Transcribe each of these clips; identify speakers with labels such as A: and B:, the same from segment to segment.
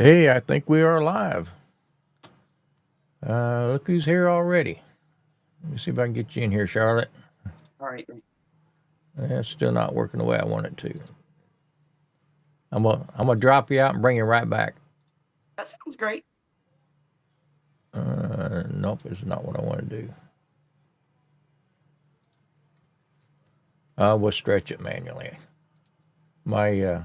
A: Hey, I think we are live. Look who's here already. Let me see if I can get you in here, Charlotte.
B: All right.
A: It's still not working the way I want it to. I'm gonna drop you out and bring you right back.
B: That sounds great.
A: Nope, it's not what I want to do. We'll stretch it manually. My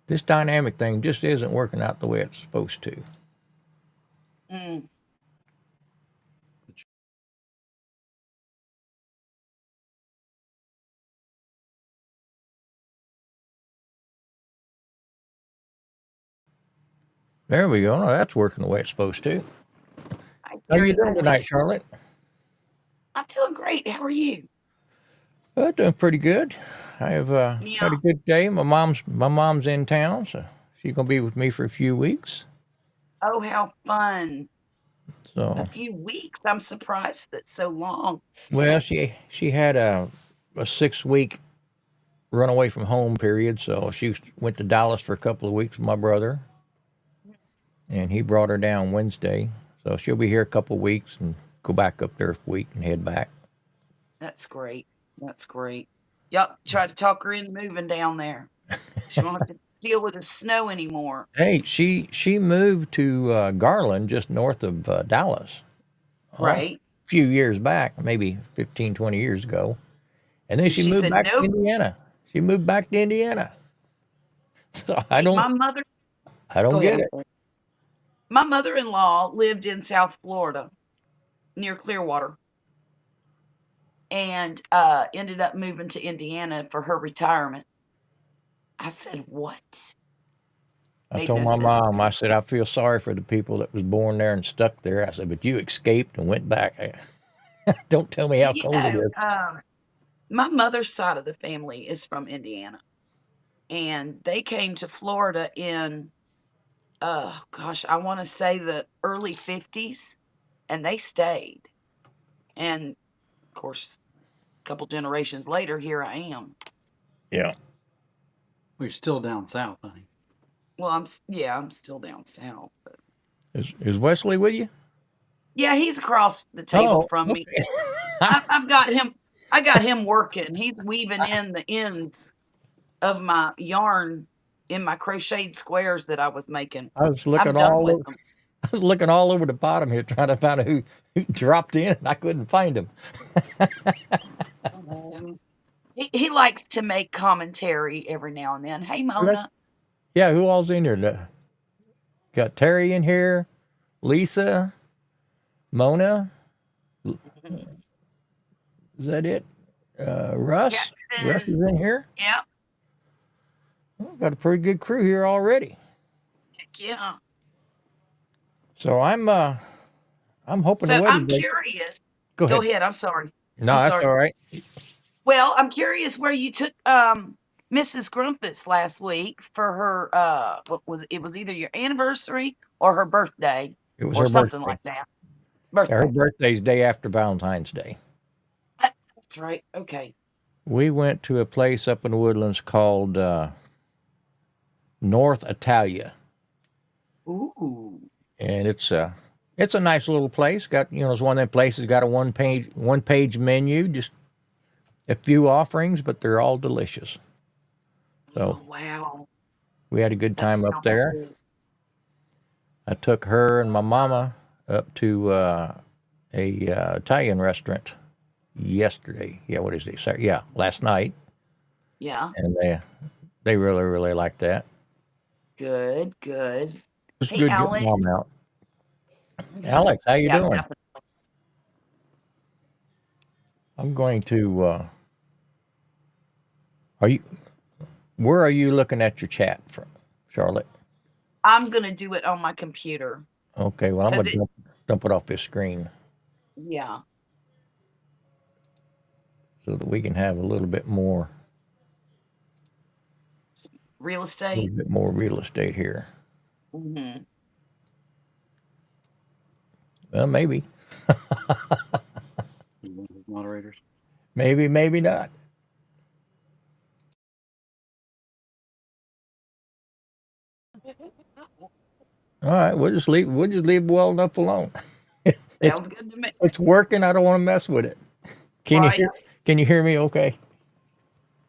A: this dynamic thing just isn't working out the way it's supposed to.
B: Mm.
A: There we go. No, that's working the way it's supposed to.
B: Hi,
A: How you
B: Terry.
A: doing tonight, Charlotte?
B: I'm doing great. How are you?
A: Doing pretty good. I have had a
B: Yeah.
A: good day. My mom's in town, so she's gonna be with me for a few weeks.
B: Oh, how fun. A
A: So,
B: few weeks. I'm surprised that's so long.
A: well, she had a 6 week run away from home period, so she went to Dallas for a couple of weeks with my brother, and he brought her down Wednesday. So she'll be here a couple of weeks and go back up there for a week and head back.
B: That's great. That's great. Yep. Tried to talk her into moving down there. She won't have to deal with the snow anymore.
A: Hey, she moved to Garland, just north of Dallas, a
B: Right.
A: few years back, maybe 15, 20 years ago. And then
B: And
A: she
B: she
A: moved
B: said,
A: back to
B: nope.
A: Indiana. She moved back to Indiana. So I
B: Hey,
A: don't I
B: go
A: don't
B: ahead.
A: get
B: I'm
A: it.
B: sorry. My mother-in-law lived in South Florida near Clearwater and ended up moving to Indiana for her retirement. I said, what?
A: I
B: Made
A: told
B: no
A: my
B: sense to
A: mom, I
B: me.
A: said, I feel sorry for the people that was born there and stuck there. I said, but you escaped and went back. Don't tell me
B: Well,
A: how cold it is.
B: my mother's side of the family is from Indiana, and they came to Florida in, gosh, I want to say the early 50s, and they stayed. And of course, a couple generations later, here I am.
A: Yeah.
C: We're still down south, honey.
B: Well, yeah, I'm still down south, but
A: Is Wesley with you?
B: yeah, he's across the table
A: Oh,
B: from me.
A: okay.
B: I've got him. I got him working. He's weaving in the ends of my yarn in my crocheted squares that I was making.
A: I was
B: I'm
A: looking
B: done
A: all
B: with
A: over,
B: them.
A: I was looking all over the bottom here trying to find out who dropped in and I couldn't find him.
B: Um, he likes to make commentary every now and then. Hey,
A: Let-
B: Mona.
A: Yeah, who all's in here? Got Terry in here, Lisa, Mona. Is that it? Russ. Russ
B: Captain.
A: is in here.
B: Yeah,
A: Well, got a pretty good crew here already.
B: heck yeah.
A: So I'm hoping the
B: So
A: weather
B: I'm
A: breaks.
B: curious.
A: Go
B: Go
A: ahead.
B: ahead. I'm sorry.
A: No,
B: I'm
A: that's
B: sorry.
A: all right.
B: Well, I'm curious where you took Mrs. Grumpus last week for her what was it? It was either your anniversary or her birthday
A: It was
B: or
A: her
B: something
A: birthday.
B: like that.
A: Yeah, her
B: Birthday.
A: birthday's day after Valentine's Day.
B: That's right. Okay.
A: We went to a place up in the woodlands called North Italia,
B: Ooh.
A: and it's a nice little place. Got it's one of them places got a one page menu, just a few offerings, but they're all delicious. So
B: Oh wow.
A: we had a good
B: That
A: time up
B: sounds
A: there.
B: good.
A: I took her and my mama up to a Italian restaurant yesterday. Yeah, what is it? Yeah, last night,
B: Yeah.
A: and they really liked that.
B: Good. Good.
A: It's
B: Hey,
A: good getting
B: Alex.
A: mom out. Alex, how you
B: Yeah,
A: doing?
B: definitely.
A: I'm going to. Are you? Where are you looking at your chat from, Charlotte?
B: I'm gonna do it on my computer
A: Okay, well I'm
B: because
A: gonna
B: it.
A: dump it off this screen
B: Yeah.
A: so that we can have
B: Real
A: a
B: estate.
A: little bit more real estate here.
B: Hmm.
A: Well, maybe,
C: You one of the moderators.
A: maybe not. All right, we'll just leave well enough alone. It's
B: Sounds good to me.
A: it's working. I don't want to mess with it. Can you
B: Right.
A: hear? Can you hear me? Okay.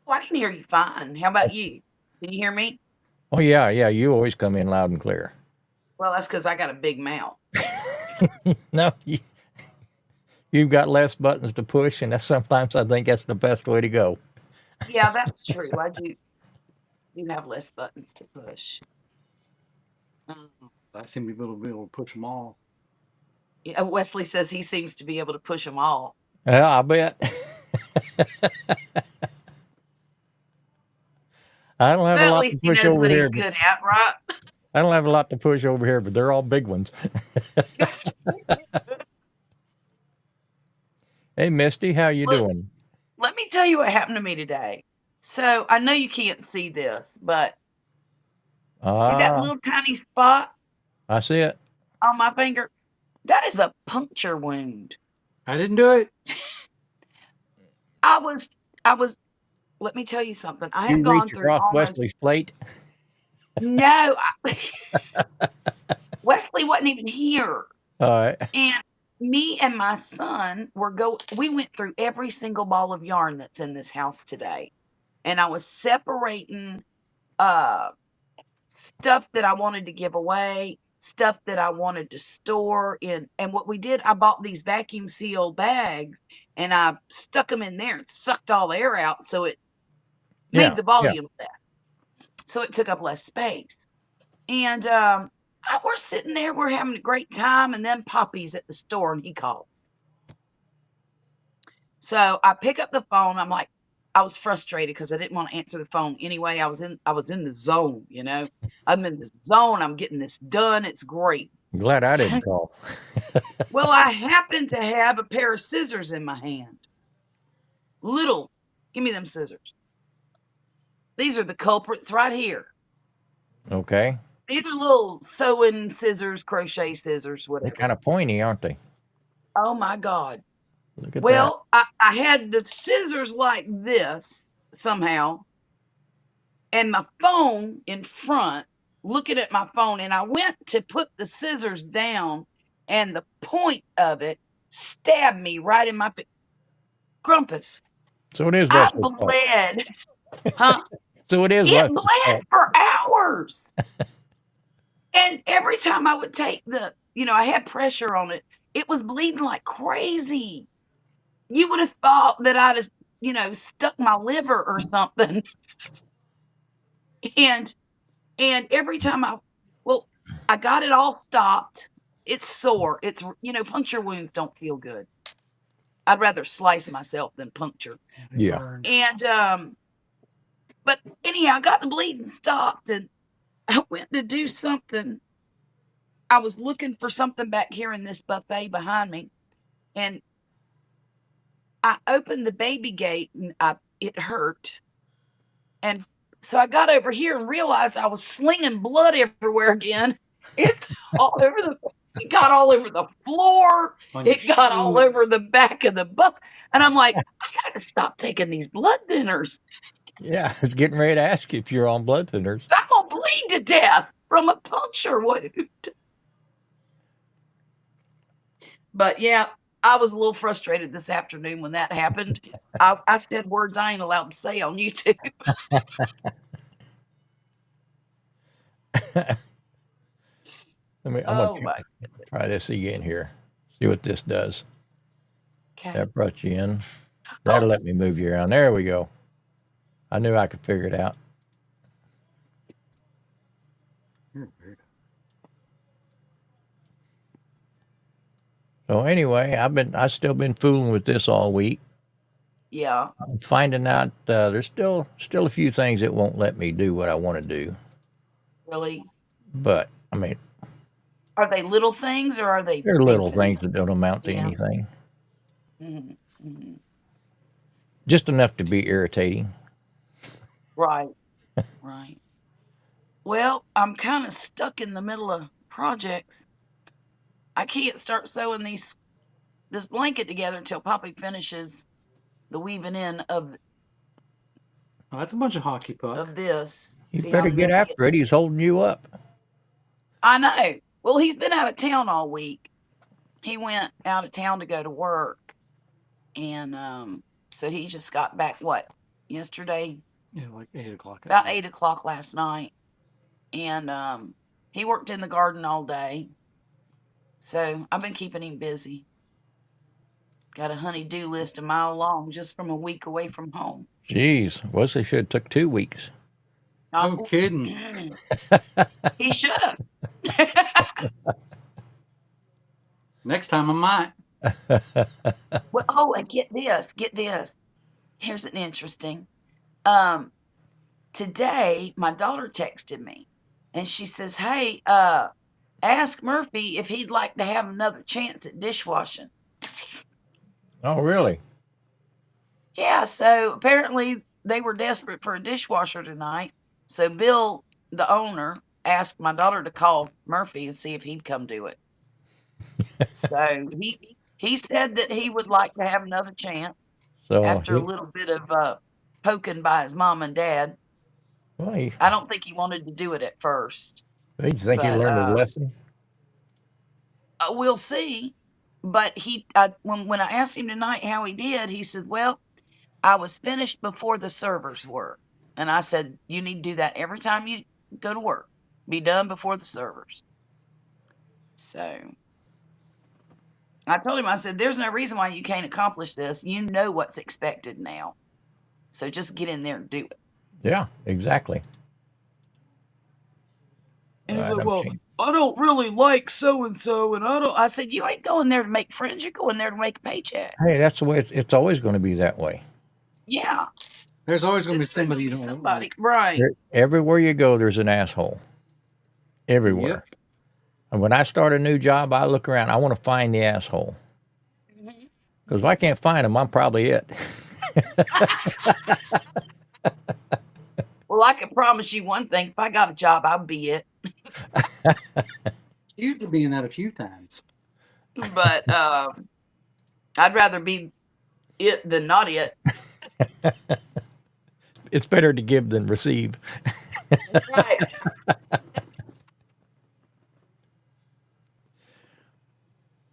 B: Well, I can hear you fine. How about you? Can you hear me?
A: Oh yeah, yeah. You always come in loud and clear.
B: Well, that's because I got a big mouth.
A: No, you've got less buttons to push, and sometimes I think that's the best way to go.
B: Yeah, that's true. I do have less buttons to push. Um,
C: I seem to be able to push them all.
B: yeah, Wesley says he seems to be able to push them all.
A: Yeah, I bet. I don't have a
B: Well, at
A: lot
B: least
A: to
B: he
A: push
B: knows
A: over
B: what he's
A: here, but
B: good at, right?
A: I don't have a lot to push over here, but they're all big ones. Hey, Misty, how you
B: Look,
A: doing?
B: let me tell you what happened to me today. So I know you can't see this, but see that
A: Ah,
B: little tiny spot
A: I see it.
B: on my finger? That is a puncture wound.
C: I didn't do it.
B: I was, I was, let me tell you something. I have
A: You
B: gone
A: reach
B: through
A: across
B: almost,
A: Wesley's plate.
B: no, Wesley wasn't even here.
A: All right.
B: And me and my son we went through every single ball of yarn that's in this house today. And I was separating uh stuff that I wanted to give away, stuff that I wanted to store in. And what we did, I bought these vacuum sealed bags and I stuck them in there and sucked all the air out so it made
A: Yeah,
B: the
A: yeah.
B: volume less. So it took up less space. And we're sitting there, we're having a great time, and then Poppy's at the store and he calls. So I pick up the phone. I'm like, I was frustrated because I didn't want to answer the phone anyway. I was in the zone, you know. I'm in the zone. I'm getting this done. It's great.
A: Glad I
B: So,
A: didn't call.
B: well, I happen to have a pair of scissors in my hand. Little, give me them scissors. These are the culprits right here.
A: Okay.
B: These are little sewing scissors, crochet scissors,
A: They're
B: whatever.
A: kind of pointy, aren't they?
B: Oh my God.
A: Look at that.
B: Well, I had the scissors like this somehow, and my phone in front, looking at my phone, and I went to put the scissors down, and the point of it stabbed me right in my Grumpus.
A: So it is
B: I
A: Wesley's fault.
B: bled, huh?
A: So it is
B: It
A: Wesley's
B: bled
A: fault.
B: for hours. And every time I would take I had pressure on it, it was bleeding like crazy. You would have thought that I'd have, stuck my liver or something. And every time well, I got it all stopped. It's sore. Puncture wounds don't feel good. I'd rather slice myself than puncture.
C: They
A: Yeah.
C: burn.
B: And but anyhow, I got the bleeding stopped and I went to do something. I was looking for something back here in this buffet behind me, and I opened the baby gate and it hurt. And so I got over here and realized I was slinging blood everywhere again. It's all over it got all over the floor.
C: On your
B: It got all over
C: shoes.
B: the back of the buff. And I'm like, I gotta stop taking these blood thinners.
A: Yeah. I was getting ready to ask you if you're on blood thinners.
B: I'm gonna bleed to death from a puncture wound. But yeah, I was a little frustrated this afternoon when that happened. I said words I ain't allowed to say on YouTube.
A: I'm gonna
B: Oh my.
A: try this again here. See what this does.
B: Okay.
A: That brought you in.
B: Oh,
A: That'll let me move you around. There we go. I knew I could figure it out.
C: You're weird.
A: So anyway, I still been fooling with this all week.
B: yeah.
A: I'm finding out there's still a few things that won't let me do what I want to do.
B: Really?
A: But I mean,
B: Are they little things or are they
A: they're
B: big
A: little
B: things?
A: things that don't amount to
B: Yeah.
A: anything.
B: Mhm, mhm.
A: Just enough to be irritating.
B: Right, right. Well, I'm kind of stuck in the middle of projects. I can't start sewing this blanket together until Poppy finishes the weaving in
C: Oh, that's a bunch of hockey puck.
B: of this.
A: You
B: See how
A: better get
B: messy it
A: after it. He's holding you up.
B: I know. Well, he's been out of town all week. He went out of town to go to work, and so he just got back. What, yesterday?
C: Yeah, like 8 o'clock.
B: About 8 o'clock last night, and he worked in the garden all day. So I've been keeping him busy. Got a honey-do list a mile long just from a week away from home.
A: Jeez, Wesley should have took 2 weeks.
C: No kidding.
B: He should have.
C: Next time I might.
B: Well, oh, and get this. Here's an interesting. Um, Today my daughter texted me, and she says, "Hey, ask Murphy if he'd like to have another chance at dishwashing."
A: Oh, really?
B: Yeah, so apparently they were desperate for a dishwasher tonight. So Bill, the owner, asked my daughter to call Murphy and see if he'd come do it. So he said that he would like to have another chance
A: So
B: after a little bit of poking by his mom and dad.
A: well,
B: I don't think he wanted to do it at first,
A: you think he
B: but
A: learned his lesson?
B: we'll see. But when I asked him tonight how he did, he said, "Well, I was finished before the servers were." And I said, "You need to do that every time you go to work. Be done before the servers." So I told him, I said, "There's no reason why you can't accomplish this. You know what's expected now. So just get in there and do it."
A: Yeah, exactly.
B: And
A: All
B: he's
A: right,
B: like,
A: I'm
B: "Well,
A: changing.
B: I don't really like so and so, and I don't." I said, "You ain't going there to make friends. You're going there to make a paycheck."
A: Hey, that's the way it's always going to be that way.
B: Yeah,
C: There's always going to
B: there's
C: be
B: always
C: somebody
B: gonna
C: you
B: be
C: don't
B: somebody,
C: like.
B: right?
A: Everywhere you go, there's an asshole. Everywhere.
C: Yep.
A: And when I start a new job, I look around. I want to find the asshole.
B: Mhm.
A: Because if I can't find him, I'm probably it.
B: Well, I can promise you one thing: if I got a job, I'll be it.
C: Accused of being that a few times.
B: But I'd rather be it than not it.
A: It's better to give than receive.
B: That's right.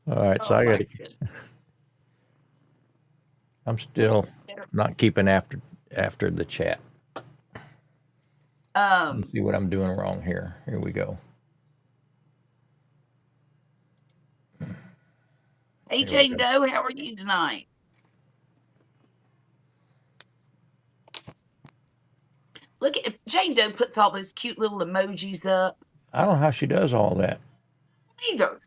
A: All right, so
B: Oh
A: I got
B: my
A: to.
B: goodness.
A: I'm still not keeping after the chat. Let me
B: Um,
A: see what I'm doing wrong here. Here we go.
B: hey
A: Here we
B: Jane
A: go.
B: Doe, how are you tonight? Look at Jane Doe puts all those cute little emojis up.
A: I don't know how she does all that.
B: Neither.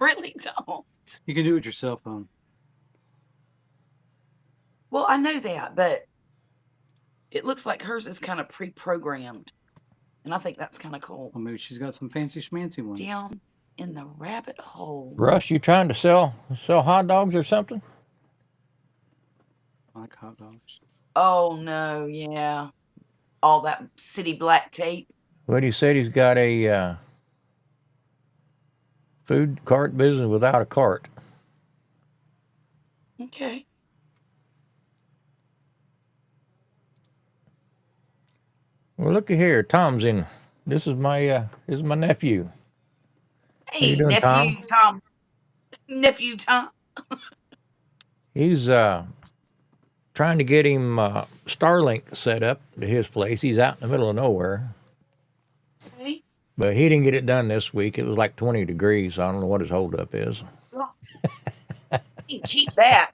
B: Really don't.
C: You can do it with your cell phone.
B: Well, I know that, but it looks like hers is kind of pre-programmed. And I think that's kind of cool.
C: Well, maybe she's got some fancy schmancy ones.
B: Down in the rabbit hole.
A: Russ, you trying to sell hot dogs or something?
C: I like hot dogs.
B: Oh no, yeah. All that city black tape.
A: Well, he said he's got a food cart business without a cart.
B: Okay.
A: Well, looky here. Tom's in. This is my nephew. How you
B: Hey,
A: doing,
B: nephew
A: Tom?
B: Tom. Nephew Tom.
A: He's trying to get him Starlink set up at his place. He's out in the middle of nowhere.
B: Okay.
A: But he didn't get it done this week. It was like 20 degrees. So I don't know what his holdup is.
B: You keep that.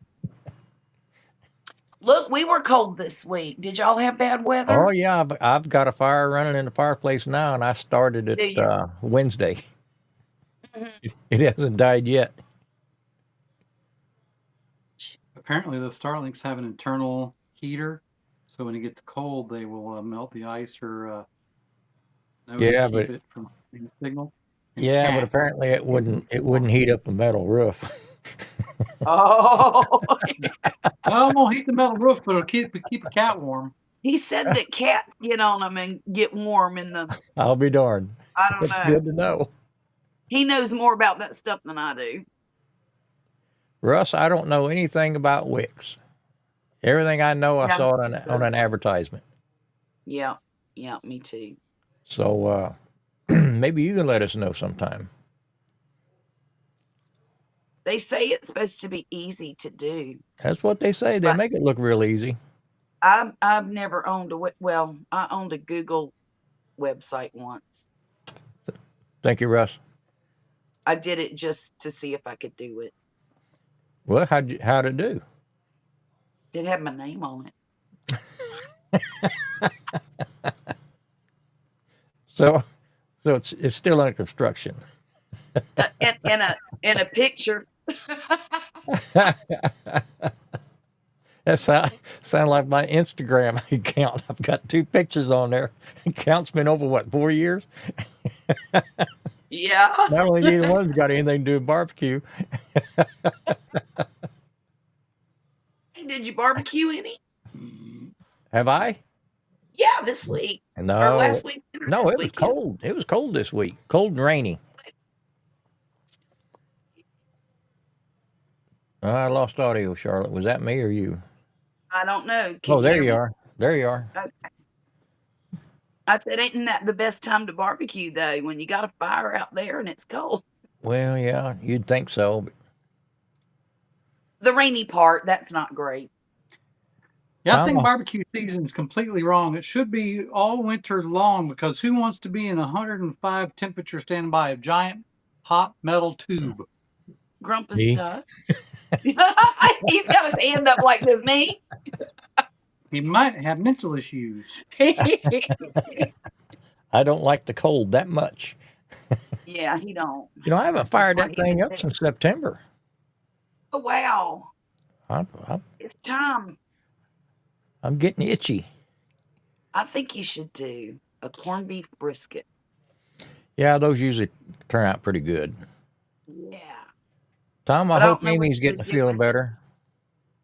B: Look, we were cold this week. Did y'all have bad weather?
A: Oh yeah, I've got a fire running in the fireplace now, and I started
B: Do
A: it
B: you?
A: Wednesday.
B: Mhm.
A: It hasn't died yet.
C: Apparently, the Starlinks have an internal heater, so when it gets cold, they will melt the ice or
A: Yeah,
C: keep
A: but
C: it from being signal. And
A: yeah, but
C: cats
A: apparently it
C: keep them
A: wouldn't
C: warm.
A: heat up a metal roof.
B: Oh,
C: Well, it won't heat the metal roof, but it'll keep a cat warm.
B: he said that cats get on them and get warm in the.
A: I'll be darned.
B: I don't
A: That's
B: know.
A: good to know.
B: He knows more about that stuff than I do.
A: Russ, I don't know anything about Wix. Everything I know, I
B: Yeah.
A: saw it on an advertisement.
B: Yeah. Yeah. Me too.
A: So maybe you can let us know sometime.
B: They say it's supposed to be easy to do,
A: That's what they say. They
B: but
A: make it look real easy.
B: I've never owned well, I owned a Google website once.
A: Thank you, Russ.
B: I did it just to see if I could do it.
A: Well, how'd it do?
B: It had my name on it.
A: So, it's still under construction.
B: In a picture.
A: That sound like my Instagram account. I've got 2 pictures on there. Account's been over what, 4 years?
B: Yeah.
A: I don't think either one's got anything to do with barbecue.
B: Hey, did you barbecue any?
A: Have I?
B: Yeah, this week or
A: No,
B: last week or
A: no.
B: this
A: It was
B: weekend.
A: cold. It was cold this week. Cold and rainy. I lost audio, Charlotte. Was that me or you?
B: I don't know. Can
A: Oh,
B: you
A: there
B: hear
A: you
B: me?
A: are. There you are.
B: Okay. I said, ain't that the best time to barbecue though? When you got a fire out there and it's cold.
A: Well, yeah, you'd think so. But
B: The rainy part, that's not great.
C: Yeah, I
A: Tom,
C: think barbecue season is completely wrong. It should be all winter long because who wants to be in 105 temperature standing by a giant hot metal tube?
B: Grumpus
A: me.
B: does. He's got his hand up like this, me.
C: He might have mental issues.
A: I don't like the cold that much.
B: Yeah, he don't.
A: I haven't
B: That's
A: fired
B: why
A: that
B: he
A: thing
B: did
A: up
B: that.
A: since September.
B: Oh wow.
A: I'm,
B: It's time.
A: I'm getting itchy.
B: I think you should do a corned beef brisket.
A: Yeah, those usually turn out pretty good.
B: Yeah.
A: Tom, I
B: But I
A: hope
B: don't know what
A: Amy's
B: you
A: getting
B: would
A: a
B: do
A: feeling
B: with it.
A: better.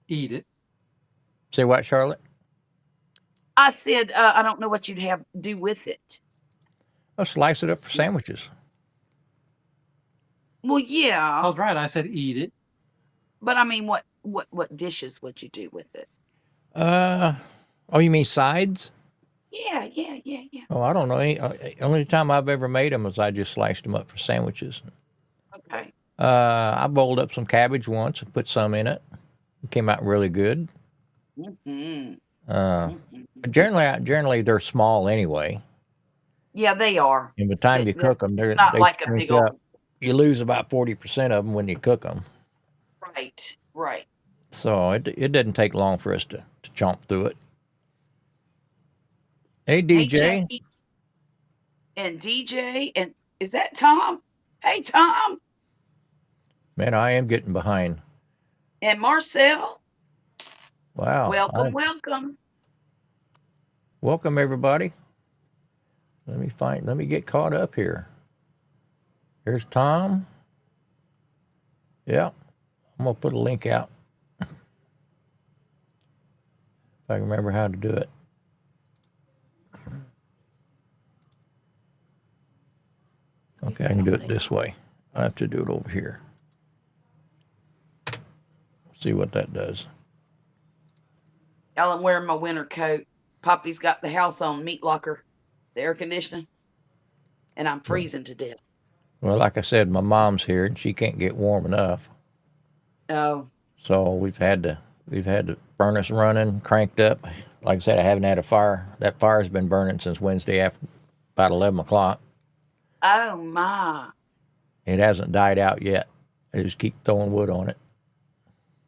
C: Eat it.
A: Say what, Charlotte?
B: I said I don't know what you'd have do with it.
A: I'll slice it up for sandwiches.
B: Well,
C: I
B: yeah,
C: was right. I said eat it.
B: but I mean, what dishes would you do with it?
A: Uh, oh, you mean sides?
B: Yeah, yeah, yeah, yeah.
A: Oh, I don't know. Only time I've ever made them was I just sliced them up for sandwiches.
B: Okay.
A: I boiled up some cabbage once and put some in it. It came out really good.
B: Hmm.
A: Uh,
B: Hmm.
A: generally they're small anyway.
B: Yeah, they are.
A: And by the time you
B: This
A: cook them,
B: not
A: they
B: like a
A: shrink
B: big
A: up.
B: old.
A: You lose about 40% of them when you cook them.
B: Right, right.
A: So it doesn't take long for us to chomp through it. Hey,
B: Hey,
A: DJ.
B: Jackie and DJ, and is that Tom? Hey, Tom
A: Man, I am getting behind.
B: and Marcel.
A: Wow.
B: Welcome, welcome.
A: Welcome, everybody. Let me get caught up here. Here's Tom. Yeah, I'm going to put a link out if I can remember how to do it. Okay, I can do it this way. I have to do it over here. See what that does.
B: Y'all, I'm wearing my winter coat. Poppy's got the house on meat locker, the air conditioning, and I'm freezing to death.
A: Well, like I said, my mom's here and she can't get warm enough.
B: Oh,
A: So we've had the furnace running, cranked up. Like I said, I haven't had a fire. That fire's been burning since Wednesday after about 11 o'clock.
B: oh my.
A: It hasn't died out yet. I just keep throwing wood on it.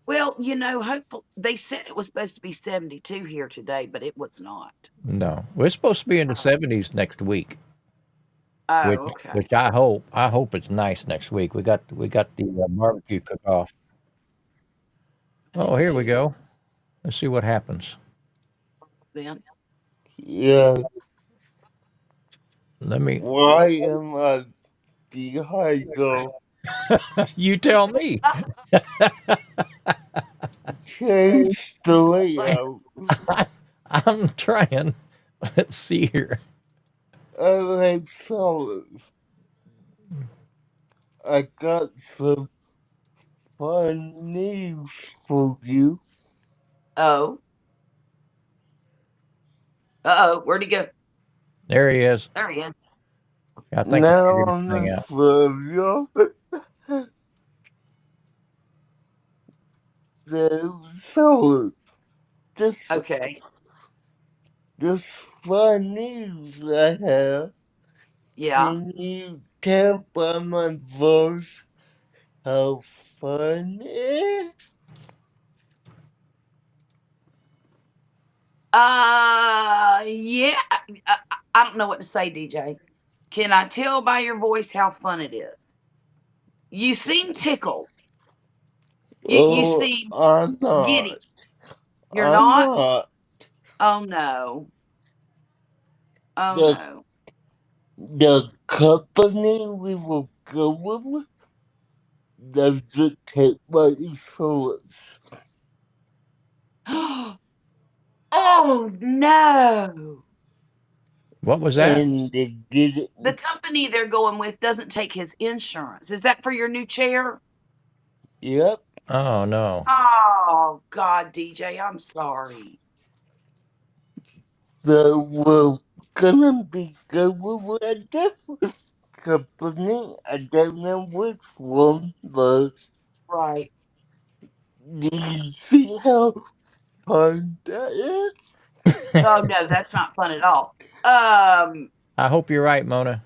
B: Well, hopefully they said it was supposed to be 72 here today, but it was not.
A: No, we're supposed to be in the 70s next week,
B: Oh,
A: which
B: okay.
A: which I hope it's nice next week. We got the barbecue cook off.
B: I do
A: Oh, here we
B: too.
A: go. Let's see what happens.
B: Then
D: Yeah,
A: Let me.
D: why am I behind though?
A: You tell me.
D: Change the
B: like,
D: layout.
A: I'm trying. Let's see here.
D: Alright, so I got some fun news for you.
B: oh, where'd he go?
A: There he is.
B: There he is.
A: I think I
D: Now
A: figured this
D: on
A: thing
D: the
A: out.
D: video, So this
B: Okay.
D: this fun news I have.
B: Yeah.
D: Can you tell by my voice how fun it is?
B: Yeah. I don't know what to say, DJ. Can I tell by your voice how fun it is? You seem tickled. You
D: Oh,
B: seem
D: I'm
B: giddy.
D: not.
B: You're
D: I'm
B: not?
D: not.
B: Oh no. Oh
D: The
B: no.
D: the company we will go with doesn't take my insurance.
B: Oh no.
A: What was that?
D: And they didn't.
B: The company they're going with doesn't take his insurance. Is that for your new chair?
D: Yep.
A: Oh no.
B: Oh God, DJ, I'm sorry.
D: So we're gonna be going with a different company. I don't know which one, but
B: Right.
D: do you see how fun that is?
B: Oh no, that's not fun at all. Um,
A: I hope you're right, Mona.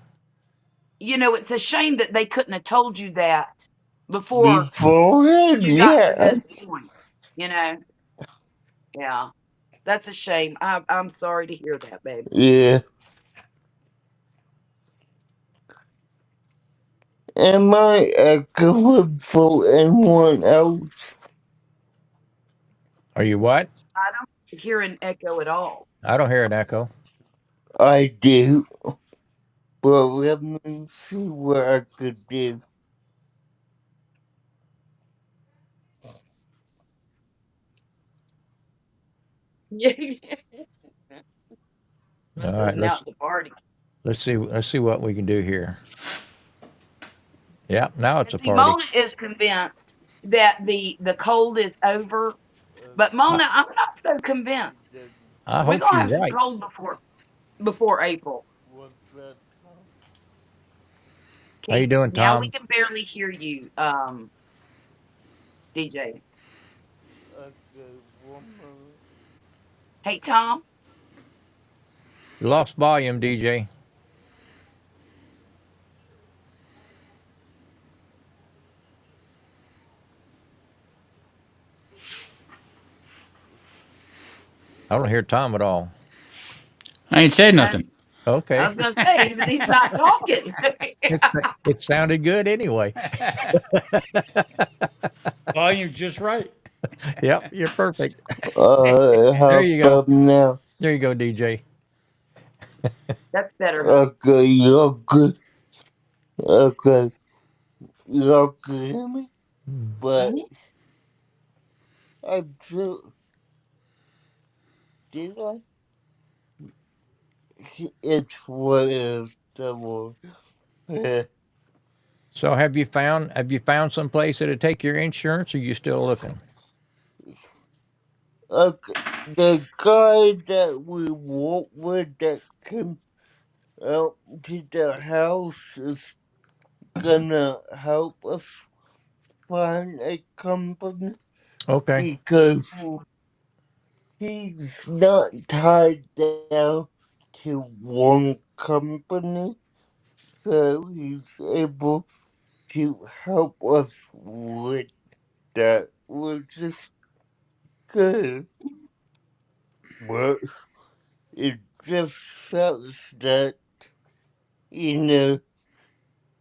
B: it's a shame that they couldn't have told you that before
D: Beforehand,
B: you got to
D: yeah.
B: this point. You know? Yeah. That's a shame. I'm sorry to hear that, babe.
D: Yeah. Am I echoing for anyone else?
A: Are you what?
B: I don't hear an echo at all.
A: I don't hear an echo.
D: I do, but let me see what I could do.
B: Yeah.
A: All
B: Must
A: right,
B: listen out at the party.
A: let's see what we can do here. Yeah, now it's
B: And
A: a
B: see,
A: party.
B: Mona is convinced that the cold is over. But
A: I,
B: Mona, I'm not so convinced.
A: I
B: We're
A: hope
B: gonna
A: she's
B: have some
A: right.
B: cold before April.
A: How you
B: Okay,
A: doing,
B: now we
A: Tom?
B: can barely hear you, DJ. Hey, Tom.
A: You lost volume, DJ. I don't hear Tom at all.
E: I ain't said
B: Uh,
E: nothing.
B: I
A: Okay,
B: was gonna say he's not talking.
A: it sounded good anyway.
E: Volume's just right.
A: Yep, you're perfect. There
D: How
A: you go.
D: about now?
A: There you go, DJ.
B: That's better, honey.
D: Okay, you're good. Okay, you're good hear me? But
B: Hmm.
D: I do, did I? It's what is the word?
A: So have you found some place that'll take your insurance, or you still looking?
D: Okay, the guy that we work with that came out to the house is gonna help us find a company
A: Okay.
D: because he's not tied down to one company, so he's able to help us with that, which is good. But it just shows that, you know,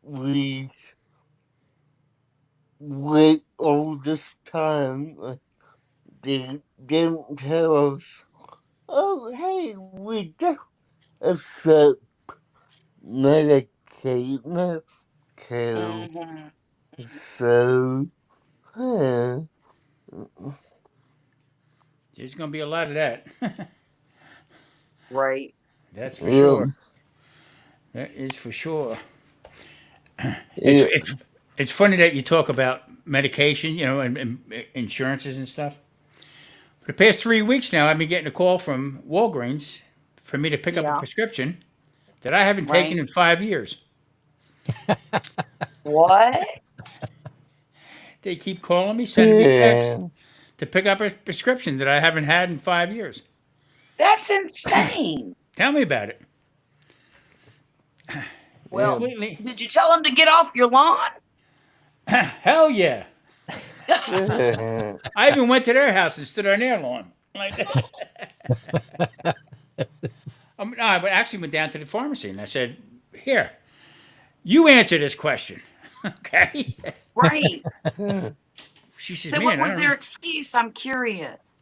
D: we wait all this time. They didn't tell us, oh, hey, we just accept Medicaid now.
B: Hmm.
D: So, huh,
E: There's going to be a lot of that.
B: Right.
E: That's for
D: yeah,
E: sure. That is for sure. It's
D: yeah,
E: it's it's funny that you talk about medication, and insurances and stuff. For the past 3 weeks now, I've been getting a call from Walgreens for me to pick up a
B: Yeah.
E: prescription that I haven't taken
B: Right.
E: in 5 years.
B: What?
E: They keep calling me, sending me texts.
D: yeah.
E: to pick up a prescription that I haven't had in 5 years.
B: That's insane.
E: Tell me about it.
D: Yeah.
B: Well,
E: Completely.
B: did you tell them to get off your lawn?
E: Hell yeah.
D: Yeah.
E: I even went to their house and stood on their lawn. Like that. No, I actually went down to the pharmacy and I said, "Here, you answer this question." Okay.
B: Right.
E: She says,
B: So what
E: "Man, I
B: was their
E: don't
B: excuse? I'm curious.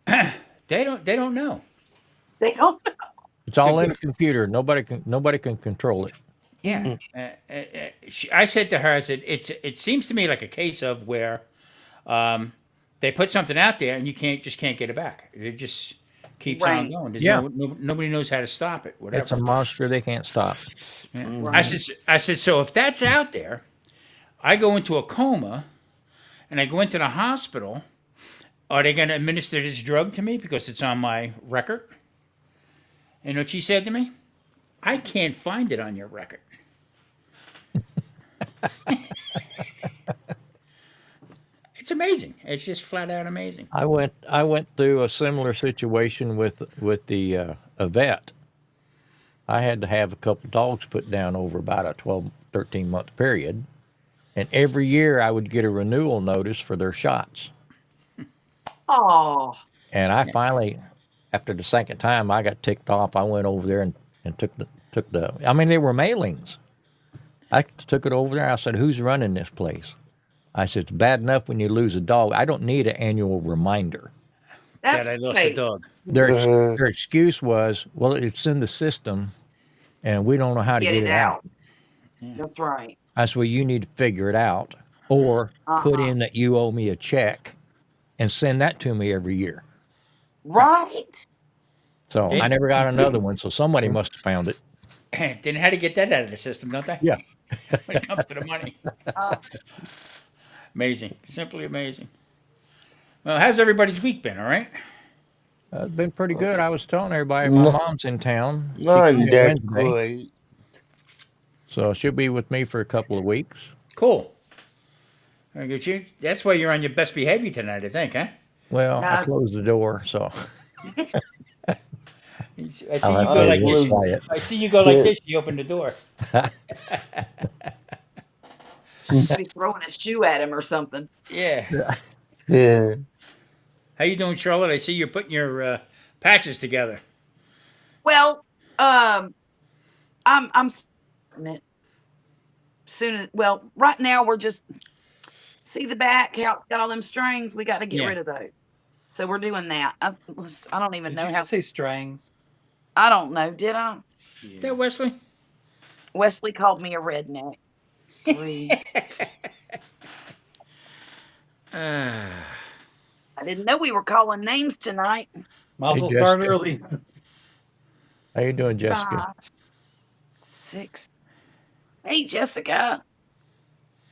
E: know." They don't know.
B: They don't.
A: It's all in the computer. Nobody can control it.
E: Yeah. I said to her, I said, it seems to me like a case of where um, they put something out there and you can't get it back. It just keeps on
B: Right.
E: going. There's
A: Yeah.
E: nobody knows how to stop it.
A: It's a
E: Whatever.
A: monster they can't stop.
E: Yeah.
B: Right.
E: I said, so if that's out there, I go into a coma and I go into the hospital. Are they going to administer this drug to me because it's on my record? And you know what she said to me? I can't find it on your record. It's amazing. It's just flat out amazing.
A: I went through a similar situation with the a vet. I had to have a couple dogs put down over about a 12, 13 month period, and every year I would get a renewal notice for their shots.
B: Oh,
A: And I
E: Yeah.
A: finally, after the second time, I got ticked off. I went over there and took the. I mean, they were mailings. I took it over there. I said, "Who's running this place?" I said, "It's bad enough when you lose a dog. I don't need an annual reminder."
B: that's
E: That I lost a
B: right.
E: dog.
A: Their excuse was, "Well, it's in the system, and we don't know how to
B: Get
A: get
B: it
A: it out."
B: out. That's right.
A: I said, "Well, you need to figure it out, or put
B: Uh-huh.
A: in that you owe me a check, and send that to me every year."
B: Right.
A: So I
E: They
A: never got another one. So somebody must have found it.
E: they know how to get that out of the system, don't they?
A: Yeah.
E: When it comes to the money.
B: Uh,
E: Amazing. Simply amazing. Well, how's everybody's week been? All right?
A: It's been pretty good. I was telling everybody my
D: Not,
A: mom's in town. She
D: not
A: came
D: that
A: Wednesday,
D: great.
A: so she'll be with me for a couple of weeks.
E: Cool. I get you. That's why you're on your best behavior tonight, I think, huh?
A: Well, I
B: uh,
A: closed the door, so
E: I see
A: I'll
E: you
A: have
E: go
A: to
E: like
A: be
E: this.
A: quiet.
E: I see you go like this. You open the door.
B: be throwing a shoe at him or something.
E: Yeah.
D: Yeah.
E: How you doing, Charlotte? I see you're putting your patches together.
B: Well, I'm starting it soon. Well, right now we're just see the back how it's got all them strings. We got to get
E: Yeah.
B: rid of those. So we're doing that. I don't even
C: Did
B: know
C: you
B: how.
C: just say strings?
B: I don't know. Did I?
E: Is that Wesley?
B: Wesley called me a redneck. Rude. I didn't know we were calling names tonight.
C: Might as
A: Hey,
C: well start
A: Jessica.
C: early.
A: How you doing, Jessica?
B: 5, 6. Hey, Jessica.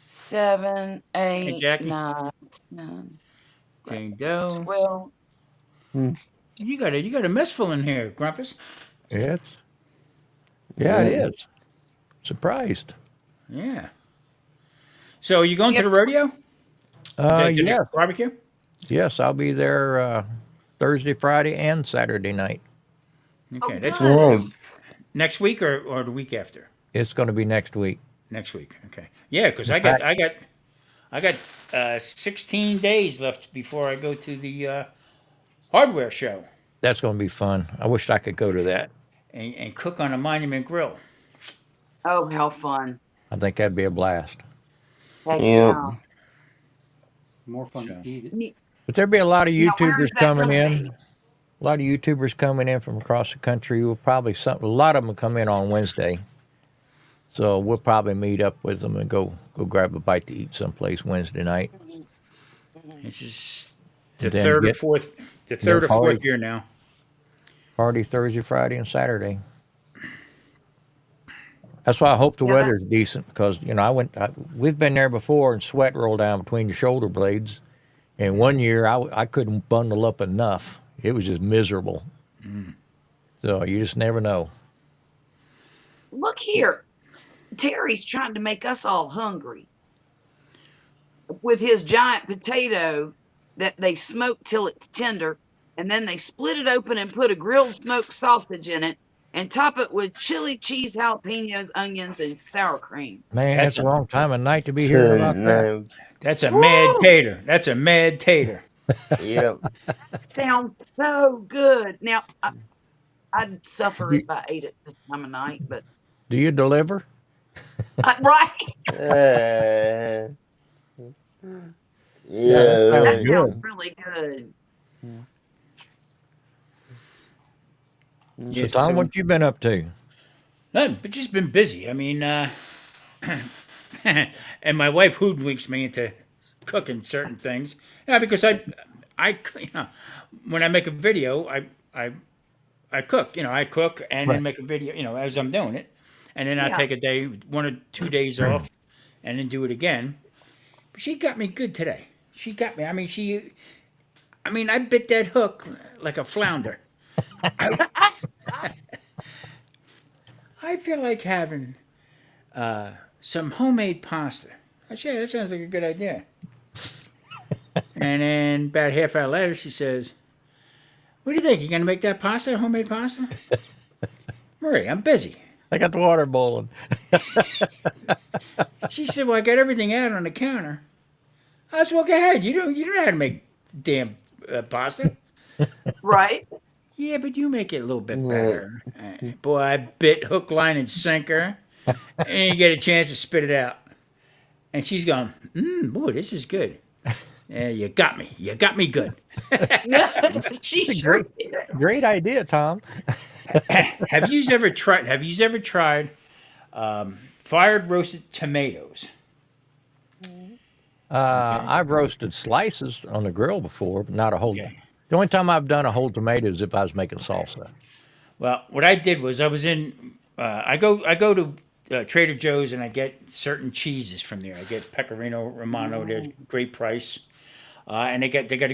B: 7,
E: Hey,
B: 8,
E: Jackie.
B: 9, 10,
E: Jane Doe.
B: 12.
E: You got a mess full in here, Grumpus.
A: Yes. Yeah, it
D: Yeah.
A: is. Surprised.
E: Yeah. So are you going to
B: Yep.
E: the rodeo? To the
A: Yes,
E: barbecue?
A: yes, I'll be there Thursday, Friday, and Saturday night.
E: Okay.
B: Oh,
E: That's
B: good.
D: Yeah.
E: next week or the week after?
A: It's going to be next week.
E: Next week. Okay. Yeah, because
A: In
E: I got
A: fact,
E: I got 16 days left before I go to the hardware show
A: that's going to be fun. I wish I could go to that.
E: and cook on a monument grill.
B: Oh, how fun.
A: I think that'd be a blast.
B: Heck
D: Yep.
B: yeah.
C: More fun
E: So.
C: to eat it.
A: But there'll be a lot of
B: Now, where is
A: YouTubers
B: that
A: coming
B: going to
A: in.
B: be?
A: A lot of YouTubers coming in from across the country. We'll probably a lot of them will come in on Wednesday. So we'll probably meet up with them and go grab a bite to eat someplace Wednesday night.
E: This is
A: And
E: the
A: then
E: third or
A: get
E: fourth the
A: then
E: third or fourth
A: party
E: year now.
A: party Thursday, Friday, and Saturday. That's why I hope the
B: Yeah, that,
A: weather's decent because we've been there before and sweat rolled down between your shoulder blades. And one year I couldn't bundle up enough. It was just miserable. So you just never know.
B: look here. Terry's trying to make us all hungry with his giant potato that they smoke till it's tender, and then they split it open and put a grilled smoked sausage in it and top it with chili cheese, jalapenos, onions, and sour cream.
A: Man,
E: That's
A: it's the
E: a
A: wrong time of night to be hearing about that.
D: Tonight.
E: that's a mad
B: Woo!
E: tater. That's a mad tater.
D: Yep.
B: Sounds so good. Now, I'd suffer
A: Do,
B: if I ate it this time of night, but
A: do you deliver?
B: right,
D: Uh,
A: Yeah, that sounds
B: that
D: yeah.
B: sounds
A: good.
B: really good.
A: So,
E: Yes,
A: Tom,
E: so
A: what you been up to?
E: nothing, but just been busy. I mean, and my wife hoodwinks me into cooking certain things. Yeah, because you know, when I make a video, I cook. You know, I cook and then
A: Right.
E: make a video. You know, as I'm doing it, and then I
B: Yeah.
E: take a day, 1 or 2 days off, and then do it again. But she got me good today. She got me. I mean, I bit that hook like a flounder. I, I feel like having some homemade pasta. I said, that sounds like a good idea. And then about half hour later, she says, "What do you think? You gonna make that pasta, homemade pasta?" Marie, I'm busy.
A: I got the water boiling.
E: She said, "Well, I got everything out on the counter." I said, "Well, go ahead. You don't know how to make damn pasta."
B: Right.
E: Yeah, but you make it a little bit
D: Yeah.
E: better. Boy, I bit hook, line, and sinker, and you get a chance to spit it out. And she's going, boy, this is good. Yeah, you got me. You got me good.
B: She sure
A: Great,
B: did.
A: great idea, Tom.
E: Have you ever tried? Have you ever tried fired roasted tomatoes? Okay.
A: I've roasted slices on the grill before, but not a whole.
E: Okay.
A: The only time I've done a whole tomato is if I was making salsa.
E: Well, what I did was I was in. I go to Trader Joe's and I get certain cheeses from there. I get Pecorino Romano. They're great price. And they got a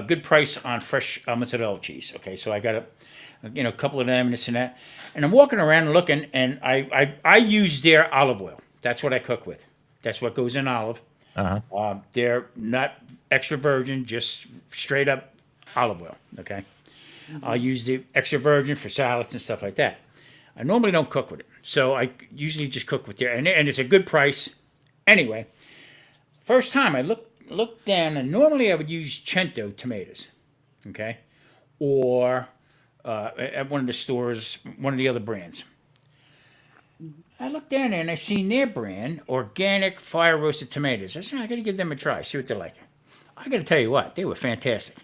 E: good price on fresh mozzarella cheese. Okay, so I got a couple of them and this and that, and I'm walking around and looking, and I use their olive oil. That's what I cook with. That's what goes in olive.
A: Uh huh.
E: They're not extra virgin, just straight up olive oil. Okay, I'll use the extra virgin for salads and stuff like that. I normally don't cook with it, so I usually just cook with their, and it's a good price. Anyway, first time I looked down, and normally I would use Cento tomatoes, okay, or at one of the stores, one of the other brands. I looked down there and I seen their brand, organic fire roasted tomatoes. I said, I got to give them a try, see what they're like. I got to tell you what, they were fantastic.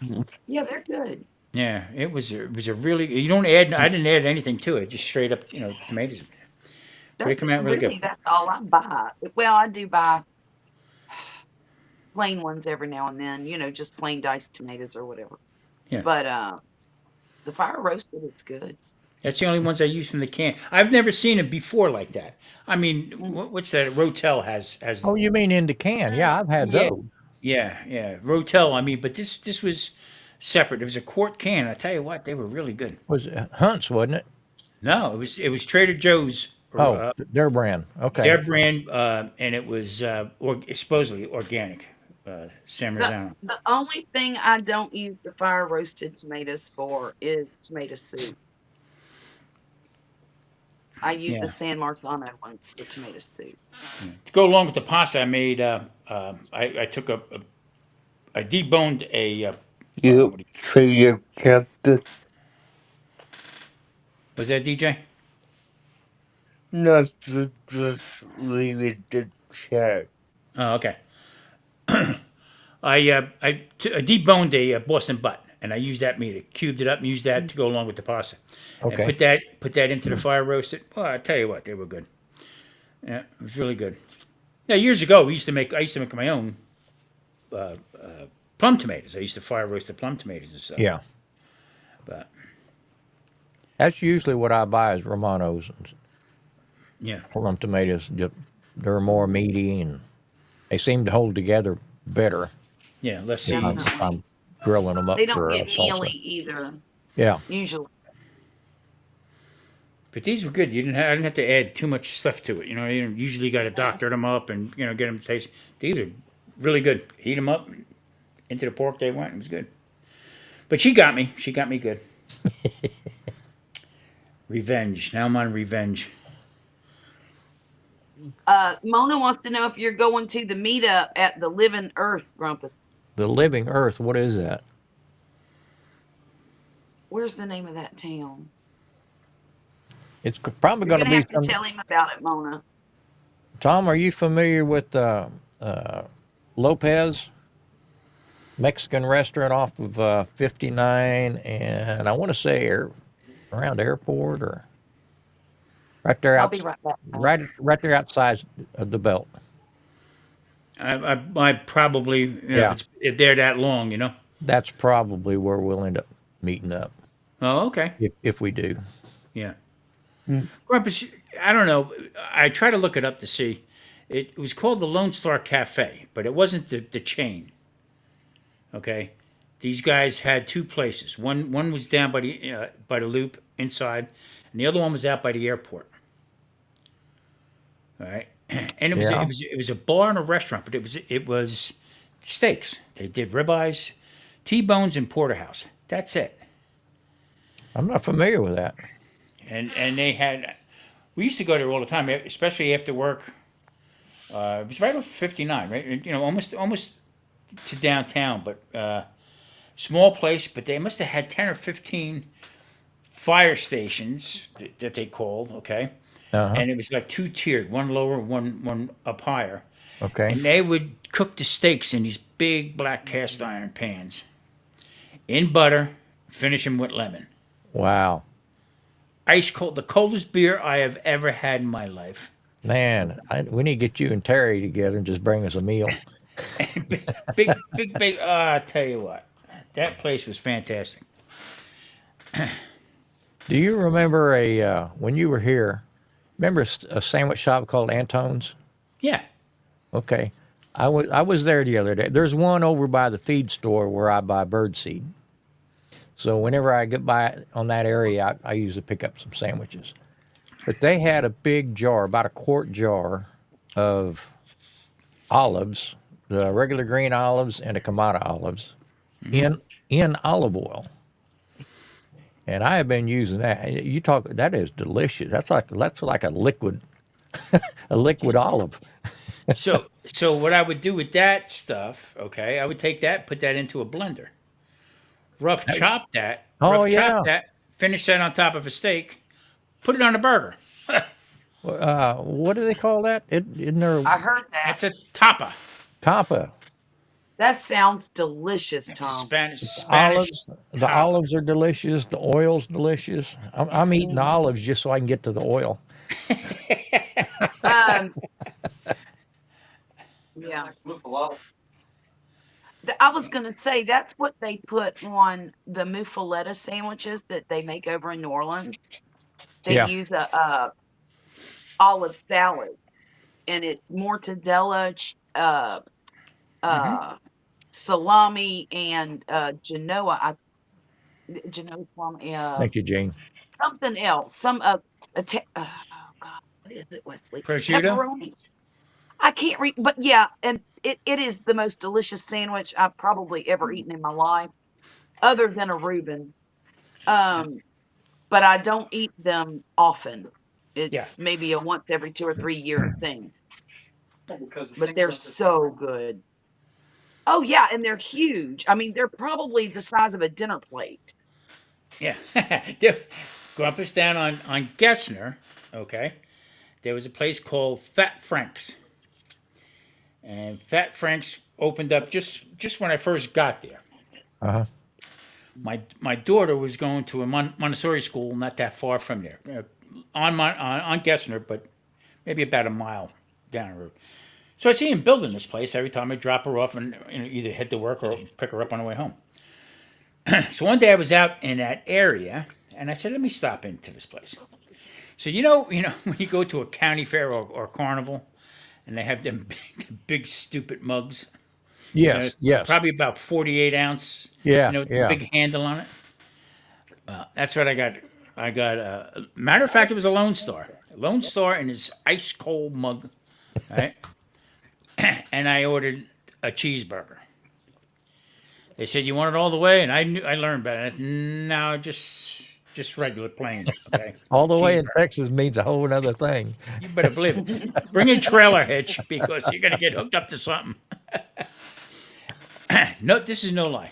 B: Yeah, they're good.
E: Yeah, it was a really, you don't add, I didn't add anything to it, just straight up, tomatoes. But it
B: That's
E: came out really good.
B: really that's all I buy. Well, I do buy plain ones every now and then, just plain diced tomatoes or whatever.
E: Yeah.
B: But the fire roasted is good.
E: That's the only ones I use from the can. I've never seen it before like that. I mean,
B: Mm.
E: what's that? Rotel has.
A: Oh, you mean in the can? Yeah, I've had
E: Yeah,
A: those.
E: yeah. Rotel. I mean, but this was separate. It was a quart can. I tell you what, they were really good.
A: Was Hunt's, wasn't it?
E: No, it was Trader Joe's,
A: Oh, their brand. Okay.
E: their brand, and it was supposedly organic, San
B: The
E: Marzano.
B: the only thing I don't use the fire roasted tomatoes for is tomato soup. I use the
E: Yeah.
B: San Marzano ones for tomato soup.
E: To go along with the pasta I made, I took I deboned
D: You
E: what
D: so you kept the
E: was that, DJ?
D: not to just leave it to chat.
E: Oh, okay. I deboned a Boston butt, and I used that meat. I cubed it up and used that to go along with the pasta, and
A: Okay.
E: put that into the fire roasted. Well, I tell you what, they were good. Yeah, it was really good. Now, years ago, I used to make my own plum tomatoes. I used to fire roast the plum tomatoes and stuff.
A: Yeah.
E: But
A: That's usually what I buy is Romano's and
E: yeah,
A: plum tomatoes. They're more meaty and they seem to hold together better
E: yeah, less
A: if I'm,
E: seeds.
A: if I'm grilling them up
B: They don't
A: for
B: get mealy
A: salsa.
B: either,
A: Yeah.
B: usually.
E: But these were good. I didn't have to add too much stuff to it. You usually got to doctor them up and get them to taste. These are really good. Heat them up, Into the pork they went. It was good. But she got me. She got me good. Revenge. Now I'm on revenge.
B: Mona wants to know if you're going to the meetup at the Living Earth, Grumpus.
A: The Living Earth. What is that?
B: Where's the name of that town?
A: It's probably
B: You're
A: going to
B: gonna
A: be
B: have to
A: some.
B: tell him about it, Mona.
A: Tom, are you familiar with Lopez Mexican restaurant off of 59 and I want to say around airport or right there
B: I'll be
A: out
B: right back.
A: right there outside of the belt.
E: I probably,
A: Yeah,
E: if they're that long,
A: that's probably where we'll end up meeting up
E: Oh, okay.
A: if we do.
E: Yeah.
D: Mm.
E: Grumpus, I don't know. I try to look it up to see. It was called the Lone Star Cafe, but it wasn't the chain. Okay. These guys had two places. One was down by the loop inside, and the other one was out by the airport. All right. And
A: Yeah,
E: it was a bar and a restaurant, but it was steaks. They did ribeyes, T-bones, and porterhouse. That's it.
A: I'm not familiar with that.
E: And they had. We used to go there all the time, especially after work. It was right off 59, right? Almost to downtown, but small place. But they must have had 10 or 15 fire stations that they called. Okay,
A: Uh-huh.
E: and it was like two tiered, one lower, one up higher,
A: Okay.
E: and they would cook the steaks in these big black cast iron pans in butter, finish them with lemon.
A: Wow.
E: Ice cold, the coldest beer I have ever had in my life.
A: Man, we need to get you and Terry together and just bring us a meal.
E: Big. I tell you what, that place was fantastic.
A: Do you remember when you were here? Remember a sandwich shop called Antone's?
E: Yeah.
A: Okay. I was there the other day. There's one over by the feed store where I buy birdseed. So whenever I get by on that area, I usually pick up some sandwiches. But they had a big jar, about a quart jar of olives, the regular green olives and the Kamada olives, in olive oil. And I have been using that. You talk that is delicious. That's like a liquid olive.
E: So what I would do with that stuff, okay, I would take that, put that into a blender,
A: Oh
E: rough chop
A: yeah.
E: that, finish that on top of a steak, put it on a burger.
A: What do they call that? Isn't there
B: I heard that.
E: That's a tapa.
A: tapa?
B: That sounds delicious,
E: That's a
B: Tom.
E: Spanish
A: Olives. The
E: tapa.
A: olives are delicious. The oil's delicious. I'm eating the olives just so I can get to the oil.
B: Um, yeah. I was going to say that's what they put on the muffaletta sandwiches that they make over in New Orleans. They
A: Yeah.
B: use a olive salad, and it's mortadella,
E: Hmm.
B: salami, and Genoa salami,
A: Thank you, Jane.
B: something else, oh God, what is it, Wesley?
E: Prosciutto.
B: Pepperoni. I can't read, but yeah, and it is the most delicious sandwich I've probably ever eaten in my life, other than a Reuben. Um, but I don't eat them often.
E: Yeah.
B: It's maybe a once every 2 or 3 year thing,
C: Because
B: but they're so good. Oh yeah, and they're huge. I mean, they're probably the size of a dinner plate.
E: Yeah. Grumpus down on Gessner, okay, there was a place called Fat Frank's. And Fat Frank's opened up just when I first got there.
A: Uh-huh.
E: My daughter was going to a Montessori school not that far from there, on Gessner, but maybe about a mile down the road. So I see him building this place every time I drop her off and either head to work or pick her up on the way home. So one day I was out in that area and I said, let me stop into this place. So when you go to a county fair or carnival and they have them big stupid mugs,
A: Yes. Yes.
E: probably about 48 ounce,
A: Yeah.
E: with the
A: Yeah.
E: big handle on it. That's what I got. Matter of fact, it was a Lone Star. Lone Star in his ice cold mug, right? And I ordered a cheeseburger. They said you want it all the way, and I learned better. No, just regular plain. Okay,
A: All the way in
E: cheeseburger.
A: Texas means a whole other thing.
E: You better believe it. Bring a trailer hitch because you're gonna get hooked up to something. No, this is no lie.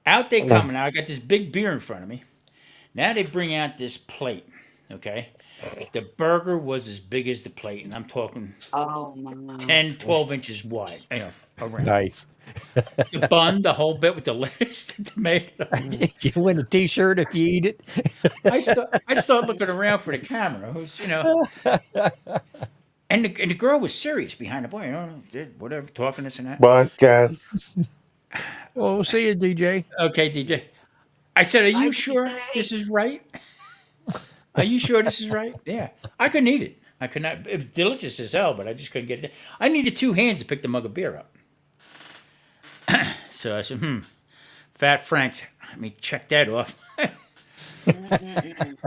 E: Out they come now. I got this big beer in front of me. Now they bring out this plate. Okay, the burger was as big as the plate, and I'm talking
B: Oh my.
E: 10, 12 inches wide. Around.
A: Nice.
E: The bun, the whole bit with the lettuce, the tomato.
A: You win a T-shirt if you eat it.
E: I start looking around for the camera. And the girl was serious behind the bar. Whatever, talking this and that.
F: Podcast.
A: Well, we'll see you, DJ.
E: Okay, DJ. I said, "Are
B: Bye,
E: you sure
B: DJ.
E: this is right? Are you sure this is right?" Yeah. I couldn't eat it. I could not. It was delicious as hell, but I just couldn't get it. I needed two hands to pick the mug of beer up. So I said, Fat Frank, let me check that off.
B: Mm-mm-mm.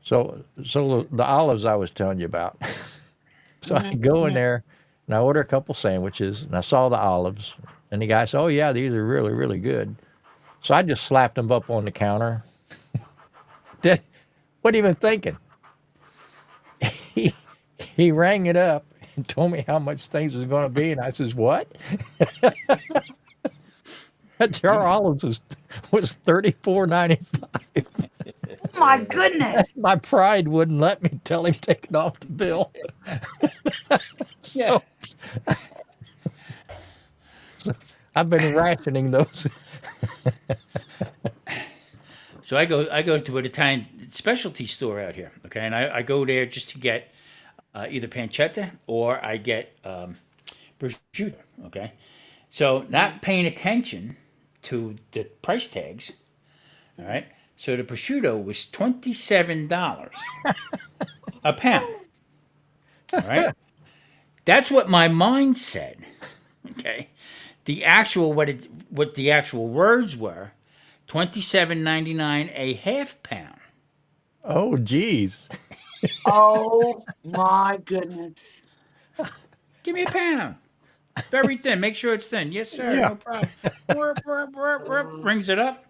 A: So the olives I was telling you about. So I go in there and I order a couple sandwiches and I saw the olives and the guy said, "Oh yeah, these are really, really good." So I just slapped them up on the counter. Did, what even thinking? He he rang it up and told me how much things was going to be, and I says, "What?" That jar of olives was $34.95.
B: Oh my goodness.
A: My pride wouldn't let me tell him take it off the bill.
E: Yeah.
A: So I've been rationing those.
E: So I go to an Italian specialty store out here, okay, and I go there just to get either pancetta or I get prosciutto, okay. So not paying attention to the price tags, all right. So the prosciutto was $27 a pound, all right. That's what my mind said, okay. The actual what the actual words were. 27.99 a half pound.
A: Oh, geez.
B: Oh my goodness.
E: Give me a pound. Very thin. Make sure it's thin. Yes, sir.
A: Yeah.
E: No problem. Warp, warp, warp, warp. Brings it up.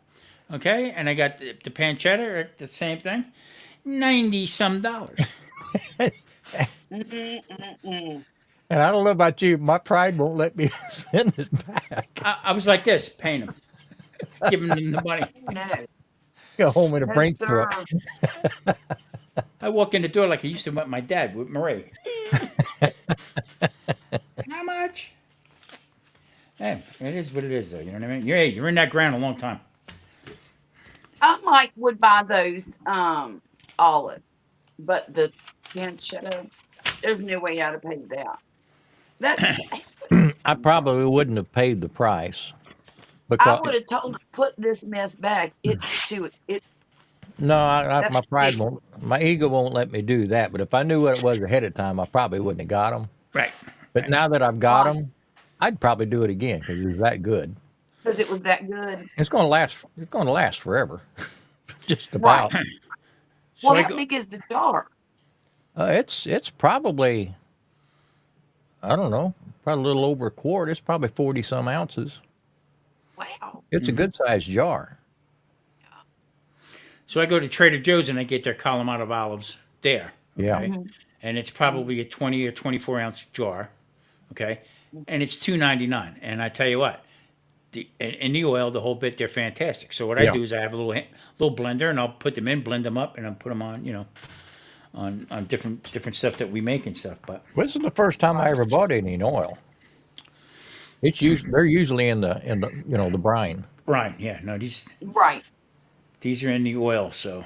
E: Okay. And I got the pancetta, the same thing. 90 some dollars.
B: Mm-mm-mm-mm.
A: And I don't know about you, my pride won't let me send it back.
E: I was like this, paying them, giving them the money.
B: No.
A: Go home in a
B: No,
A: brink truck.
B: sir.
E: I walk in the door like I used to with my dad, with Marie. How much? Hey, it is what it is, though. You know what I mean? You're in that ground a long time.
B: I might would buy those olive, but the pancetta, there's no way I'd have paid that. That
A: I probably wouldn't have paid the price
B: I
A: because
B: would have told her put this mess back. It's too it.
A: no,
B: That's
A: my pride
B: ridiculous.
A: won't, my ego won't let me do that. But if I knew what it was ahead of time, I probably wouldn't have got them.
E: Right.
A: But
E: Right.
A: now that I've got
B: Right.
A: them, I'd probably do it again because it's that good.
B: Because it was that good.
A: It's going to last. It's going to last forever. Just
B: Right.
A: about.
E: So
B: Well,
E: I
B: how
E: go.
B: big is the jar?
A: It's probably, I don't know, probably a little over a quart. It's probably 40 some ounces.
B: Wow.
A: It's a good sized jar.
E: So I go to Trader Joe's and I get their Kalamata olives there.
A: Yeah.
E: Okay.
B: Mhm.
E: And it's probably a 20 or 24 ounce jar. Okay. And it's $2.99. And I tell you what, in the oil, the whole bit, they're fantastic. So what I
A: Yeah.
E: do is I have a little blender and I'll put them in, blend them up, and I'll put them on, on different stuff that we make and stuff. But
A: This is the first time I ever bought any in oil. It's usually they're usually in the the brine.
E: Brian, yeah, no,
B: Right.
E: these are in the oil. So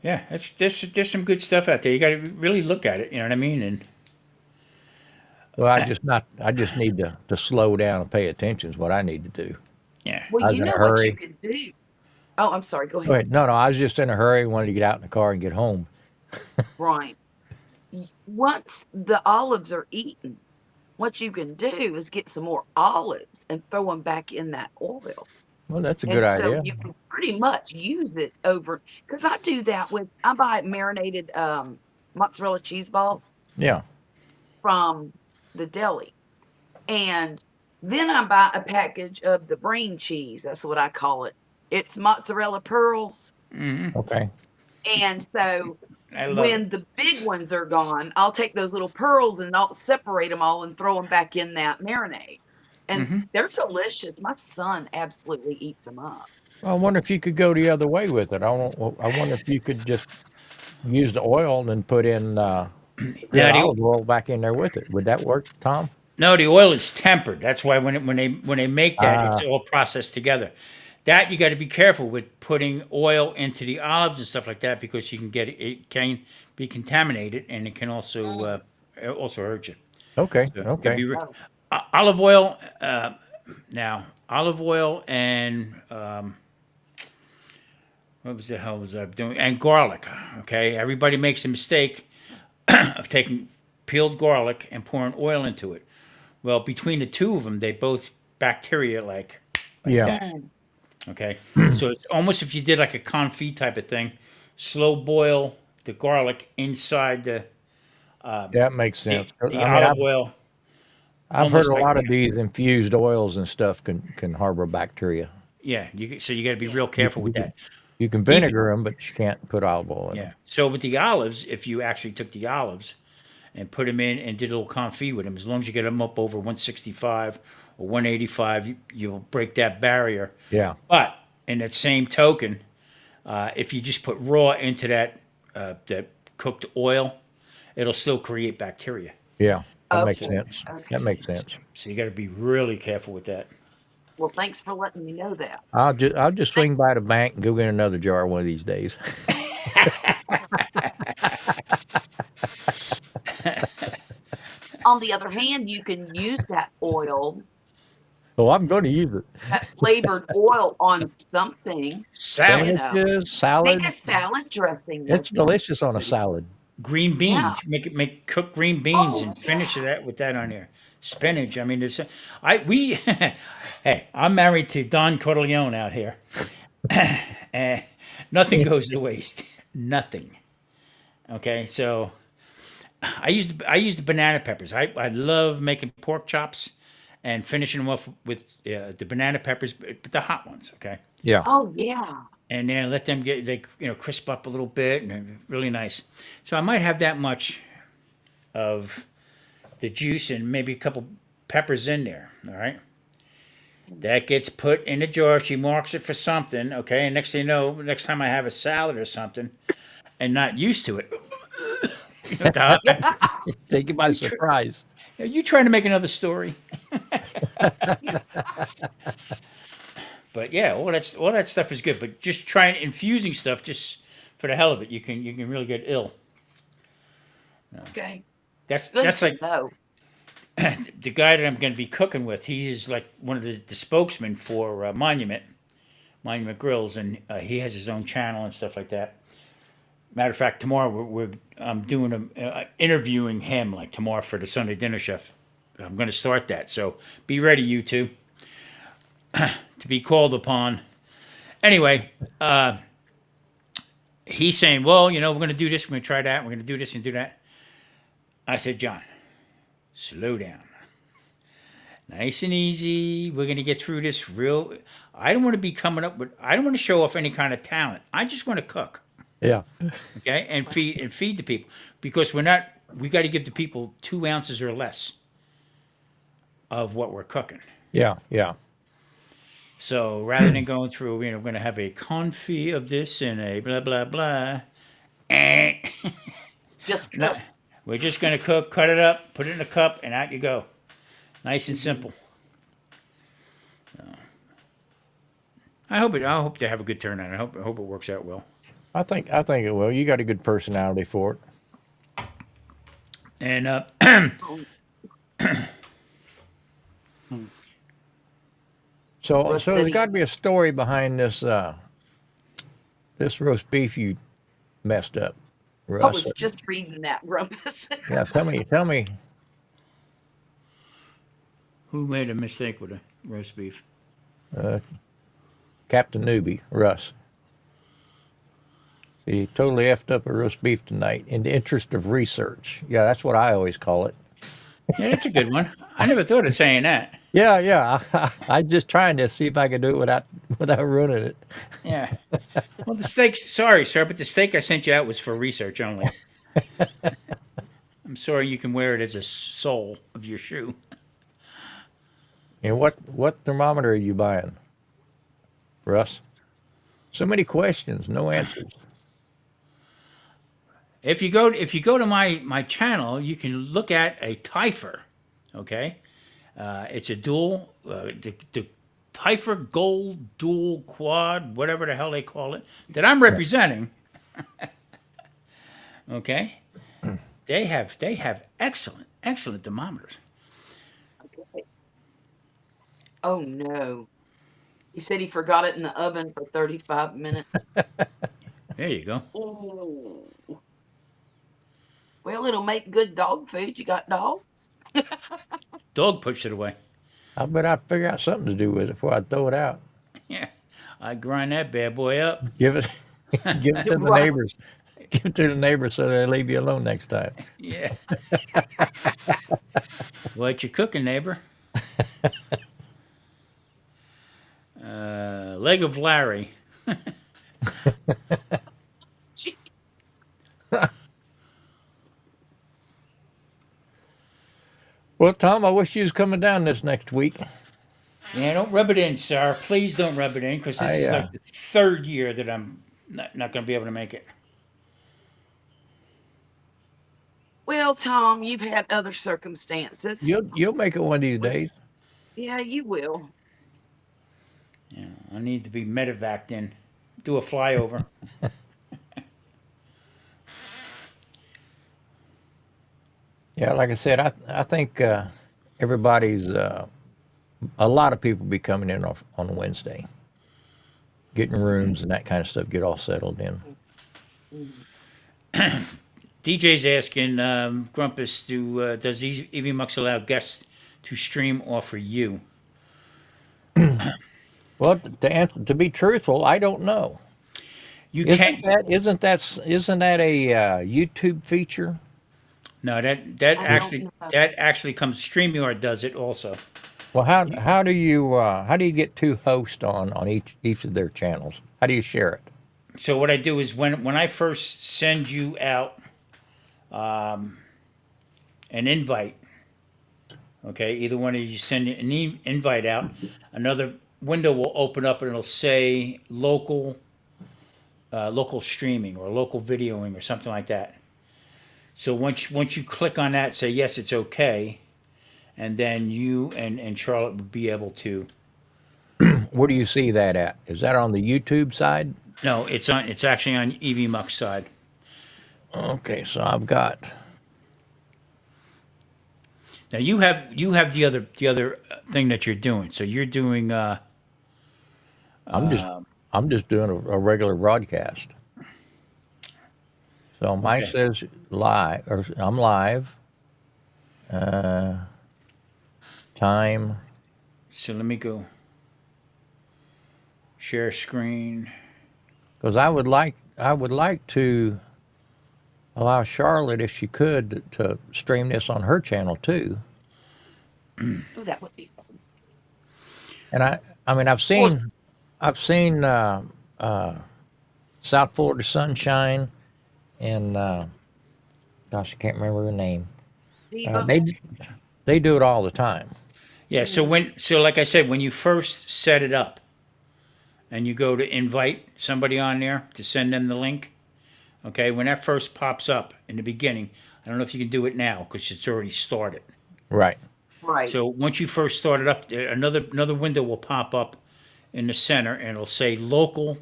E: yeah, there's some good stuff out there. You got to really look at it. You know what I mean? And
A: Well, I just need to slow down and pay attention is what I need to do.
E: yeah,
B: Well,
A: I was
B: you
A: in a
B: know what you
A: hurry.
B: could do. Oh, I'm sorry. Go
A: Go
B: ahead.
A: ahead. No, I was just in a hurry, wanted to get out in the car and get home.
B: Right. Once the olives are eaten, what you can do is get some more olives and throw them back in that oil.
A: Well, that's a good
B: And so
A: idea.
B: you can pretty much use it over, because I do that with, I buy marinated mozzarella cheese balls.
A: Yeah.
B: from the deli. And then I buy a package of the brain cheese. That's what I call it. It's mozzarella pearls.
E: Hmm.
A: Okay.
B: And so
E: I love it.
B: when the big ones are gone, I'll take those little pearls and I'll separate them all and throw them back in that marinade. And
E: Hmm.
B: they're delicious. My son absolutely eats them up.
A: Well, I wonder if you could go the other way with it. I wonder if you could just use the oil and then put in good
E: Now the
A: olive oil back in there with it. Would that work, Tom?
E: no, the oil is tempered. That's why when they make that, it's
A: Ah,
E: all processed together. That you got to be careful with putting oil into the olives and stuff like that because you can get it can be contaminated and it can
B: Mm.
E: also hurt you.
A: okay.
E: So you got to
A: Okay.
E: be
B: Oh,
E: olive oil. Now olive oil and what was the hell was I doing? And garlic. Okay, everybody makes a mistake of taking peeled garlic and pouring oil into it. Well, between the two of them, they both bacteria like
A: Yeah.
E: that.
B: mm.
E: Okay, so it's almost if you did like a confit type of thing, slow boil the garlic inside
A: That makes sense.
E: the
A: I mean,
E: olive oil,
A: I've heard
E: almost
A: a
E: like
A: lot
E: that.
A: of these infused oils and stuff can harbor bacteria.
E: Yeah. So you got to be
B: Yeah.
E: real
A: You
E: careful
A: can,
E: with
A: you can
E: that.
A: you can
E: Even
A: vinegar them, but you can't put olive oil in
E: yeah.
A: them.
E: So with the olives, if you actually took the olives and put them in and did a little confit with them, as long as you get them up over 165 or 185, you'll break that barrier.
A: Yeah.
E: But in that same token, if you just put raw into that cooked oil, it'll still create bacteria.
A: Yeah. That makes
B: Okay.
E: So,
A: sense. That
B: Okay.
A: makes sense.
E: so you got to be really careful with that.
B: Well, thanks for letting me know that.
A: I'll just swing by the bank and go get another jar one of these days.
B: On the other hand, you can use that oil,
A: Oh, I'm going to use it.
B: that flavored oil on something,
E: Salad,
B: you know.
A: Sandwiches,
B: Make a
A: salads.
B: salad dressing with
A: It's
B: them.
A: delicious on a salad.
E: green
B: Yeah.
E: beans, make cook green beans
B: Oh,
E: and finish
B: yeah.
E: that with that on there. Spinach. I mean, there's I we. Hey, I'm married to Don Corleone out here, and nothing goes to waste. Nothing. Okay, so I use the banana peppers. I love making pork chops and finishing them off with the banana peppers, but the hot ones. Okay,
A: Yeah.
B: Oh, yeah.
E: and then let them get they crisp up a little bit and they're really nice. So I might have that much of the juice and maybe a couple peppers in there. All right, that gets put in a jar. She marks it for something. Okay, and next thing you know, next time I have a salad or something and not used to it,
B: Yeah.
A: Take it by
E: you tr-
A: surprise.
E: are you trying to make another story? But yeah, all that stuff is good. But just trying infusing stuff just for the hell of it, you can really get ill.
B: Okay. Good
E: That's
B: to
E: like
B: know.
E: the guy that I'm going to be cooking with. He is like one of the spokesmen for Monument Grills, and he has his own channel and stuff like that. Matter of fact, tomorrow I'm doing interviewing him like tomorrow for the Sunday Dinner Chef. I'm going to start that, so be ready, you two, to be called upon. Anyway, he's saying, well, we're going to do this, we're going to try that, we're going to do this and do that. I said, John, slow down. Nice and easy. We're going to get through this real. I don't want to be coming up with, I don't want to show off any kind of talent. I just want to cook,
A: Yeah.
E: okay? And feed the people because we got to give the people 2 ounces or less of what we're cooking.
A: Yeah. Yeah.
E: So rather than going through, we're going to have a confit of this and a blah, blah, blah. Eh.
B: Just
E: No,
B: cook.
E: we're just going to cook, cut it up, put it in a cup, and out you go. Nice and
B: Mhm.
E: simple. I hope they have a good turnout. I hope it works out well.
A: I think it will. You got a good personality for it.
E: And
B: Oh,
C: Hmm.
A: So
B: Rust
A: there's
B: City.
A: got to be a story behind this roast beef you messed up,
B: I
A: Russ.
B: was just reading that, Grumpus.
A: Yeah, tell me.
E: who made a mistake with the roast beef?
A: Uh, Captain Newbie, Russ. He totally effed up a roast beef tonight in the interest of research. Yeah, that's what I always call it.
E: Yeah, that's a good one. I never thought of saying that.
A: Yeah, yeah. I'm just trying to see if I can do it without ruining it.
E: Yeah. Well, the steak. Sorry, sir, but the steak I sent you out was for research only. I'm sorry you can wear it as a sole of your shoe.
A: And what thermometer are you buying, Russ? So many questions, no answers.
E: If you go to my channel, you can look at a Typher. Okay, it's a dual the Typher Gold Dual Quad, whatever the hell they call it, that I'm representing. Okay, they have excellent thermometers.
B: Oh no. He said he forgot it in the oven for 35 minutes.
E: There you go.
B: Ooh. Well, it'll make good dog food. You got dogs?
E: Dog pushed it away.
A: I bet I'd figure out something to do with it before I throw it out.
E: Yeah, I grind that bad boy up.
A: Give it, give it to the
B: Right.
A: neighbors. Give it to the neighbors so they leave you alone next time.
E: Yeah. What you cooking, neighbor? Leg of Larry.
B: Gee.
A: Well, Tom, I wish you was coming down this next week.
E: Yeah, don't rub it in, sir. Please don't rub it in, because this
A: I
E: is like the third year that I'm not going to be able to make it.
B: Well, Tom, you've had other circumstances.
A: you'll make it one of these days.
B: Yeah, you will.
E: Yeah, I need to be medevaced in. Do a flyover.
A: Yeah, like I said, I think everybody's a lot of people be coming in on Wednesday, getting rooms and that kind of stuff, get all settled in.
B: Mhm.
E: DJ's asking Grumpus, does EV Mux allow guests to stream or for you?
A: Well, to be truthful, I don't know.
E: You
A: Isn't
E: can't.
A: that a YouTube feature?
E: No, that
B: I don't
E: actually
B: know.
E: that actually comes. StreamYard does it also.
A: Well, how do you get two hosts on each of their channels? How do you share it?
E: So what I do is when I first send you out um, an invite, okay, either one of you send an invite out, another window will open up and it'll say local streaming or local videoing or something like that. So once you click on that, say yes, it's okay, and then you and Charlotte would be able to.
A: Where do you see that at? Is that on the YouTube side?
E: No, it's actually on EV Muck's side.
A: Okay, so I've got.
E: Now you have the other thing that you're doing. So you're doing
A: I'm just I'm just doing a regular broadcast. So mine
E: okay.
A: says live, or I'm live. Uh, time.
E: So let me go share screen.
A: Because I would like to allow Charlotte, if she could, to stream this on her channel too.
B: Oh, that would be fun.
A: And I mean,
B: Or
A: I've seen South Florida Sunshine and gosh, I can't remember her name. Uh,
B: Diva.
A: they they do it all the time.
E: Yeah. So like I said, when you first set it up, and you go to invite somebody on there to send them the link. Okay, when that first pops up in the beginning, I don't know if you can do it now because it's already started.
A: Right.
B: Right.
E: So once you first start it up, another window will pop up in the center, and it'll say local,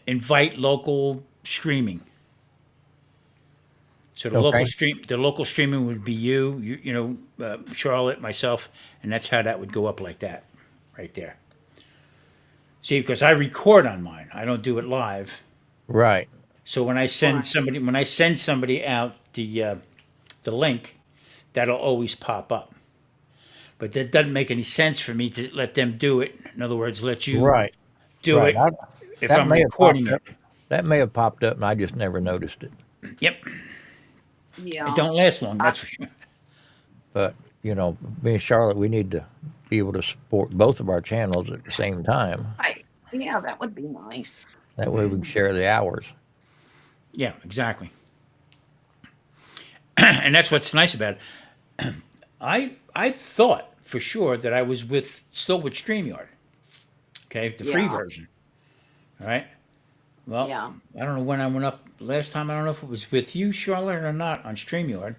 E: invite local streaming. So
A: Okay.
E: the local streaming would be Charlotte, myself, and that's how that would go up like that, right there. See, because I record on mine, I don't do it live.
A: Right.
E: So when
B: Right.
E: I send somebody out the link, that'll always pop up. But that doesn't make any sense for me to let them do it. In other words, let you
A: Right.
E: do
A: Right.
E: it if
A: That
E: I'm
A: may have
E: recording
A: popped up.
E: it.
A: That may have popped up and I just never noticed it.
E: Yep.
B: Yeah.
E: It don't last long,
B: I,
E: that's for sure.
A: But, me and Charlotte, we need to be able to support both of our channels at the same time.
B: yeah, that would be nice.
A: That way we can share the hours.
E: Yeah, exactly. And that's what's nice about it. I thought for sure that I was still with StreamYard. Okay, the free
B: Yeah.
E: version. All right. Well,
B: Yeah.
E: I don't know when I went up last time. I don't know if it was with you, Charlotte, or not on StreamYard.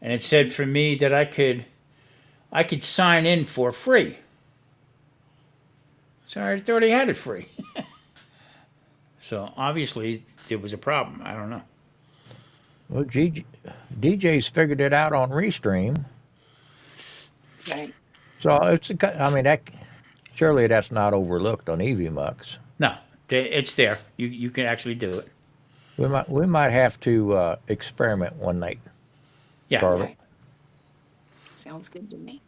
E: And it said for me that I could sign in for free. So I already had it free. So obviously there was a problem. I don't know.
A: Well, DJ's figured it out on Restream.
B: Okay.
A: So surely that's not overlooked on EVMux.
E: No, it's there. You can actually do it.
A: We might have to experiment one night,
E: Yeah.
A: Charlotte.
B: Okay. Sounds good to me.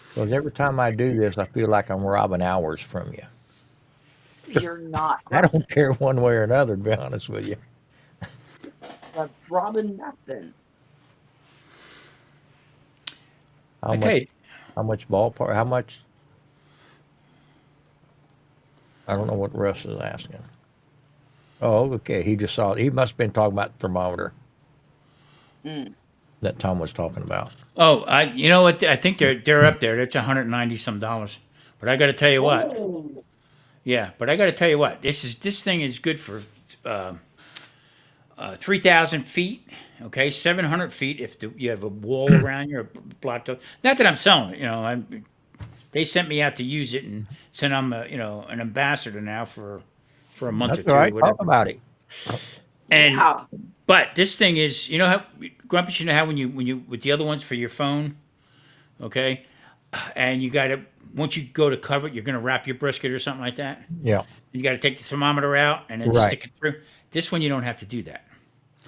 A: Because every time I do this, I feel like I'm robbing hours from you.
B: You're not
A: I don't care one way or another, to be honest with you.
B: robbing nothing.
A: How much?
E: Okay.
A: How much ballpark? How much? I don't know what Russ is asking. Oh, okay. He just saw. He must have been talking about the thermometer
B: Mm.
A: that Tom was talking about.
E: Oh, you know what? I think they're up there. That's $190 some. But I got to tell you what.
B: Oh,
E: Yeah, but I got to tell you what. This thing is good for 3,000 feet. Okay, 700 feet if you have a wall around you or blocked up. Not that I'm selling it. They sent me out to use it and said I'm an ambassador now for a month
A: That's
E: or
A: all
E: two,
A: right.
E: whatever.
A: Talk about it.
E: And
B: yeah.
E: but this thing is, how Grumpus, how when you with the other ones for your phone, okay, and you got to once you go to cover it, you're going to wrap your brisket or something like that.
A: Yeah.
E: You got to take the thermometer out and then
A: Right.
E: stick it through. This one you don't have to do that.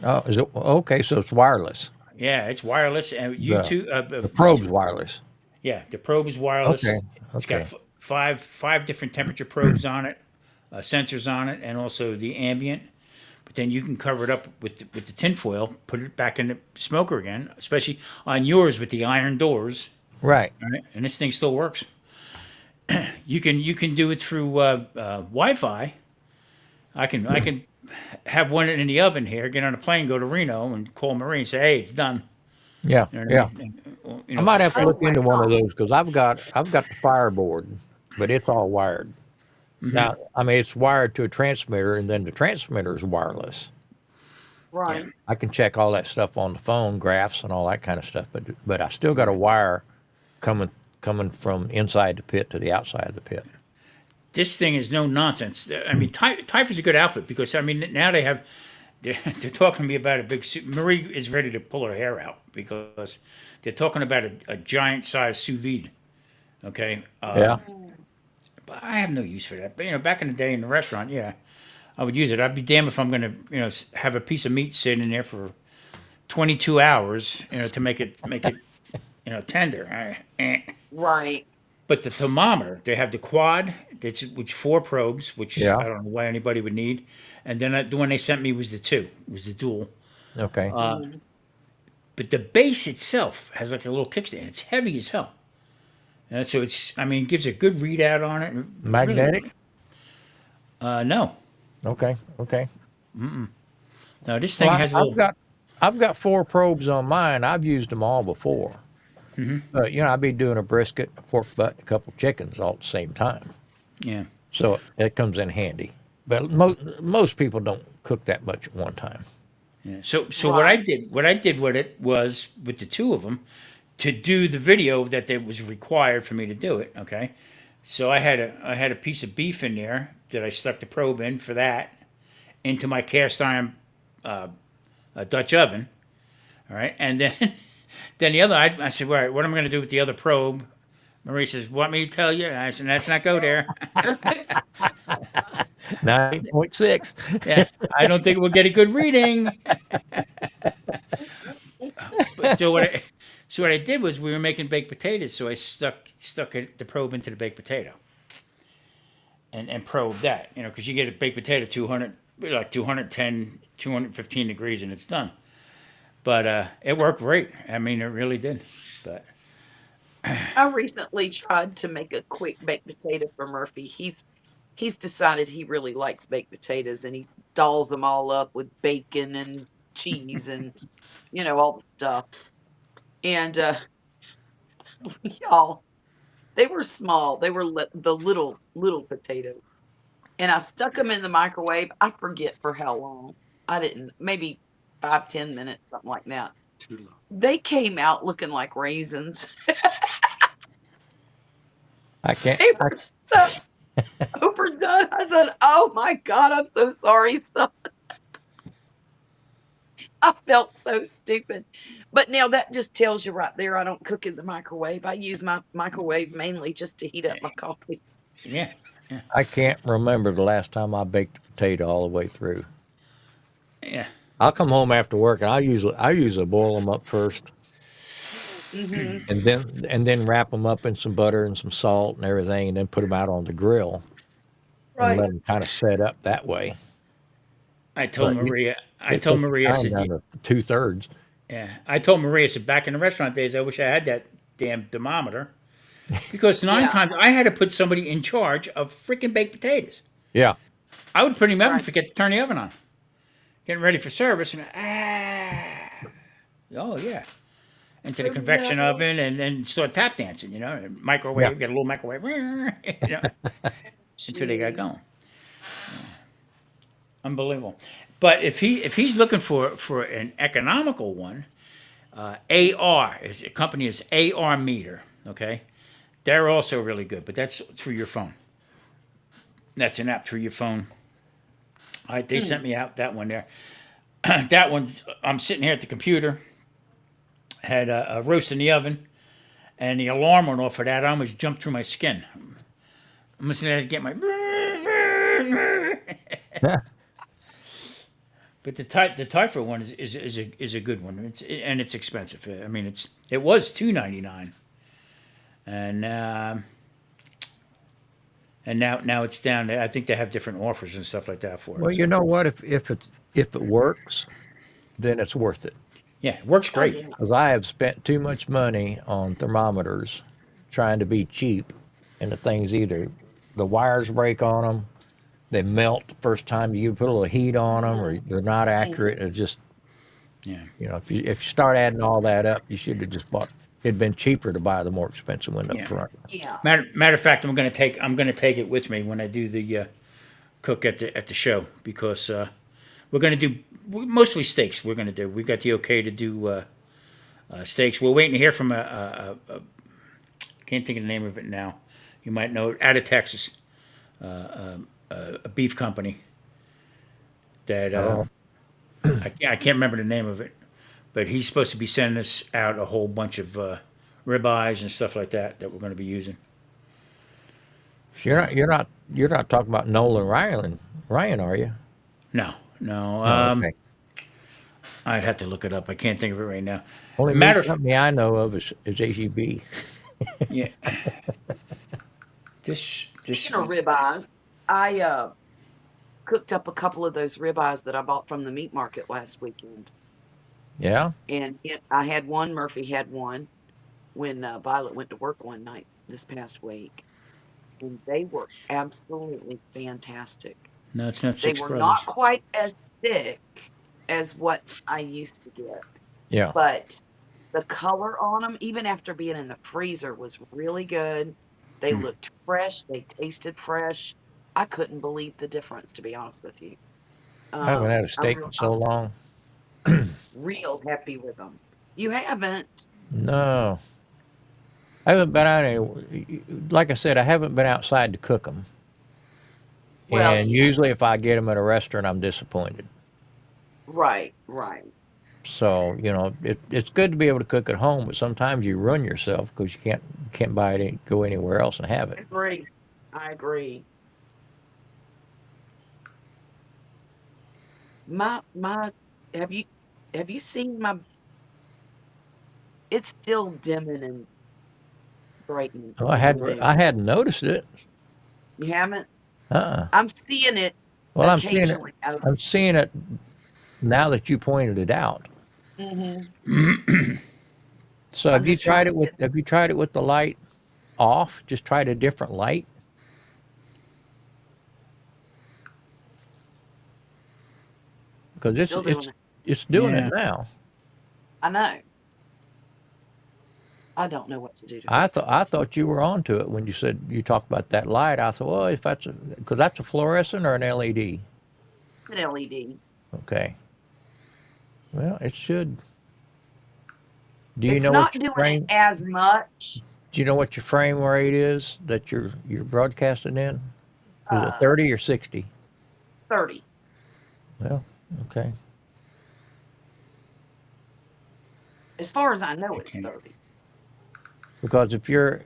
A: Oh, is it okay? So it's wireless.
E: Yeah, it's wireless and
A: The probe's wireless.
E: Yeah, the probe is wireless.
A: Okay.
E: It's got
A: Okay.
E: five different temperature probes on it, sensors on it, and also the ambient. But then you can cover it up with the tinfoil, put it back in the smoker again, especially on yours with the iron doors.
A: Right.
E: Right? And this thing still works. You can do it through Wi-Fi. I can have one in the oven here, get on a plane, go to Reno, and call Marie and say, "Hey, it's done."
A: Yeah.
E: You know what
A: Yeah.
E: I mean? And,
A: I might have to
B: Oh
A: look
B: my
A: into one of
B: God.
A: those because I've got the fireboard, but it's all wired. Now, it's wired to a transmitter, and then the transmitter is wireless.
B: Right.
A: I can check all that stuff on the phone, graphs and all that kind of stuff, but I still got a wire coming from inside the pit to the outside of the pit.
E: This thing is no nonsense. I mean, Typho's a good outfit because now they're talking to me about a big suit. Marie is ready to pull her hair out because they're talking about a giant size sous vide. Okay.
A: Yeah.
E: But I have no use for that. But back in the day in the restaurant, yeah, I would use it. I'd be damned if I'm going to have a piece of meat sitting in there for 22 hours to make it tender.
B: Right.
E: But the thermometer, they have the quad, which 4 probes, which
A: Yeah.
E: I don't know why anybody would need, and then the one they sent me was the 2, was the dual.
A: Okay.
E: But the base itself has like a little kickstand. It's heavy as hell, and so it gives a good readout on it.
A: Magnetic?
E: No,
A: Okay. Okay.
E: no, this thing
A: Well,
E: has a little.
A: I've got 4 probes on mine. I've used them all before. But I'd be doing a brisket, a pork butt, a couple chickens all at the same time.
E: Yeah.
A: So it comes in handy. But most people don't cook that much at one time.
E: Yeah. So what I did with it was with the 2 of them to do the video that was required for me to do it. Okay, so I had a piece of beef in there that I stuck the probe in for that into my cast iron Dutch oven. All right, and then then the other I said, all right, what am I going to do with the other probe? Marie says, "Want me to tell you?" And I said, "Let's not go there."
A: 9.6.
E: Yeah, I don't think we'll get a good reading. But so what I did was we were making baked potatoes, so I stuck the probe into the baked potato and probed that, because you get a baked potato 200 like 210, 215 degrees, and it's done. But it worked great. I mean, it really did. But
B: I recently tried to make a quick baked potato for Murphy. He's decided he really likes baked potatoes, and he dolls them all up with bacon and cheese and all the stuff. And y'all, they were small. They were the little potatoes, and I stuck them in the microwave. I forget for how long. I didn't, maybe 5, 10 minutes, something like that.
C: Too low.
B: They came out looking like raisins.
A: I can't.
B: They were so overdone. I said, "Oh my God, I'm so sorry, son." I felt so stupid. But now that just tells you right there, I don't cook in the microwave. I use my microwave mainly just to heat up my coffee.
E: yeah, yeah,
A: I can't remember the last time I baked a potato all the way through.
E: yeah.
A: I'll come home after work and I usually boil them up first,
B: Hmm.
A: and then wrap them up in some butter and some salt and everything, and then put them out on the grill and
B: Right.
A: let them kind of set up that way.
E: I told
A: But it,
E: Maria. I
A: it
E: told
A: takes
E: Maria. I
A: time
E: said,
A: down to 2/3.
E: yeah. I told Maria. I said, back in the restaurant days, I wish I had that damn thermometer because nine
B: Yeah.
E: times I had to put somebody in charge of freaking baked potatoes.
A: Yeah,
E: I would put him up and
B: Right.
E: forget to turn the oven on, getting ready for service, and oh yeah, into the
B: Oh,
E: convection
B: no.
E: oven, and then start tap dancing, and
A: yeah.
E: microwave, get a little microwave, until they got
B: Jeez.
E: going. Unbelievable. But if he's looking for an economical one, AR is a company is AR Meter. Okay, they're also really good, but that's through your phone. That's an app through your phone. They
B: Hmm.
E: sent me out that one there. That one, I'm sitting here at the computer, had a roast in the oven, and the alarm went off for that. I almost jumped through my skin. I'm listening to that get my. But the Typhoon one is a good one. It's expensive. I mean, it was $2.99, and now it's down. I think they have different offers and stuff like that for
A: Well,
E: it.
A: you
E: So
A: know what? If it works, then it's worth it.
E: yeah, it works
B: Oh
E: great.
B: yeah.
A: Because I have spent too much money on thermometers trying to be cheap, and the things either the wires break on them, they melt the first time you put a little heat on them, or they're not
B: Mhm.
A: accurate. It just,
E: Yeah.
A: if you start adding all that up, you should have just bought. It'd been cheaper to buy the more expensive one up
E: Yeah.
A: front.
B: Yeah.
E: Matter of fact, I'm gonna take it with me when I do the cook at the show because we're gonna do mostly steaks. We're gonna do. We got the okay to do steaks. We're waiting to hear from a can't think of the name of it now. You might know it out of Texas, a beef company that
A: Oh,
E: I can't remember the name of it, but he's supposed to be sending us out a whole bunch of ribeyes and stuff like that we're going to be using.
A: you're
E: So
A: not you're not you're not talking about Nolan Ryan, are you?
E: no, no,
A: No, okay.
E: I'd have to look it up. I can't think of it right now.
A: Only meat
E: Matter of
A: company I know of is HEB.
E: yeah, this
B: Speaking of
E: was
B: ribeyes, I cooked up a couple of those ribeyes that I bought from the meat market last weekend,
A: Yeah.
B: and I had one. Murphy had one when Violet went to work one night this past week, and they were absolutely fantastic.
E: no, it's not
B: They
E: Six
B: were not
E: Brothers.
B: quite as thick as what I used to get,
A: Yeah.
B: but the color on them, even after being in the freezer, was really good. They
E: Hmm.
B: looked fresh. They tasted fresh. I couldn't believe the difference, to be honest with you.
A: I haven't had a
B: I'm
A: steak
B: real,
A: in
B: I'm
A: so long.
B: real happy with them. You haven't?
A: No. I haven't been out any, like I said, I haven't been outside to cook them.
B: Well,
A: And
B: yeah.
A: usually if I get them at a restaurant, I'm disappointed.
B: Right, right.
A: So, it's good to be able to cook at home, but sometimes you ruin yourself because you can't buy it and go anywhere else and have it.
B: I agree. I agree. My have you have you seen my it's still dimming and brightening
A: Well,
B: in the room.
A: I hadn't noticed it.
B: You haven't?
A: Uh-uh.
B: I'm seeing it
A: Well, I'm seeing it.
B: occasionally. I,
A: I'm seeing it now that you pointed it out.
B: hmm
A: So
B: I'm just trying to get.
A: have you tried it with the light off? Just tried a different light because
B: Still doing it.
A: it's doing it
E: Yeah.
A: now.
B: I know. I don't know what to do to fix
A: I
B: this.
A: thought you were onto it when you said you talked about that light. I thought, well, if that's because that's a fluorescent or an LED.
B: An LED.
A: Okay. Well, it should. Do you
B: It's
A: know what
B: not
A: your
B: doing it
A: frame?
B: as much.
A: Do you know what your frame rate is that you're broadcasting in? Is it
B: Uh,
A: 30 or 60?
B: 30.
A: Well, okay.
B: As far as I know, it's
E: Okay.
B: 30.
A: Because if your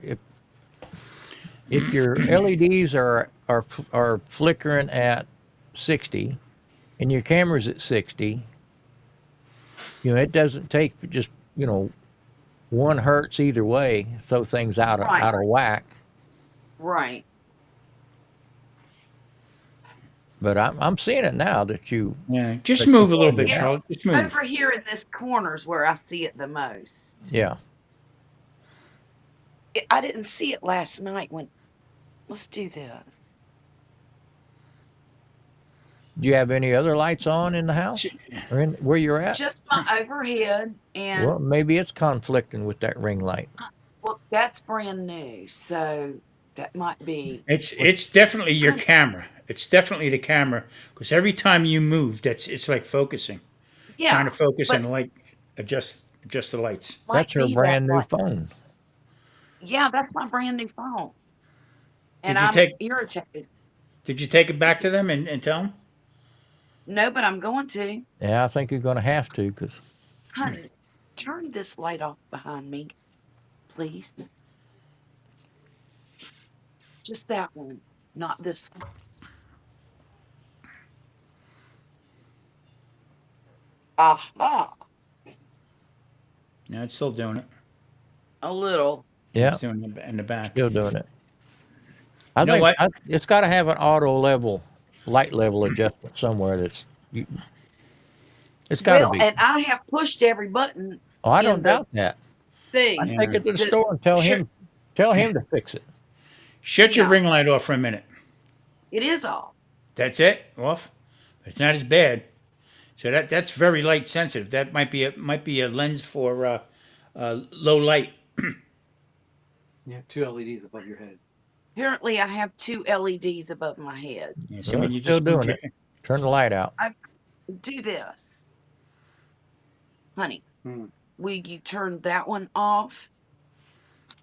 A: LEDs are flickering at 60 and your camera's at 60, it doesn't take just 1 hertz either way throw things
B: Right.
A: out of whack.
B: Right.
A: But I'm seeing it now that
E: Yeah. Just
A: that you
E: move a little
A: pointed
E: bit,
A: it
B: It,
A: out.
E: Charlotte. Just move.
B: over here in this corner is where I see it the most.
A: Yeah.
B: I didn't see it last night when. Let's do this.
A: Do you have any other lights on in the house or in where you're at?
B: Just my overhead,
A: Well,
B: and
A: maybe it's conflicting with that ring light.
B: well, that's brand new, so that might be.
E: It's definitely your
B: Honey,
E: camera. It's definitely the camera because every time you move, it's like focusing, trying
B: yeah,
E: to focus
B: but
E: and like adjust the lights.
B: might
A: That's her
B: be that
A: brand new
B: like,
A: phone.
B: yeah, that's my brand new phone, and
E: Did you
B: I'm
E: take
B: irritated.
E: Did you take it back to them and tell them?
B: No, but I'm going to.
A: Yeah, I think you're going to have to because
B: Honey, turn this light off behind me, please. Just that one, not this one. Aha,
E: No, it's still doing it.
B: a little.
E: Yeah,
A: yeah,
E: it's doing it in the back.
A: still doing it.
E: You know what?
A: It's got to have an auto level light level adjustment somewhere. It's got to
B: Well,
A: be.
B: and I have pushed every button
A: Oh, I
B: in
A: don't
B: the
A: doubt that. I'd
B: thing
A: take
E: Yeah.
A: it to the
B: to.
A: store and
E: Shut
A: tell him to fix it.
E: Shut your
B: Yeah,
E: ring light off for a minute.
B: it is off.
E: That's it. Off. It's not as bad. So that's very light sensitive. That might be a lens for low light.
C: You have two LEDs above your head.
B: Apparently, I have two LEDs above my head.
E: Yeah, so
A: Well,
E: when
A: it's
E: you
A: still
E: just moved
A: doing
E: your
A: it. Turn the light out.
B: I do this, honey.
C: Hmm.
B: Will you turn that one off?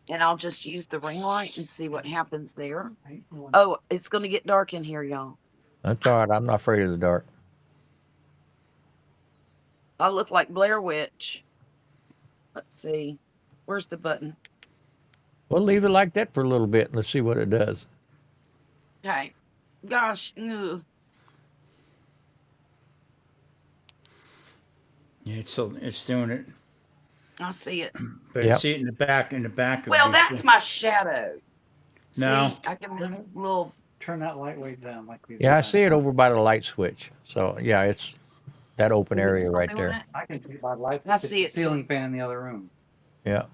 B: And I'll just use the ring light and see what happens there.
C: Right?
B: Oh, it's going to get dark in here, y'all.
A: That's all right. I'm not afraid of the dark.
B: I look like Blair Witch. Let's see. Where's the button?
A: We'll leave it like that for a little bit and let's see what it does.
B: Okay. Gosh. Ugh.
E: Yeah, it's doing it.
B: I see it.
E: But
A: Yep.
E: see it in the back of
B: Well,
E: this.
B: that's my shadow.
E: No.
B: See, I can have a little.
C: Turn that lightweight down like we.
A: Yeah, I see it over by the light switch. So yeah, it's that open
B: Is it
A: area
B: still
A: right
B: doing
A: there.
B: it?
C: I can see it by the light.
B: I
C: It's
B: see
C: the
B: it
C: ceiling
B: too.
C: fan in the other room.
A: Yeah.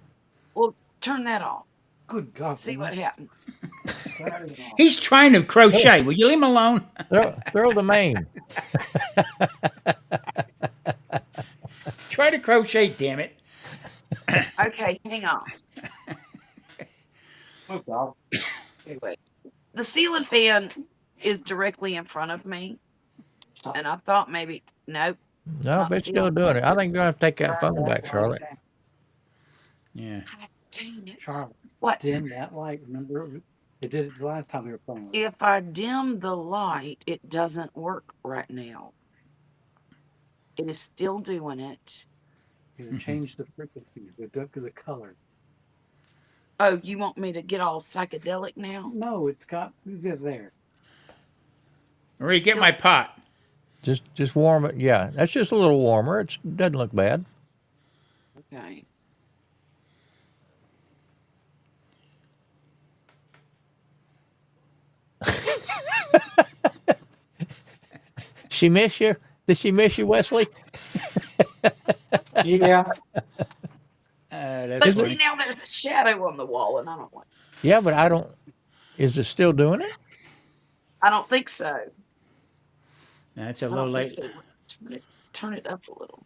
B: Well, turn that off.
C: Good God.
B: See what happens.
C: That is on.
E: He's trying to crochet. Will you leave him alone?
A: Throw the main.
E: Try to crochet, damn it.
B: Okay, hang on.
C: Oh God.
B: Okay, wait. The ceiling fan is directly in front of me, and I thought maybe nope.
A: No,
B: not
A: but
B: the
A: it's still
B: ceiling
A: doing
B: fan.
A: it. I think you're gonna have to take that phone back, Charlotte.
E: Yeah.
B: God dang it.
C: Charlotte,
B: What?
C: dim that light. Remember, it did it the last time we were playing with it.
B: If I dim the light, it doesn't work right now. It is still doing it.
C: Either change the frequency, the color.
B: Oh, you want me to get all psychedelic now?
C: No, it's got there.
E: Marie, get
B: Still,
E: my pot.
A: Just warm it. Yeah, that's just a little warmer. It doesn't look bad.
B: okay.
A: she miss you? Did she miss you, Wesley?
C: Yeah.
E: That's
B: But
A: Is it?
E: funny.
B: now there's a shadow on the wall, and I don't like.
A: Yeah, but I don't. Is it still doing it?
B: I don't think so.
E: That's a
B: I
E: low
B: don't think
E: light.
B: so. Turn it up a little.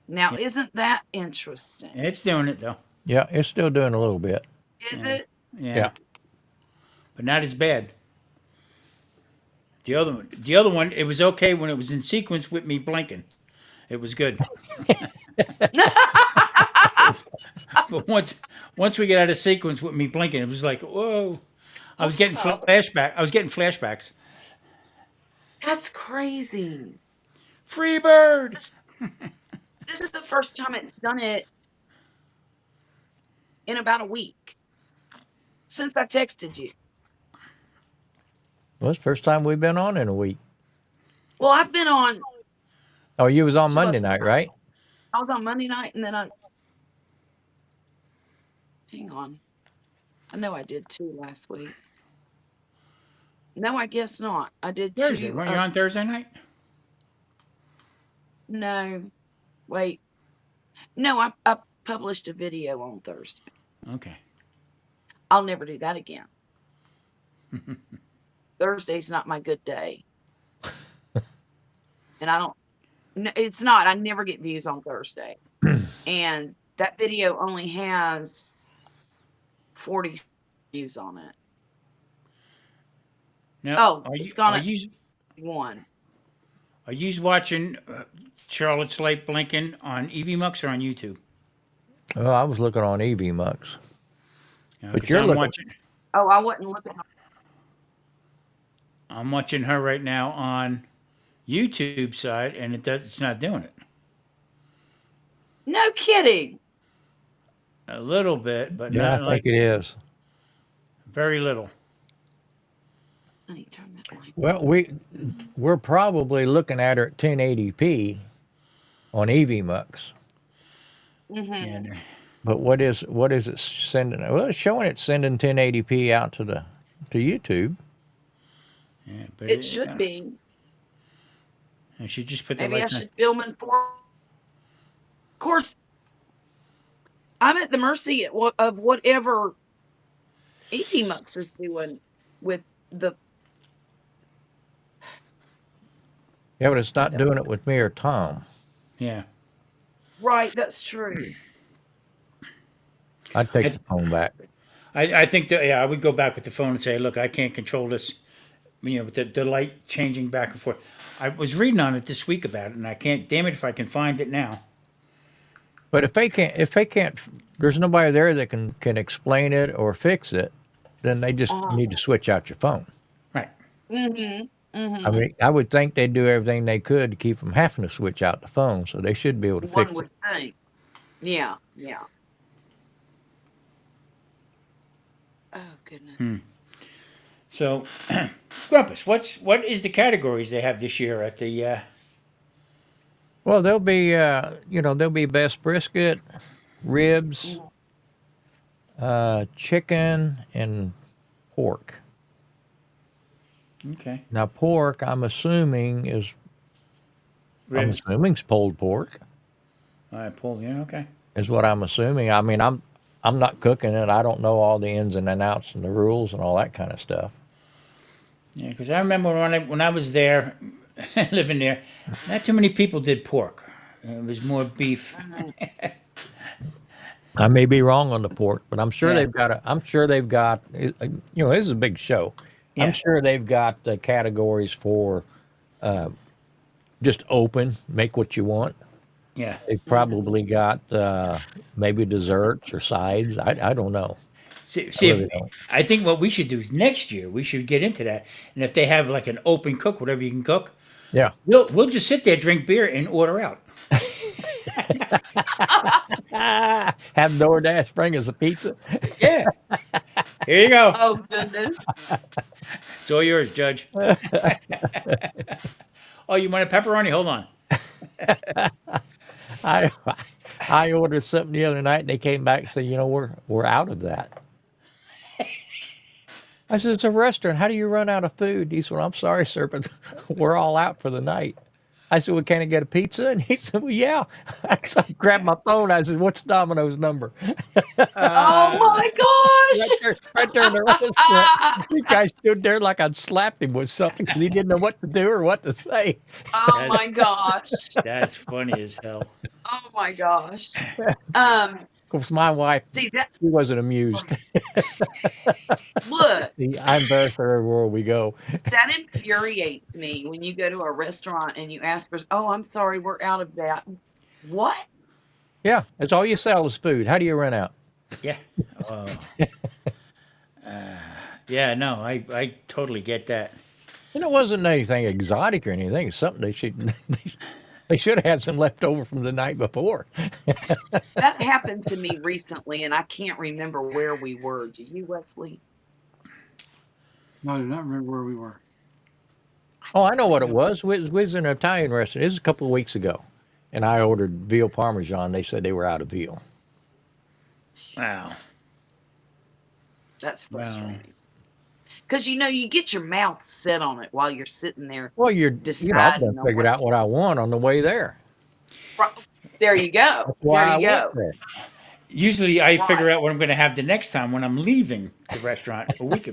B: Now,
E: Yeah,
B: isn't that interesting?
E: it's doing it though.
A: Yeah, it's still doing a little bit.
B: Is
E: Yeah,
B: it?
E: yeah,
A: Yeah.
E: but not as bad. The other one, it was okay when it was in sequence with me blinking. It was good. But once we get out of sequence with me blinking, it was like, whoa. I was getting
B: Wow,
E: flashback. I was getting flashbacks.
B: that's crazy.
E: Free bird.
B: This is the first time it's done it in about a week since I texted you.
A: Well, it's the first time we've been on in a week.
B: Well, I've been on
A: Oh, you was on
B: 2
A: Monday
B: other
A: night,
B: nights.
A: right?
B: I was on Monday night, and then hang on. I know I did 2 last week. No, I guess not. I did
E: Thursday.
B: 2.
E: Weren't you on Thursday night?
B: No, wait. No, I published a video on Thursday.
E: Okay.
B: I'll never do that again. Thursday's not my good day, and I don't. It's not. I never get views on Thursday, and that video only has 40 views on it.
E: Now,
B: Oh,
E: are
B: it's
E: you
B: gone
E: are
B: up
E: you
B: 1.
E: are you watching Charlotte's Light blinking on EV Mux or on YouTube?
A: Oh, I was looking on EV Mux, but
E: Because
A: you're
E: I'm
A: looking.
E: watching.
B: Oh, I wasn't looking.
E: I'm watching her right now on YouTube side, and it's not doing it.
B: No kidding.
E: A little bit, but
A: Yeah, I
E: not
A: think
E: like
A: it is.
E: very little.
B: I need to turn that light.
A: Well, we're probably looking at her at 1080p on EV Mux.
B: Mm-hmm.
E: And
A: But what is it sending? Well, it's showing it sending 1080p out to YouTube.
E: yeah, but
B: It should be.
E: I should just put the
B: Maybe I
E: lights on.
B: should film in 4. Of course, I'm at the mercy of whatever Mux is doing with the.
A: Yeah, but it's not doing it with me or Tom.
E: Yeah.
B: Right, that's true.
A: I'd take
E: I,
A: the phone back.
E: I think that, yeah, I would go back with the phone and say, look, I can't control this, with the light changing back and forth. I was reading on it this week about it, and I can't, damn it if I can find it now.
A: But if they can't, there's nobody there that can explain it or fix it. Then they just need to switch out your phone.
E: Right.
B: Mm-hmm.
A: I mean, I would think they'd do everything they could to keep from having to switch out the phone, so they should be able to
B: One
A: fix it.
B: would think. Yeah, yeah. Oh goodness.
E: So, Grumpus, what is the categories they have this year at the?
A: Well, there'll be best brisket, ribs, chicken, and pork.
E: Okay.
A: Now, pork, I'm assuming is
E: Ribs.
A: pulled pork.
E: I pulled. Yeah. Okay.
A: Is what I'm assuming. I mean, I'm not cooking it. I don't know all the ins and outs and the rules and all that kind of stuff.
E: Yeah, because I remember when I was there, living there, not too many people did pork. It was more beef.
A: I may be wrong on the pork, but I'm sure
E: Yeah.
A: they've got. This is a big show. I'm
E: Yeah.
A: sure they've got the categories for just open, make what you want.
E: Yeah.
A: They've probably got maybe desserts or sides. I don't know.
E: See,
A: really don't.
E: I think what we should do is next year we should get into that, and if they have like an open cook, whatever you can cook,
A: Yeah.
E: we'll just sit there, drink beer, and order out.
A: Have DoorDash bring us a pizza.
E: Yeah. Here you go.
B: Oh goodness.
E: It's all yours, Judge. Oh, you want a pepperoni? Hold on.
A: I I ordered something the other night and they came back and said, we're out of that. I said, it's a restaurant. How do you run out of food? He said, well, I'm sorry, sir, but we're all out for the night. I said, well, can I get a pizza? And he said, well, yeah. So I grabbed my phone. I said, what's Domino's number?
B: Oh
E: Uh,
B: my gosh.
A: Right there in the restaurant. The guy stood there like I'd slapped him with something because he didn't know what to do or what to say.
B: Oh
E: that's
B: my gosh.
E: that's funny as hell.
B: Oh my gosh. Um,
A: Of course, my wife,
B: see that
A: she wasn't amused.
B: look,
A: I embarrass her everywhere we go.
B: that infuriates me when you go to a restaurant and you ask for, oh, I'm sorry, we're out of that. What?
A: Yeah, that's all you sell is food. How do you run out?
E: Yeah. Uh, yeah. No, I totally get that.
A: And it wasn't anything exotic or anything. It's something they should have had some left over from the night before.
B: That happened to me recently, and I can't remember where we were. Do you, Wesley?
C: No, I do not remember where we were.
A: Oh, I know what it was. We was in an Italian restaurant. This was a couple of weeks ago. And I ordered veal parmesan. They said they were out of veal.
E: Wow.
B: That's
E: Wow.
B: frustrating. Because you get your mouth set on it while you're sitting there
A: Well, I've
B: deciding
A: done
B: on
A: figured
B: what.
A: out what I want on the way there.
B: There you go.
A: That's why
B: There
A: I
B: you
A: went
B: go.
A: there.
E: Usually, I figure
B: Right.
E: out what I'm going to have the next time when I'm leaving the restaurant a week.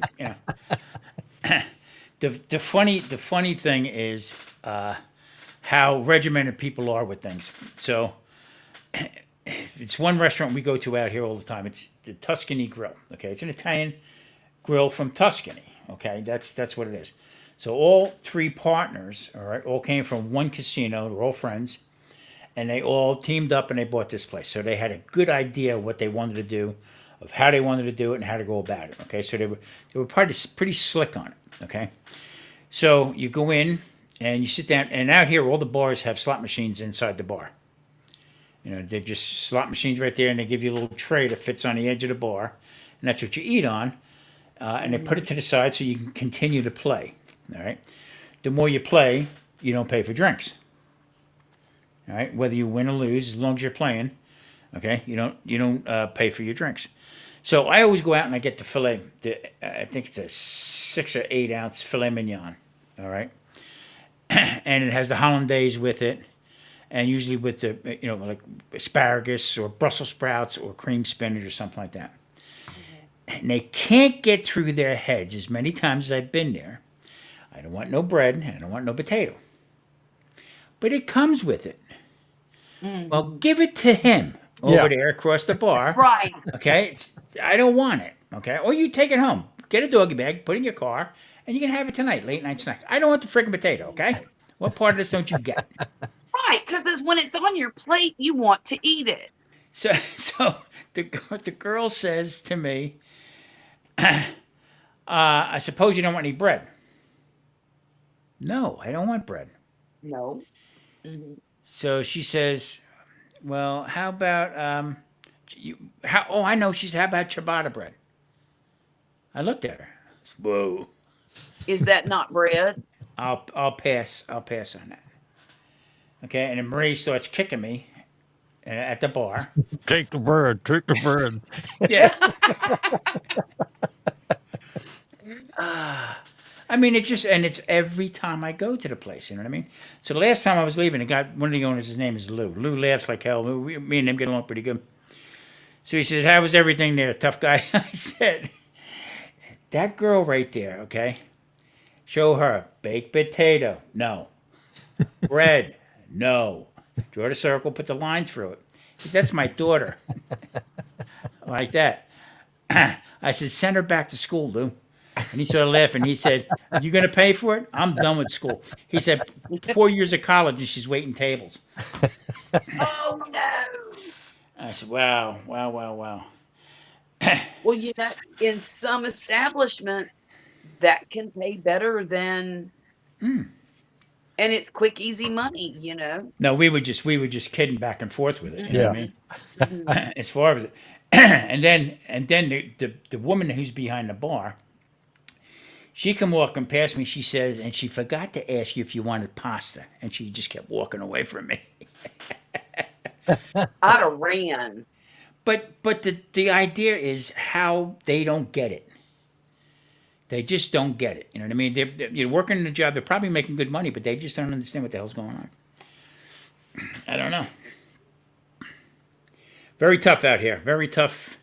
E: The funny thing is how regimented people are with things. So it's one restaurant we go to out here all the time. It's the Tuscany Grill. Okay, it's an Italian grill from Tuscany. Okay, that's what it is. So all three partners, all right, all came from one casino. They're all friends, and they all teamed up and they bought this place. So they had a good idea what they wanted to do, of how they wanted to do it, and how to go about it. Okay, so they were pretty slick on it. Okay, so you go in and you sit down, and out here all the bars have slot machines inside the bar. They're just slot machines right there, and they give you a little tray that fits on the edge of the bar, and that's what you eat on. And they put it to the side so you can continue to play. All right. The more you play, you don't pay for drinks. All right. Whether you win or lose, as long as you're playing, okay, you don't pay for your drinks. So I always go out and I get the filet. I think it's a 6 or 8 ounce filet mignon. All right. And it has the hollandaise with it, and usually with the like asparagus or Brussels sprouts or cream spinach or something like that. And they can't get through their heads as many times as I've been there. I don't want no bread and I don't want no potato. But it comes with it. Well, give it to him over there across the bar.
B: Right.
E: Okay? I don't want it. Okay? Or you take it home. Get a doggy bag, put it in your car, and you can have it tonight, late night snacks. I don't want the freaking potato, okay? What part of this don't you get?
B: Right. Because when it's on your plate, you want to eat it.
E: So the girl says to me, I suppose you don't want any bread. No, I don't want bread.
B: No. Mhm.
E: So she says, well, how about I know. She said, how about ciabatta bread? I looked at her. Whoa.
B: Is that not bread?
E: I'll pass. I'll pass on that. Okay, and then Marie starts kicking me at the bar.
A: Take the bread. Take the bread.
E: Yeah. I mean, it's every time I go to the place, you know what I mean? So the last time I was leaving, one of the owners, his name is Lou. Lou laughs like hell. Me and him get along pretty good. So he says, how was everything there, tough guy? I said, that girl right there, okay? Show her baked potato. No. Bread. No. Draw the circle, put the line through it. He said, that's my daughter. Like that. I said, send her back to school, Lou. And he started laughing. He said, you going to pay for it? I'm done with school. He said, 4 years of college and she's waiting tables.
B: Oh no.
E: I said, wow, wow, wow, wow.
B: Well, in some establishments, that can pay better than, and it's quick, easy money.
E: No, we were just kidding back and forth with it. You know what I mean?
B: Mhm.
E: As far as it, and then the woman who's behind the bar, she come walking past me. She says, and she forgot to ask you if you wanted pasta, and she just kept walking away from me.
B: I'd have ran.
E: But the idea is how they don't get it. They just don't get it. You know what I mean? You're working in a job. They're probably making good money, but they just don't understand what the hell's going on. I don't know. Very tough out here. Very tough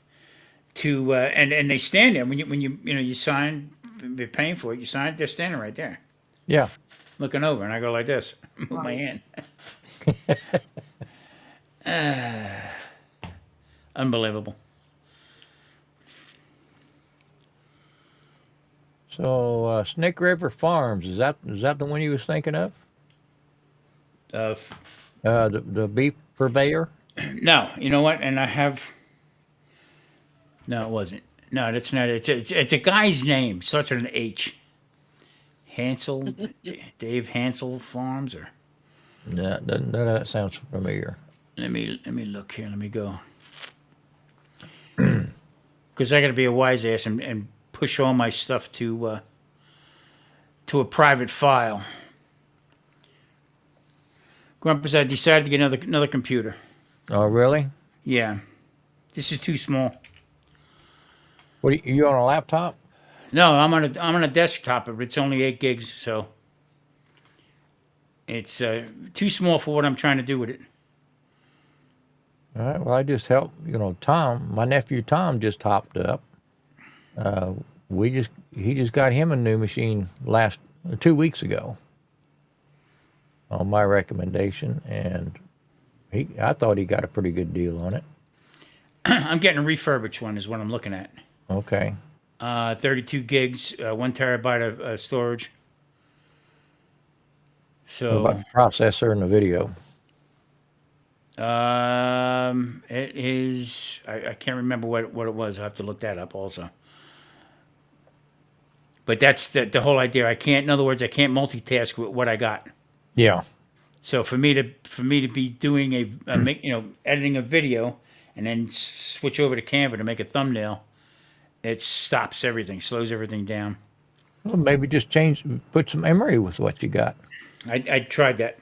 E: to and they stand there when you sign. They're paying for it. You sign it. They're standing right there,
A: Yeah.
E: looking over, and I go like this, move my hand. Unbelievable.
A: So Snake River Farms, is that the one you was thinking of?
E: Uh,
A: The beef purveyor?
E: no, you know what? And I have. No, it wasn't. No, that's not it. It's a guy's name. Starts with an H. Hansel, Dave Hansel Farms, or
A: No, none of that sounds familiar.
E: let me look here. Let me go. Because I got to be a wise ass and push all my stuff to a private file. Grumpus, I decided to get another computer.
A: Oh, really?
E: Yeah, this is too small.
A: What you on a laptop?
E: No, I'm on a desktop, but it's only 8 gigs, so it's too small for what I'm trying to do with it.
A: All right. Well, I just helped. Tom, my nephew Tom, just hopped up. He just got him a new machine 2 weeks ago, on my recommendation, and I thought he got a pretty good deal on it.
E: I'm getting a refurbished one, is what I'm looking at.
A: Okay.
E: 32 gigs, 1 terabyte of storage.
A: What
E: So
A: about the processor and the video?
E: it is. I can't remember what it was. I will have to look that up also. But that's the whole idea. I can't. In other words, I can't multitask with what I got.
A: Yeah.
E: So for me to be doing editing a video and then switch over to Canva to make a thumbnail, it stops everything, slows everything down.
A: Well, maybe just put some memory with what you got.
E: I tried that.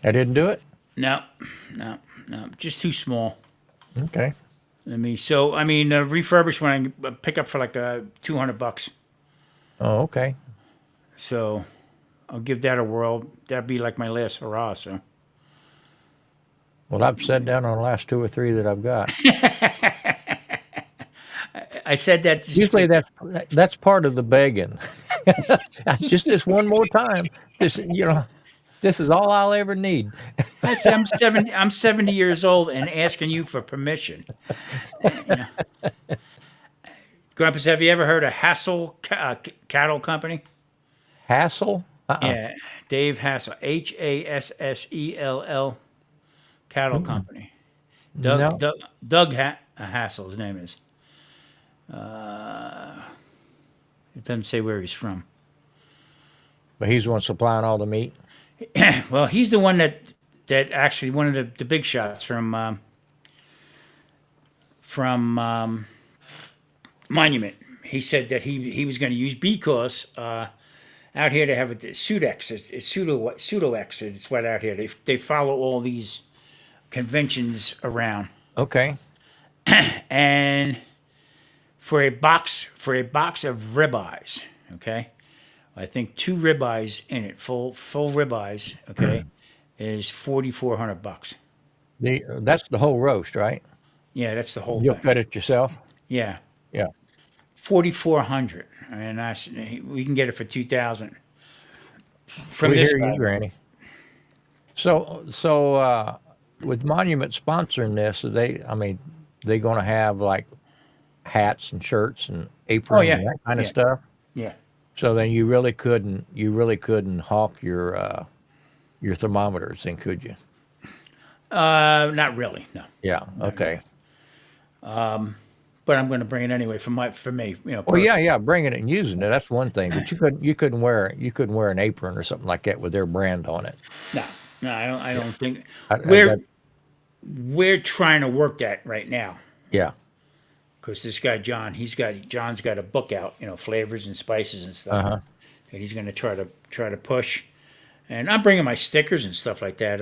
A: I didn't do it.
E: No, just too small.
A: Okay.
E: Refurbished one I pick up for like $200.
A: Oh, okay.
E: So I'll give that a whirl. That'd be like my last hurrah. So
A: Well, I've sat down on the last 2 or 3 that I've got.
E: I said that.
A: Usually that's part of the begging. Just this one more time. This is all I'll ever need.
E: I said I'm 70 years old and asking you for permission. Yeah. Grumpus, have you ever heard of Hassel Cattle Company?
A: Hassel?
E: Yeah, Dave Hassel, Hassell Cattle Company.
A: No.
E: Doug Hassel, his name is. It doesn't say where he's from.
A: But he's the one supplying all the meat.
E: Well, he's the one that actually one of the big shots from Monument. He said that he was going to use, because out here they have a Sudex, it's Pseudo-X, it's what out here. They follow all these conventions around.
A: Okay.
E: And for a box of ribeyes, okay, I think 2 ribeyes in it, full ribeyes, okay, is $4,400.
A: That's the whole roast, right?
E: Yeah, that's the whole
A: You'll
E: thing.
A: cut it yourself?
E: Yeah,
A: Yeah.
E: 4,400, and we can get it for 2,000 from
A: We
E: this
A: hear
E: guy.
A: you, Granny. So with Monument sponsoring this, they going to have like hats and shirts and aprons and that kind of stuff.
E: Yeah.
A: So then you really couldn't hawk your thermometers, then, could you?
E: Not really, no.
A: Yeah. Okay.
E: But I'm going to bring it anyway for me.
A: Well, yeah, bringing it and using it, that's one thing. But you couldn't wear an apron or something like that with their brand on it.
E: No, I don't think
A: I-
E: we're trying to work that right now.
A: Yeah.
E: Because this guy John's got a book out, flavors and spices and stuff
A: Uh-huh.
E: that he's going to try to push. And I'm bringing my stickers and stuff like that.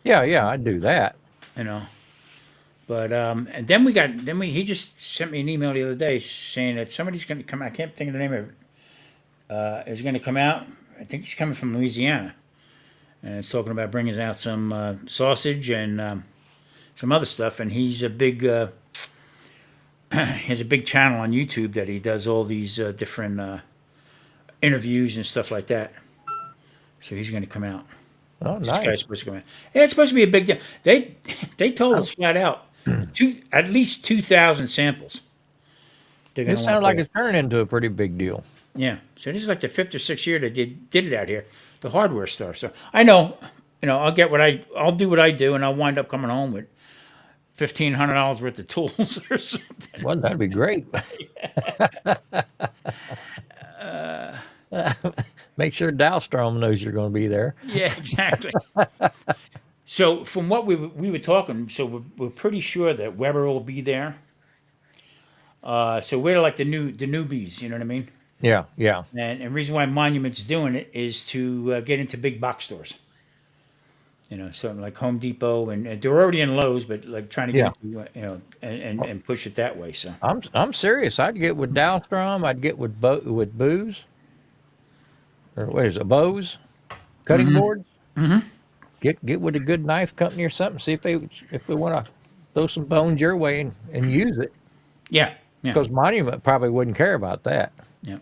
A: Yeah, I do that.
E: But and then he just sent me an email the other day saying that somebody's going to come. I can't think of the name of it. Is going to come out. I think he's coming from Louisiana, and it's talking about bringing out some sausage and some other stuff. And he's a big he has a big channel on YouTube that he does all these different interviews and stuff like that. So he's going to come out.
A: Oh,
E: This guy's
A: nice.
E: supposed to come out. Yeah, it's supposed to be a big deal. They told us flat out at least 2,000 samples. They're going
A: This
E: to want
A: sounds
E: to
A: like
E: put
A: it's turning into a pretty big deal.
E: Yeah. So this is like the fifth or sixth year that they did it out here, the hardware store. So I know, I'll do what I do, and I'll wind up coming home with $1,500 worth of tools or something.
A: Well, that'd be great. Make sure Dalstrom knows you're going to be there.
E: Yeah, exactly. So from what we were talking, so we're pretty sure that Weber will be there. So we're like the newbies, you know what I mean?
A: Yeah, yeah.
E: And the reason why Monument's doing it is to get into big box stores. Something like Home Depot, and they're already in Lowe's, but like trying to get into, and push it that way. So
A: I'm serious. I'd get with Dalstrom. I'd get with with Booz, or what is it, Bose, cutting boards.
E: Mhm.
A: Get with a good knife company or something. See if they want to throw some bones your way and use it.
E: yeah,
A: Because Monument probably wouldn't care about that.
E: yeah.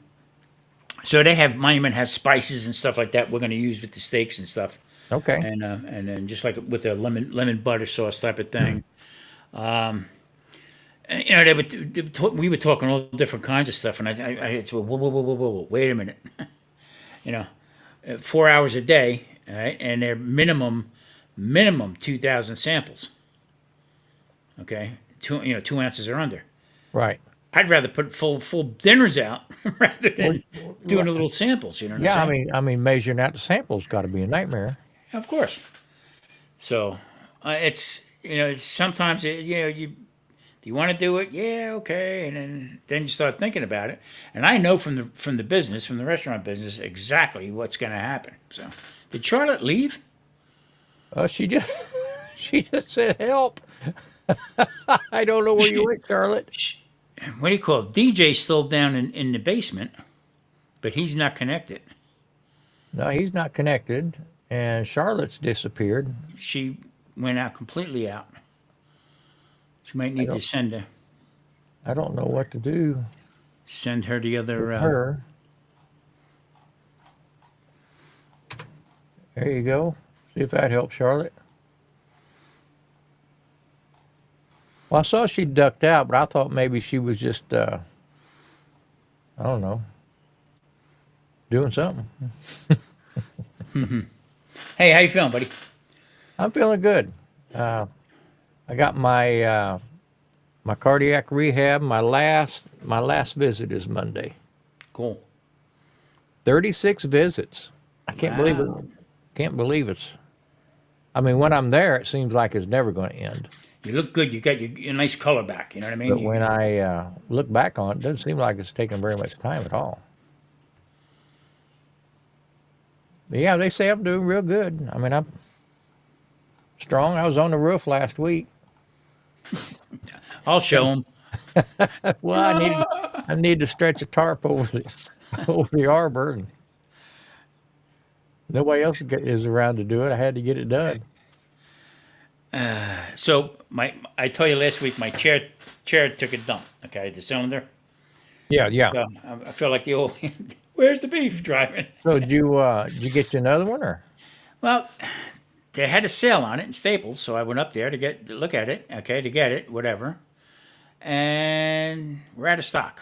E: So Monument has spices and stuff like that we're going to use with the steaks and stuff.
A: Okay.
E: And then just like with a lemon butter sauce type of thing. And, we were talking all different kinds of stuff, and I said, whoa, wait a minute. 4 hours a day, all right, and they're minimum 2,000 samples. Okay, 2 ounces or under.
A: Right.
E: I'd rather put full dinners out rather than doing a little samples. You know what
A: Yeah,
E: I'm saying?
A: I mean, measuring out the samples got to be a nightmare.
E: Of course. So it's sometimes do you want to do it? Yeah, okay, and then you start thinking about it. And I know from the restaurant business, exactly what's going to happen. So did Charlotte leave?
A: She just she just said help. I don't know where you went, Charlotte.
E: What do you call it? DJ's still down in the basement, but he's not connected.
A: No, he's not connected, and Charlotte's disappeared.
E: She went out completely out. She might need to
A: I don't know what to do
E: send her the other.
A: with her. There you go. See if that helps, Charlotte. Well, I saw she ducked out, but I thought maybe she was just, I don't know, doing something.
E: Hey, how you feeling, buddy?
A: I'm feeling good. I got my my cardiac rehab. My last visit is Monday.
E: Cool.
A: 36 visits. I can't believe it.
E: Wow.
A: Can't believe it's. I mean, when I'm there, it seems like it's never going to end.
E: You look good. You got your nice color back. You know what I mean?
A: But when I look back on it, it doesn't seem like it's taking very much time at all. But yeah, they say I'm doing real good. I mean, I'm strong. I was on the roof last week.
E: I'll show him.
A: Well, I need to stretch a tarp over the arbor, and nobody else is around to do it. I had to get it done.
E: So I told you last week my chair took a dump. Okay, the cylinder.
A: Yeah, yeah.
E: So I feel like the old. Where's the beef driving?
A: So did you get you another one, or?
E: Well, they had a sale on it in Staples, so I went up there to look at it. Okay, to get it, whatever. And we're out of stock.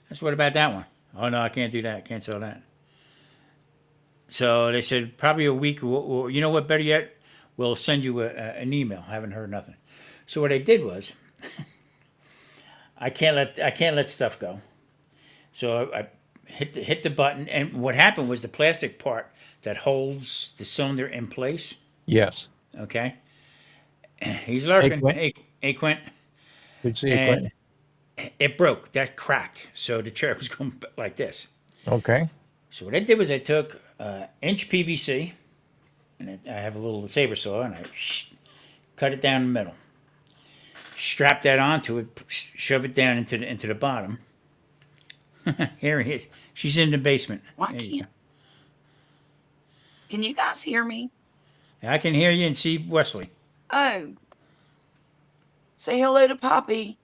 E: That's what about that one? Oh no, I can't do that. Can't sell that. So they said probably a week. Or you know what? Better yet, we'll send you an email. I haven't heard nothing. So what I did was, I can't let stuff go. So I hit the button, and what happened was the plastic part that holds the cylinder in place.
A: Yes.
E: Okay. He's lurking.
A: Quint.
E: Hey, Quint.
A: Good to see you,
E: And
A: Quentin.
E: it broke. That cracked. So the chair was going like this.
A: Okay.
E: So what I did was I took inch PVC, and I have a little saber saw, and I cut it down the middle. strap that onto it, shove it down into the bottom. Here it is. She's in the basement.
B: Why
E: There you go.
B: can't? Can you guys hear me?
E: I can hear you and see Wesley.
B: Oh, say hello to Poppy.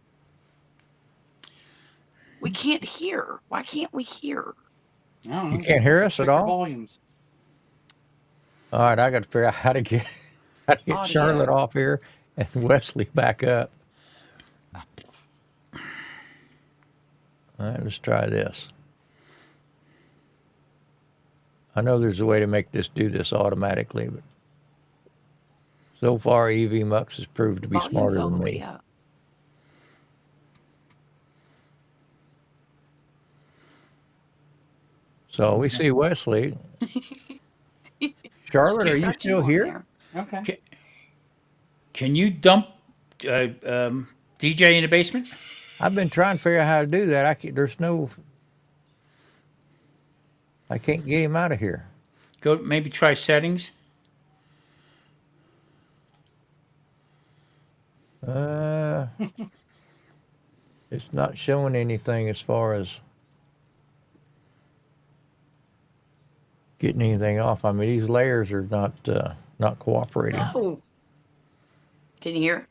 B: We can't hear. Why can't we hear?
C: I don't know.
A: You can't hear us
C: Check
A: at
C: your
A: all?
C: volumes.
A: All right, I got to figure out how to get Charlotte
B: Audio.
A: off here and Wesley back up. All right, let's try this. I know there's a way to make this do this automatically, but so far EV Mux has proved to be
B: Volume's
A: smarter
B: all the
A: than
B: way
A: me.
B: up.
A: So we see Wesley. Charlotte,
B: He's
A: are you
B: got
A: still
B: on
A: here?
B: there.
C: Okay.
E: Can you dump DJ in the basement?
A: I've been trying to figure out how to do that. I can't get him out of here.
E: Go maybe try settings.
A: It's not showing anything as far as getting anything off. I mean, these layers are not cooperating.
B: No. Can you hear?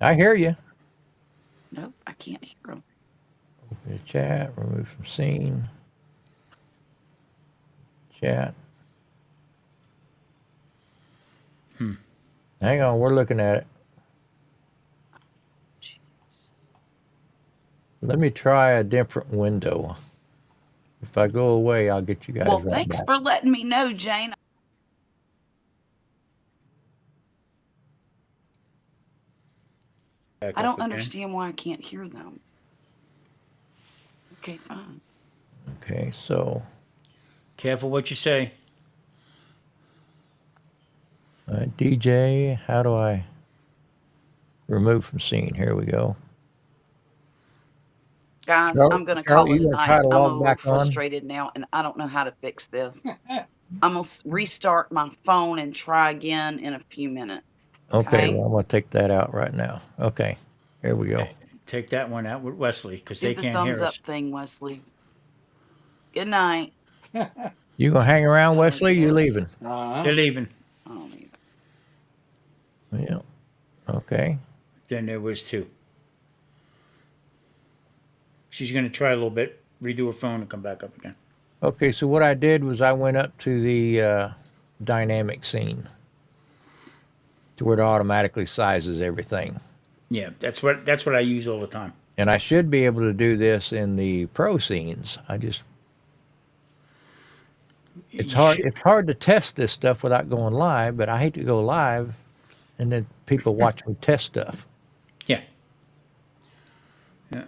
A: I hear you.
B: Nope, I can't hear him.
A: The chat, remove from scene. Chat. Hang on, we're looking at it.
B: Jeez.
A: Let me try a different window. If I go away, I'll get you guys
B: Well,
A: right
B: thanks
A: back.
B: for letting me know, Jane.
E: Back
B: I
E: up
B: don't
E: again.
B: understand why I can't hear them. Okay, fine.
A: Okay, so
E: Careful what you say.
A: DJ, how do I remove from scene? Here we go.
B: Guys,
A: Charlotte-
B: I'm going to
A: Charlotte,
B: call it
A: you
B: a
A: gonna
B: night.
A: try to
B: I'm a
A: log
B: little
A: back on?
B: frustrated now, and I don't know how to fix this. I'm going to restart my phone and try again in a few minutes.
A: Okay,
B: Okay.
A: well, I'm going to take that out right now. Okay, here we go.
E: Take that one out with Wesley because
B: Do
E: they
B: the
E: can't
B: thumbs
E: hear
B: up
E: us.
B: thing, Wesley. Good night.
A: You going to hang around,
B: Oh,
A: Wesley? You
B: yeah.
A: leaving?
E: They're leaving.
B: I don't either.
A: Yeah. Okay.
E: Then there was two. She's going to try a little bit, redo her phone, and come back up again.
A: Okay, so what I did was I went up to the dynamic scene to where it automatically sizes everything.
E: Yeah, that's what I use all the time.
A: And I should be able to do this in the pro scenes. It's hard to test this stuff without going live, but I hate to go live and then people watch me test stuff.
E: Yeah. Yeah.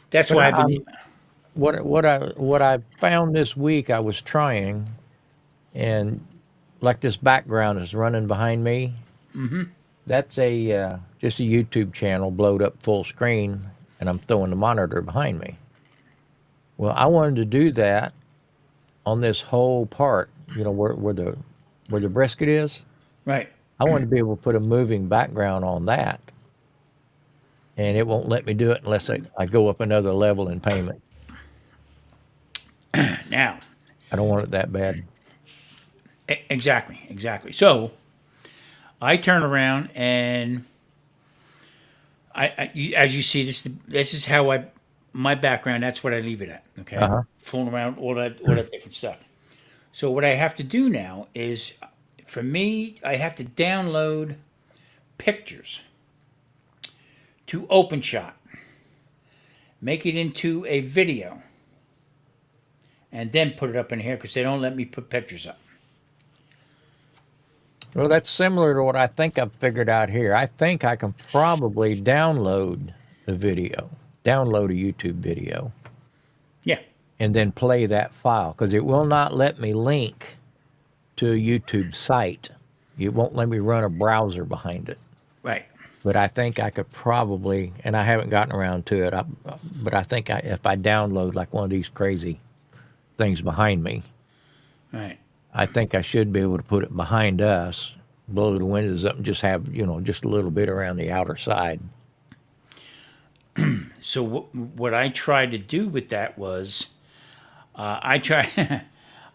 E: That's
A: But
E: why I've been.
A: What I found this week I was trying, and like this background is running behind me.
E: Mm-hmm.
A: That's a just a YouTube channel blowed up full screen, and I'm throwing the monitor behind me. Well, I wanted to do that on this whole part, where the brisket is.
E: Right.
A: I wanted to be able to put a moving background on that, and it won't let me do it unless I go up another level in payment.
E: Now.
A: I don't want it that bad.
E: Exactly. So, I turn around and as you see, this is how my background. That's what I leave it at. Okay,
A: Uh-huh.
E: fooling around all that different stuff. So what I have to do now is, for me, I have to download pictures to OpenShot, make it into a video, and then put it up in here because they don't let me put pictures up.
A: Well, that's similar to what I think I've figured out here. I think I can probably download a YouTube video,
E: Yeah.
A: and then play that file because it will not let me link to a YouTube site. It won't let me run a browser behind it.
E: Right.
A: But I think I could probably, and I haven't gotten around to it, but I think if I download like one of these crazy things behind me,
E: Right.
A: I think I should be able to put it behind us blow the windows up and just have, just a little bit around the outer side.
E: So what I tried to do with that was I try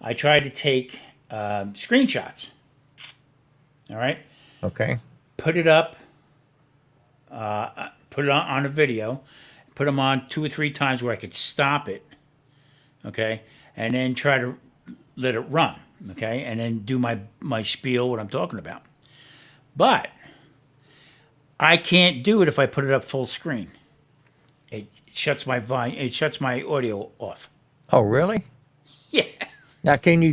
E: I tried to take screenshots. All right,
A: Okay.
E: put it up, put it on a video, put them on 2 or 3 times where I could stop it. Okay, and then try to let it run. Okay, and then do my spiel what I'm talking about. But I can't do it if I put it up full screen. It shuts my volume. It shuts my audio off.
A: Oh, really?
E: Yeah.
A: Now, can you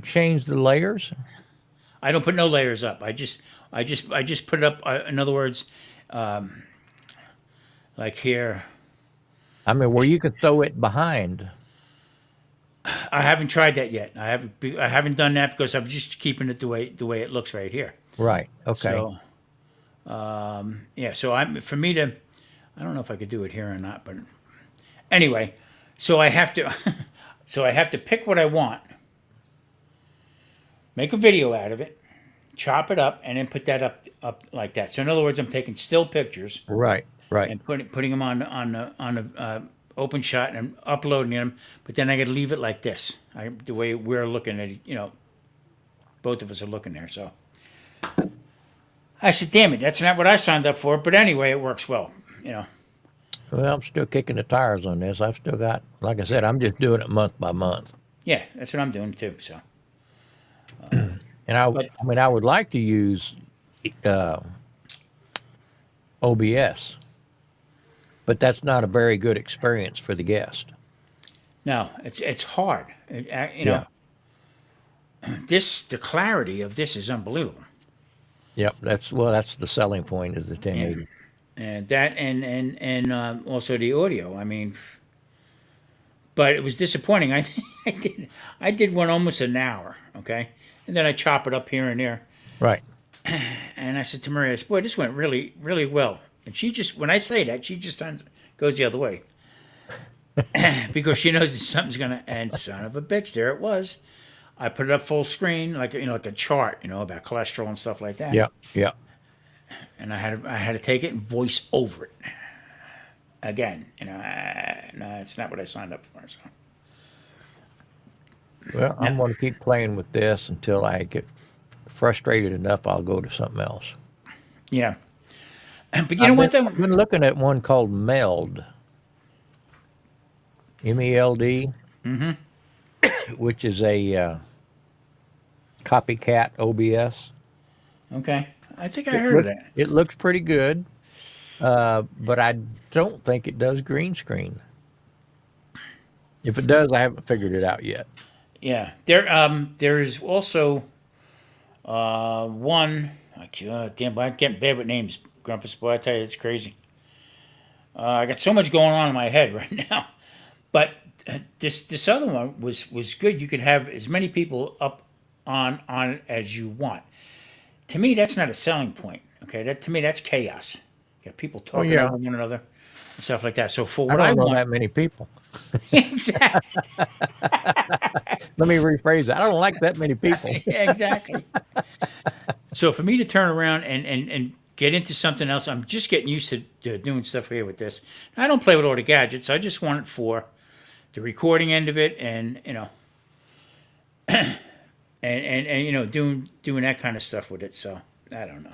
A: change the layers?
E: I don't put no layers up. I just put it up. In other words, like here,
A: I mean, where you could throw it behind.
E: I haven't tried that yet. I haven't done that because I'm just keeping it the way it looks right here.
A: Right. Okay.
E: So yeah. So for me to, I don't know if I could do it here or not, but anyway, so I have to, so I have to pick what I want, make a video out of it, chop it up, and then put that up like that. So in other words, I'm taking still pictures
A: Right. Right.
E: and putting them on the open shot and uploading them. But then I got to leave it like this, the way we're looking at it. Both of us are looking there. So I said, "Damn it, that's not what I signed up for." But anyway, it works well.
A: Well, I'm still kicking the tires on this. I've still got, like I said, I'm just doing it month by month.
E: Yeah, that's what I'm doing too. So
A: And I,
E: But-
A: I mean, I would like to use uh, OBS, but that's not a very good experience for the guest.
E: no, it's hard. The clarity of this is unbelievable.
A: Yep. That's the selling point is the 1080.
E: And that and also the audio. I mean, but it was disappointing. I did one almost an hour. Okay, and then I chop it up here and there.
A: Right.
E: And I said to Maria, "Boy, this went really really well." And she just, when I say that, she just goes the other way because she knows that something's gonna. And son of a bitch, there it was. I put it up full screen, like like a chart, about cholesterol and stuff like that.
A: Yep. Yep.
E: And I had to take it and voice over it again. No, it's not what I signed up for. So
A: Well, I'm going to keep playing with this until I get frustrated enough. I'll go to something else.
E: yeah, but you know what though?
A: I've been looking at one called Meld, MELD, which is a copycat OBS.
E: Okay, I think I heard of that.
A: It looks pretty good, but I don't think it does green screen. If it does, I haven't figured it out yet.
E: Yeah, there is also one. Damn, but I'm getting bad with names, Grumpus. Boy, I tell you, it's crazy. I got so much going on in my head right now. But this other one was good. You could have as many people up on it as you want. To me, that's not a selling point. Okay, to me that's chaos. You got people talking
A: yeah.
E: over one another and stuff like that. So for
A: I
E: what I
A: don't know
E: want,
A: that many people.
E: exactly,
A: Let me rephrase that. I don't like that many people.
E: yeah, exactly. So for me to turn around and get into something else, I'm just getting used to doing stuff here with this. I don't play with all the gadgets. I just want it for the recording end of it, and and doing that kind of stuff with it. So I don't know.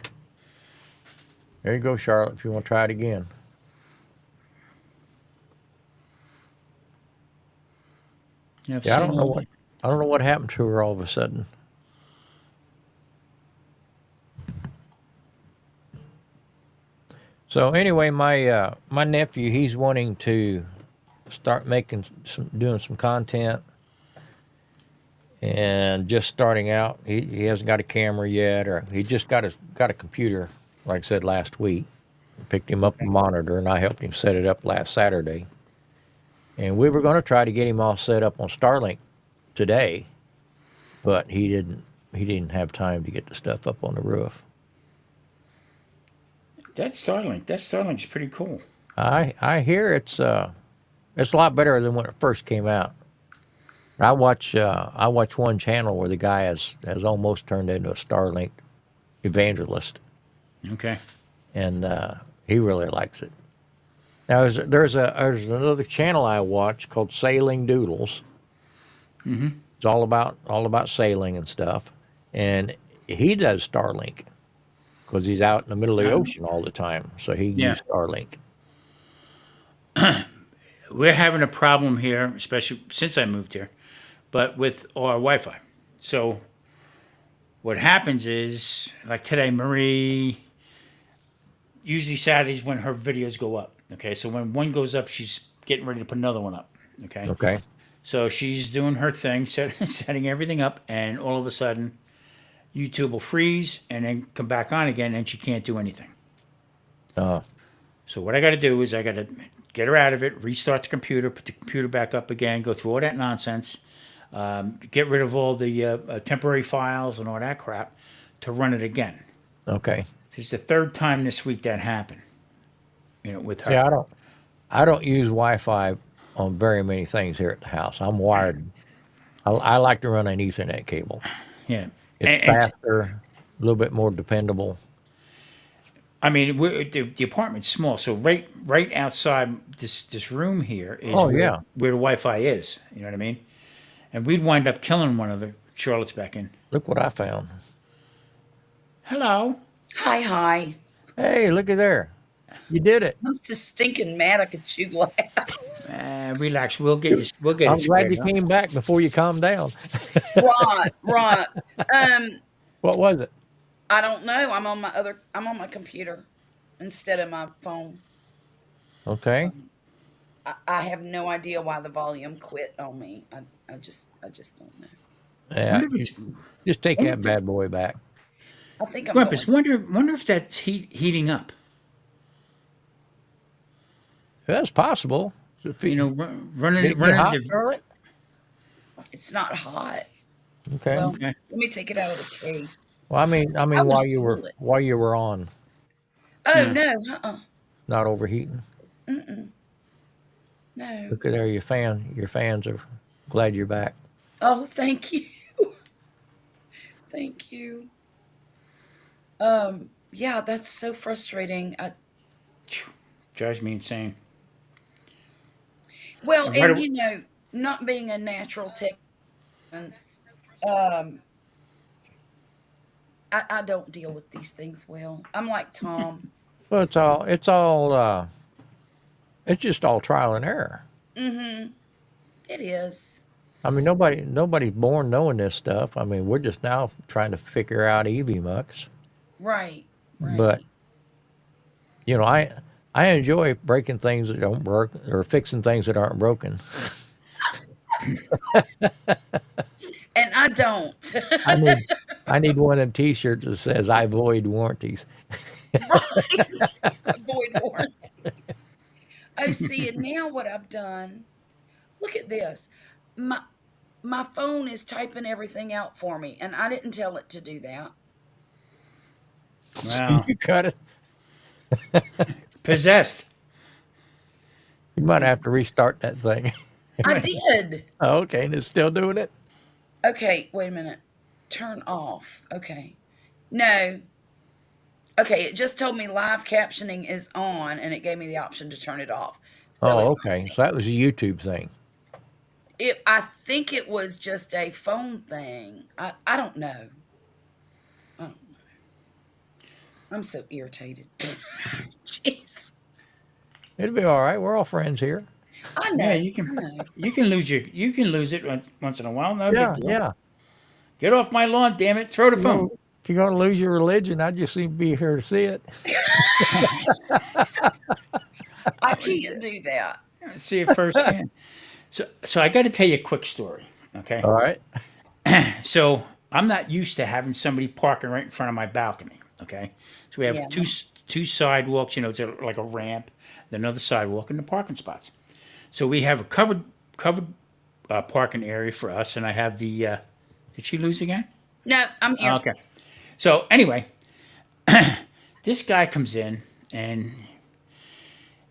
A: There you go, Charlotte, if you want to try it again.
E: Yeah,
A: Yeah, I don't know what happened to her all of a sudden. So anyway, my nephew, he's wanting to start doing some content, and just starting out. He hasn't got a camera yet, or he just got a computer, like I said last week. Picked him up a monitor, and I helped him set it up last Saturday. And we were going to try to get him all set up on Starlink today, but he didn't have time to get the stuff up on the roof.
E: That Starlink's pretty cool.
A: I hear it's a lot better than when it first came out. I watch one channel where the guy has almost turned into a Starlink evangelist,
E: Okay.
A: and he really likes it. Now, there's another channel I watch called Sailing Doodles.
E: Mm-hmm.
A: It's all about sailing and stuff, and he does Starlink because he's out in the middle of the ocean all the time, so he
E: Yeah.
A: uses Starlink.
E: We're having a problem here, especially since I moved here, but with our Wi-Fi. So what happens is, like today, Marie. Usually Saturdays when her videos go up. Okay, so when one goes up, she's getting ready to put another one up. Okay,
A: Okay.
E: so she's doing her thing, setting everything up, and all of a sudden, YouTube will freeze and then come back on again, and she can't do anything.
A: Uh,
E: So what I got to do is I got to get her out of it, restart the computer, put the computer back up again, go through all that nonsense, get rid of all the temporary files and all that crap to run it again.
A: okay.
E: It's the third time this week that happened. With
A: See,
E: her.
A: I don't use Wi-Fi on very many things here at the house. I'm wired. I like to run an Ethernet cable.
E: Yeah.
A: It's
E: And
A: faster, a little bit more dependable.
E: I mean, the apartment's small, so right outside this room here is
A: Oh, yeah.
E: where the Wi-Fi is. You know what I mean? And we'd wind up killing one of the Charlottes back in.
A: Look what I found.
E: Hello.
B: Hi.
A: Hey, looky there. You did it.
B: I'm so stinking mad I could chew laugh.
E: Relax. We'll get you. We'll get
A: I'm
E: it
A: glad
E: squared
A: you
E: up.
A: came back before you calmed down.
B: Right.
A: What was it?
B: I don't know. I'm on my computer instead of my phone.
A: Okay.
B: I have no idea why the volume quit on me. I just don't know.
A: Yeah.
E: Wonder if it's
A: Just take that bad boy back.
B: I think I'm
E: Grumpus.
B: going to.
E: Wonder if that's heating up.
A: That's possible. If
E: You know, running
A: did it get hot,
E: the,
A: Charlotte?
B: It's not hot.
A: Okay.
B: Well,
E: Okay.
B: let me take it out of the case.
A: Well, I mean,
B: I would
A: while
B: feel it.
A: you were on,
B: Oh
E: Yeah.
B: no,
A: not overheating.
B: no.
A: Look at there, your fans are glad you're back.
B: Oh, thank you, thank you. Yeah, that's so frustrating.
E: drives me insane.
B: Well,
E: And right
B: and
E: aw-
B: not being a natural technician, um, I don't deal with these things well. I'm like Tom.
A: Well, it's just all trial and error.
B: Mm-hmm. It is.
A: I mean, nobody's born knowing this stuff. I mean, we're just now trying to figure out EV mucks.
B: Right.
A: But
B: Right.
A: I enjoy breaking things that don't work or fixing things that aren't broken.
B: And I don't.
A: I need I need one of them T-shirts that says "I void warranties."
B: Right. Avoid warranty. Oh, see, and now what I've done, look at this. My my phone is typing everything out for me, and I didn't tell it to do that.
A: So
E: Wow.
A: you got it.
E: Possessed.
A: You might have to restart that thing.
B: I did.
A: Oh, okay, and it's still doing it.
B: Okay, wait a minute. Turn off. Okay. No. Okay, it just told me live captioning is on, and it gave me the option to turn it off. So
A: Oh,
B: it's
A: okay. So that was a YouTube thing.
B: I think it was just a phone thing. I don't know. I don't know. I'm so irritated. Jeez.
A: It'll be all right. We're all friends here.
B: I know.
E: Yeah,
B: I know.
E: you can lose it once in a while. No
A: Yeah,
E: big deal.
A: yeah.
E: Get off my lawn, damn it! Throw the
A: You
E: phone.
A: know, if you're going to lose your religion, I just seem to be here to see it.
B: I can't do that.
E: See it firsthand. So I got to tell you a quick story. Okay.
A: All right.
E: So I'm not used to having somebody parking right in front of my balcony. Okay. So we have
B: Yeah.
E: two sidewalks. It's like a ramp, then another sidewalk, and the parking spots. So we have a covered parking area for us, and I have the. Did she lose again?
B: No, I'm here.
E: Okay. So anyway, this guy comes in and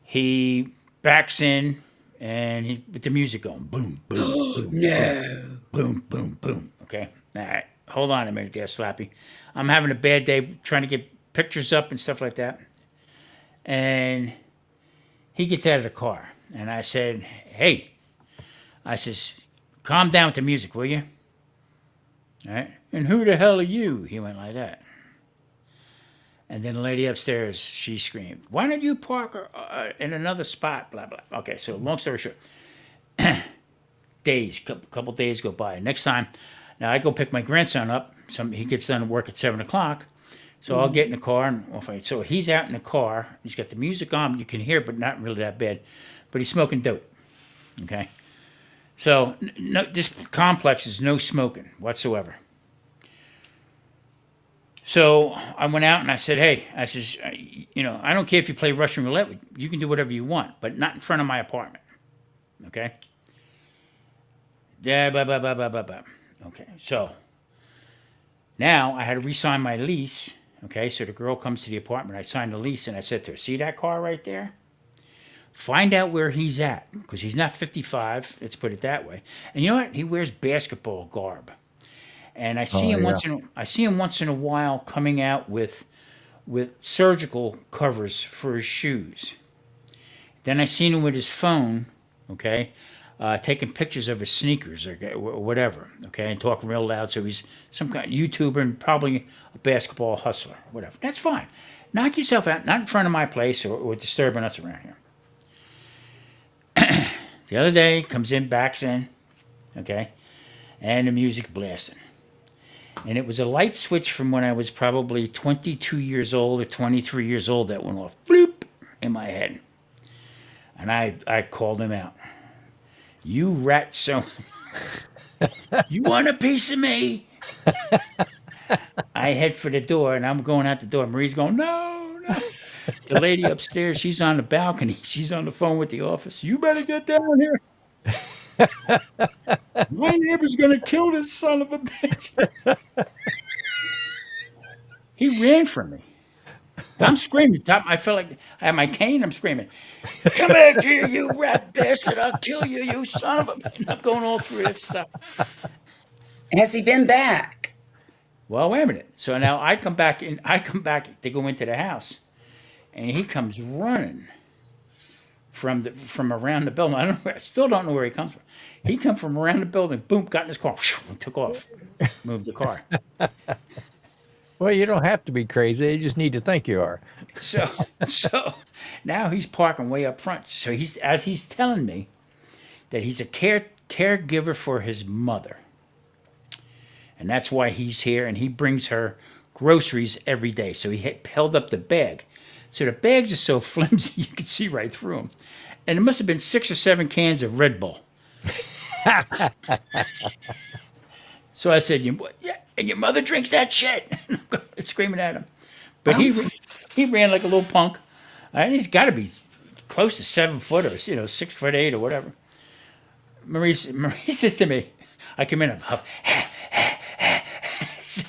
E: he backs in and with the music going boom, boom, boom,
B: No.
E: boom, boom, boom. Okay. All right. hold on a minute there, Slappy. I'm having a bad day trying to get pictures up and stuff like that. And he gets out of the car. And I said, hey, I says, calm down with the music, will you? All right. And who the hell are you? He went like that. And then the lady upstairs, she screamed, why don't you park in another spot? Blah, blah. Okay, so long story short, couple days go by. Next time, now I go pick my grandson up. He gets done at work at 7 o'clock. So I'll get in the car and off. So he's out in the car. He's got the music on. You can hear it, but not really that bad. But he's smoking dope. Okay. So no, this complex is no smoking whatsoever. So I went out and I said, hey, I says, I don't care if you play Russian roulette. You can do whatever you want, but not in front of my apartment. Okay. Yeah, blah, blah, blah, blah, blah, blah. Okay. So now I had to re-sign my lease. Okay. So the girl comes to the apartment. I signed the lease and I said to her, see that car right there? Find out where he's at, because he's not 55. Let's put it that way. And you know what? He wears basketball garb, and I see him once in a while coming out with surgical covers for his shoes. Then I seen him with his phone, okay, taking pictures of his sneakers or whatever, okay, and talking real loud. So he's some kind of YouTuber and probably a basketball hustler, whatever. That's fine. Knock yourself out, not in front of my place or disturbing us around here. The other day, comes in, backs in, okay, and the music blasting. And it was a light switch from when I was probably 22 years old or 23 years old that went off, bloop, in my head. And I called him out. You rat so... You want a piece of me? I head for the door, and I'm going out the door. Marie's going, no, no. The lady upstairs, she's on the balcony. She's on the phone with the office. You better get down here. My neighbor's going to kill this son of a bitch. He ran from me. I'm screaming. I felt like I had my cane. I'm screaming, come back here, you rat bastard. I'll kill you, you son of a bitch. I'm going all through this stuff.
B: Has he been back?
E: Well, wait a minute. So now I come back to go into the house. And he comes running from around the building. I still don't know where he comes from. He come from around the building. Boom! Got in his car. And took off. Moved the car.
A: Well, you don't have to be crazy. You just need to think you are.
E: So now he's parking way up front. So he's telling me that he's a caregiver for his mother, and that's why he's here. And he brings her groceries every day. So he held up the bag. So the bags are so flimsy you can see right through them. And it must have been 6 or 7 cans of Red Bull. So I said, yeah, and your mother drinks that shit. Screaming at him. But he ran like a little punk. And he's got to be close to 7 footers, 6'8" or whatever. Marie says to me, I come in and huff,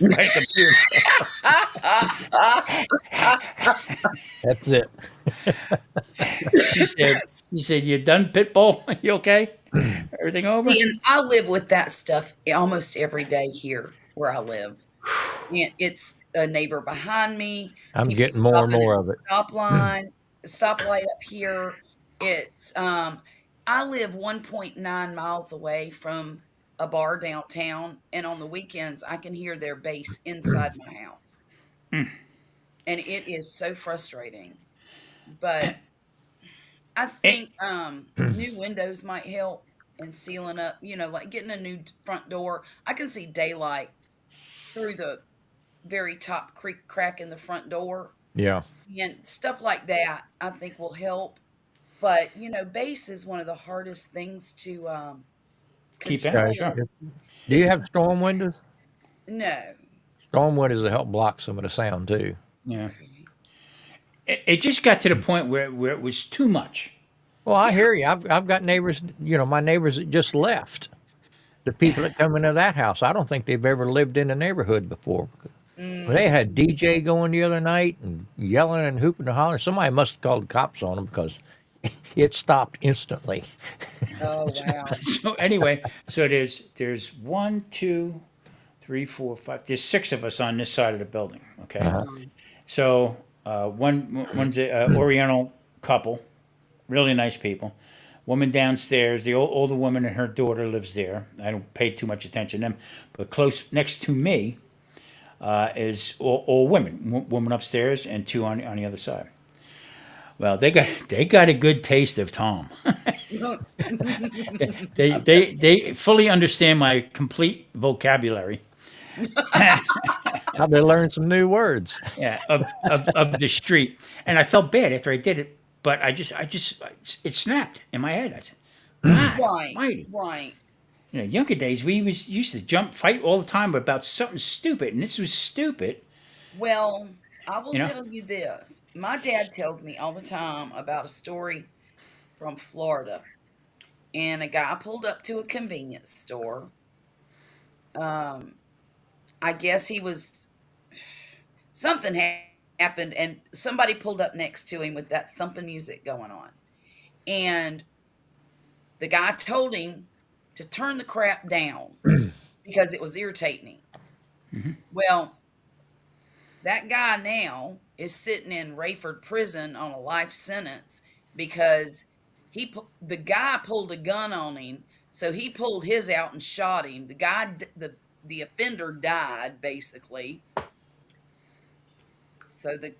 E: right at the
A: That's it.
E: She said, you done, Pitbull? You okay? Everything over?
B: See, and I live with that stuff almost every day here where I live. And it's a neighbor behind me.
A: I'm getting more and more of it.
B: Stoplight up here. It's I live 1.9 miles away from a bar downtown, and on the weekends I can hear their bass inside my house. And it is so frustrating. But I think new windows might help and sealing up, like getting a new front door. I can see daylight through the very top crack in the front door.
A: Yeah.
B: And stuff like that I think will help. But, bass is one of the hardest things to
E: keep
B: control.
E: out. Sure.
A: Do you have storm windows?
B: No.
A: Storm windows will help block some of the sound too.
E: Yeah. It just got to the point where it was too much.
A: Well, I hear you. I've got neighbors, my neighbors that just left. The people that come into that house, I don't think they've ever lived in the neighborhood before. They had DJ going the other night and yelling and hooping and hollering. Somebody must have called the cops on them because it stopped instantly.
B: Oh, wow.
E: So anyway, there's 1, 2, three, four, five. There's six of us on this side of the building. Okay,
A: Uh-huh.
B: Mm.
E: so one's a Oriental couple, really nice people. Woman downstairs, the older woman and her daughter lives there. I don't pay too much attention to them, but close next to me is all women. Woman upstairs and two on the other side. Well, they got a good taste of Tom. They fully understand my complete vocabulary.
A: I've been learning some new words.
E: Yeah, of the street, and I felt bad after I did it, but I just it snapped in my head. I said, God
B: Right,
E: Almighty.
B: right.
E: Younger days we used to jump fight all the time about something stupid, and this was stupid.
B: Well, I will
E: You know,
B: tell you this. My dad tells me all the time about a story from Florida. And a guy pulled up to a convenience store. Um, I guess he was something happened, and somebody pulled up next to him with that thumping music going on. And the guy told him to turn the crap down because it was irritating him.
E: hmm
B: Well, that guy now is sitting in Rayford prison on a life sentence because the guy pulled a gun on him, so he pulled his out and shot him. The offender died basically. So the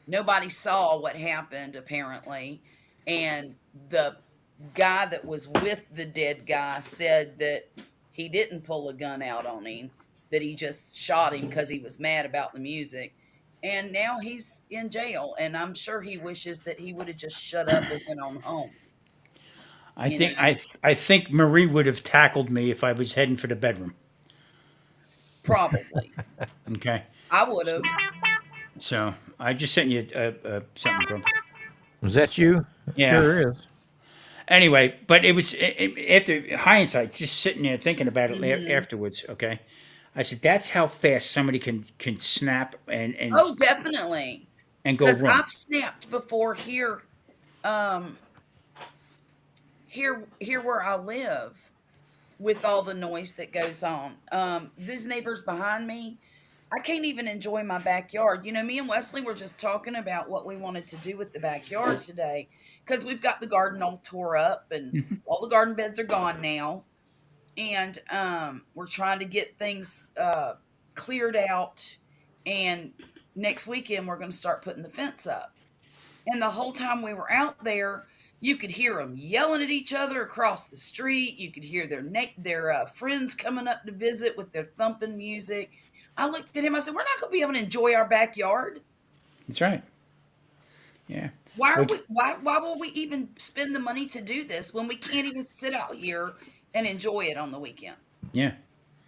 B: nobody saw what happened apparently, and the guy that was with the dead guy said that he didn't pull a gun out on him, that he just shot him because he was mad about the music. And now he's in jail, and I'm sure he wishes that he would have just shut up and went on home.
E: I
B: You
E: think
B: know,
E: I think Marie would have tackled me if I was heading for the bedroom.
B: probably
E: Okay,
B: I would have.
E: so I just sent you something, Grumpus.
A: Is that you? It
E: Yeah.
A: sure is.
E: Anyway, but it was after hindsight, just sitting there thinking about it
B: Hmm.
E: afterwards. Okay, I said that's how fast somebody can snap
B: Oh, definitely,
E: and go
B: because
E: wrong.
B: I've snapped before here. Um, here where I live, with all the noise that goes on. These neighbors behind me, I can't even enjoy my backyard. You know, me and Wesley were just talking about what we wanted to do with the backyard today because we've got the garden all tore up and all the garden beds are gone now. And we're trying to get things cleared out. And next weekend, we're going to start putting the fence up. And the whole time we were out there, you could hear them yelling at each other across the street. You could hear their friends coming up to visit with their thumping music. I looked at him. I said, "We're not going to be able to enjoy our backyard.
E: That's right. Yeah.
B: Why are
E: What?
B: we? Why will we even spend the money to do this when we can't even sit out here and enjoy it on the weekends?"
E: Yeah.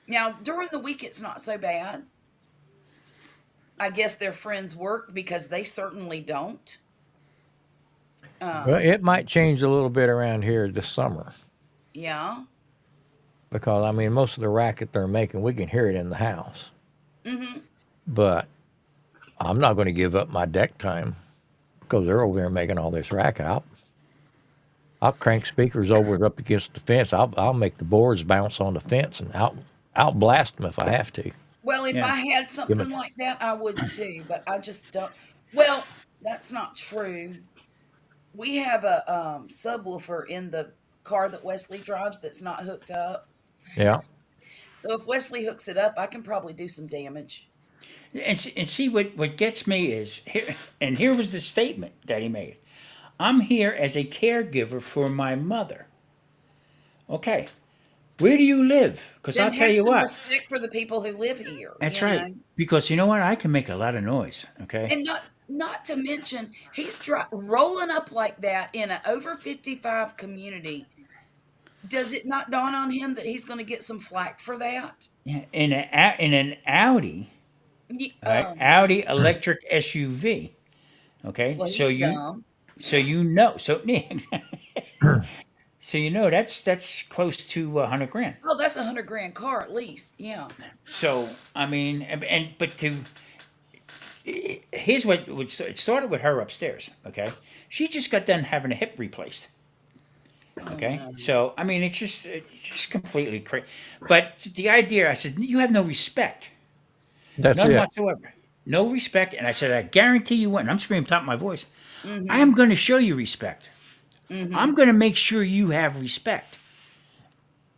B: Now during the week, it's not so bad. I guess their friends work because they certainly don't.
A: Well,
B: Um,
A: it might change a little bit around here this summer
B: yeah.
A: because I mean most of the racket they're making, we can hear it in the house.
B: Hmm.
A: But I'm not going to give up my deck time because they're over there making all this racket. I'll crank speakers over up against the fence. I'll make the boards bounce on the fence and I'll blast them if I have to.
B: Well, if
E: Yeah.
B: I had
A: Give me,
B: something like that, I would too, but I just don't. Well, that's not true. We have a subwoofer in the car that Wesley drives that's not hooked up.
A: yeah.
B: So if Wesley hooks it up, I can probably do some damage.
E: And see what gets me is here, and here was the statement that he made. I'm here as a caregiver for my mother. Okay, where do you live? Because
B: Then
E: I'll tell
B: have
E: you
B: some
E: what.
B: respect for the people who live here,
E: That's
B: you know.
E: right. Because you know what? I can make a lot of noise. Okay.
B: And not to mention he's rolling up like that in an over 55 community. Does it not dawn on him that he's going to get some flack for that?
E: Yeah. In an Audi, all right,
B: Um,
E: Audi electric SUV. Okay.
B: well,
E: So
B: he's
E: you
B: dumb.
E: so you know so so you know that's close to 100 grand.
B: Oh, that's 100 grand car at least. Yeah.
E: So I mean, and but to here's it started with her upstairs. Okay, she just got done having a hip replaced. Okay,
B: Oh,
E: so I mean, it's just completely crazy. But the idea, I said, you have no respect,
A: That's
E: none
A: it.
E: whatsoever, no respect. And I said, I guarantee you wouldn't. I'm screaming top of my voice. I
B: mm-hmm,
E: am going to show you respect.
B: mm-hmm.
E: I'm going to make sure you have respect.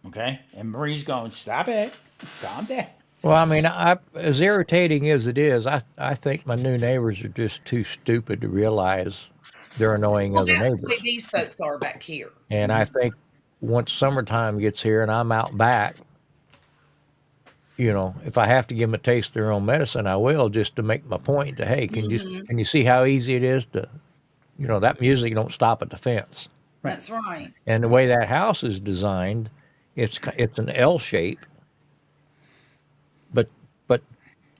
E: Okay, and Marie's going, stop it, calm down.
A: Well, I mean, as irritating as it is, I think my new neighbors are just too stupid to realize they're annoying
B: Well,
A: other
B: that's the way
A: neighbors.
B: these folks are back here.
A: And I think once summertime gets here and I'm out back, if I have to give them a taste of their own medicine, I will, just to make my point that, hey,
B: Mm-hmm.
A: can you see how easy it is to, that music don't stop at the fence.
E: Right.
B: That's right.
A: And the way that house is designed, it's an L shape, but but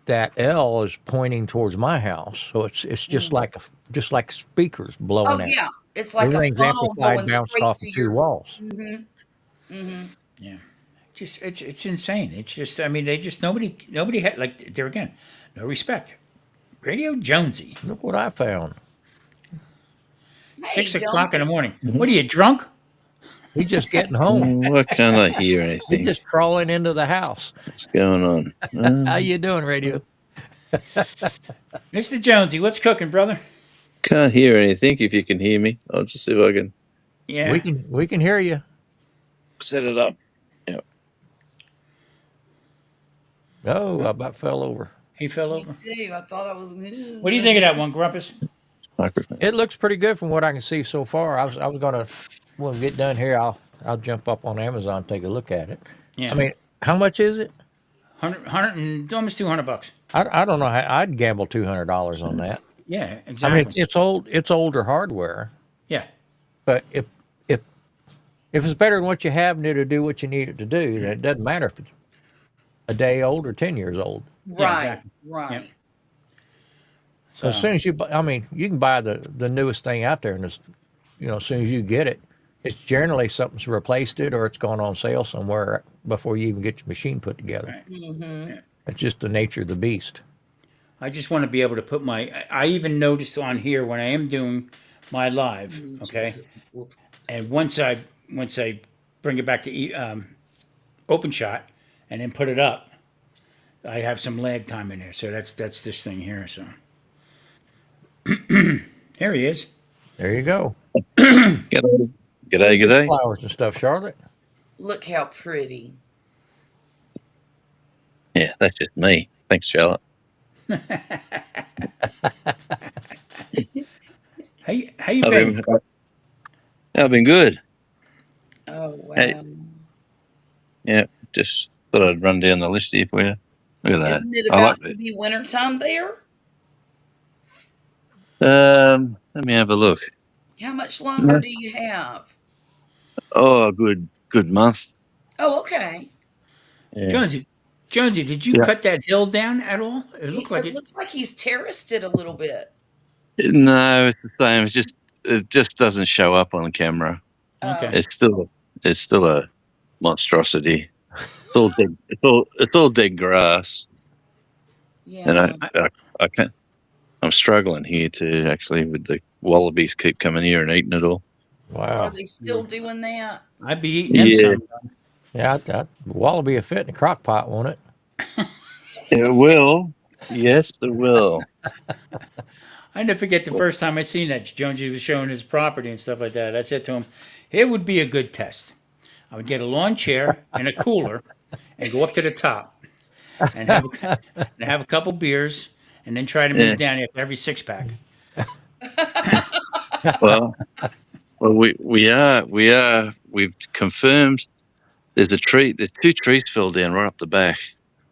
A: that L is pointing towards my house, so it's just
B: Mm.
A: like speakers blowing
B: Oh
A: at.
B: yeah, it's like a
A: Everything's
B: funnel
A: amplified,
B: going
A: bounced
B: straight
A: off
B: to
A: of two
B: your.
A: walls.
B: Mm-hmm. Mm-hmm.
E: Yeah, just it's insane. It's just, I mean, they just nobody had, like, there again, no respect. Radio Jonesy,
A: Look what I found.
B: Hey,
E: 6 o'clock in the
B: Jonesy.
E: morning. What are you, drunk?
A: He's just getting home.
F: Why can't I hear
A: He's
F: anything?
A: just crawling into the house.
F: What's going on?
A: How you doing, radio?
E: Mr. Jonesy, what's cooking, brother?
F: Can't hear anything. If you can hear me, I'll just see if I can
E: Yeah.
A: We can hear you.
F: set it up. Yeah.
A: Oh, I about fell over.
E: He fell
B: Me
E: over.
B: too. I thought I was.
E: What do you think of that one, Grumpus?
F: Microphone.
A: It looks pretty good from what I can see so far. I was gonna when we get done here, I'll jump up on Amazon and take a look at it.
E: Yeah.
A: I mean, how much is it?
E: 100 and almost $200.
A: I don't know. I'd gamble $200 on that.
E: Yeah,
A: I mean,
E: exactly.
A: it's old. It's older hardware,
E: Yeah.
A: but if if it's better than what you have and it'll do what you need it to do, then it doesn't matter if it's a day old or 10 years old.
E: Yeah,
B: Right.
E: exactly.
B: Right.
E: Yep.
A: So as soon as I mean, you can buy the newest thing out there, and as soon as you get it, it's generally something's replaced it or it's gone on sale somewhere before you even get your machine put together.
E: Right.
B: Mm-hmm.
E: Yeah.
A: It's just the nature of the beast.
E: I just want to be able to put I even noticed on here when I am doing my live, okay? And once I bring it back to open shot and then put it up, I have some lag time in there. So that's this thing here. So here he is.
A: There you go.
F: G'day. G'day. G'day.
A: Flowers and stuff, Charlotte.
B: Look how pretty.
F: Yeah, that's just me. Thanks, Charlotte.
E: How you
F: I've
E: been?
F: I've been good.
B: Oh wow.
F: Hey. Yeah, just thought I'd run down the list here for you. Look at that.
B: Isn't it
F: I
B: about
F: like
B: to be wintertime there?
F: Let me have a look.
B: How much longer do you have?
F: Oh, a good month.
B: Oh, okay.
F: Yeah.
E: Jonesy, did you
F: Yeah.
E: cut that hill down at all? It looked like
B: It looks like he's terraced it a little bit.
F: No, it's the same. It just doesn't show up on camera.
E: Okay.
F: It's still a monstrosity. It's all dead. It's all dead grass.
B: Yeah.
F: And I can't. I'm struggling here to actually with the wallabies keep coming here and eating it all.
A: Wow.
B: Are they still doing that?
E: I'd be eating them
F: Yeah.
E: some.
A: Yeah, wallaby will fit in a crock pot, won't it?
F: It will. Yes, it will.
E: I never forget the first time I seen that. Jonesy was showing his property and stuff like that. I said to him, it would be a good test. I would get a lawn chair and a cooler and go up to the top and have a couple beers and then try to move down after every 6-pack.
F: Well, we've confirmed there's two trees fell down right up the back.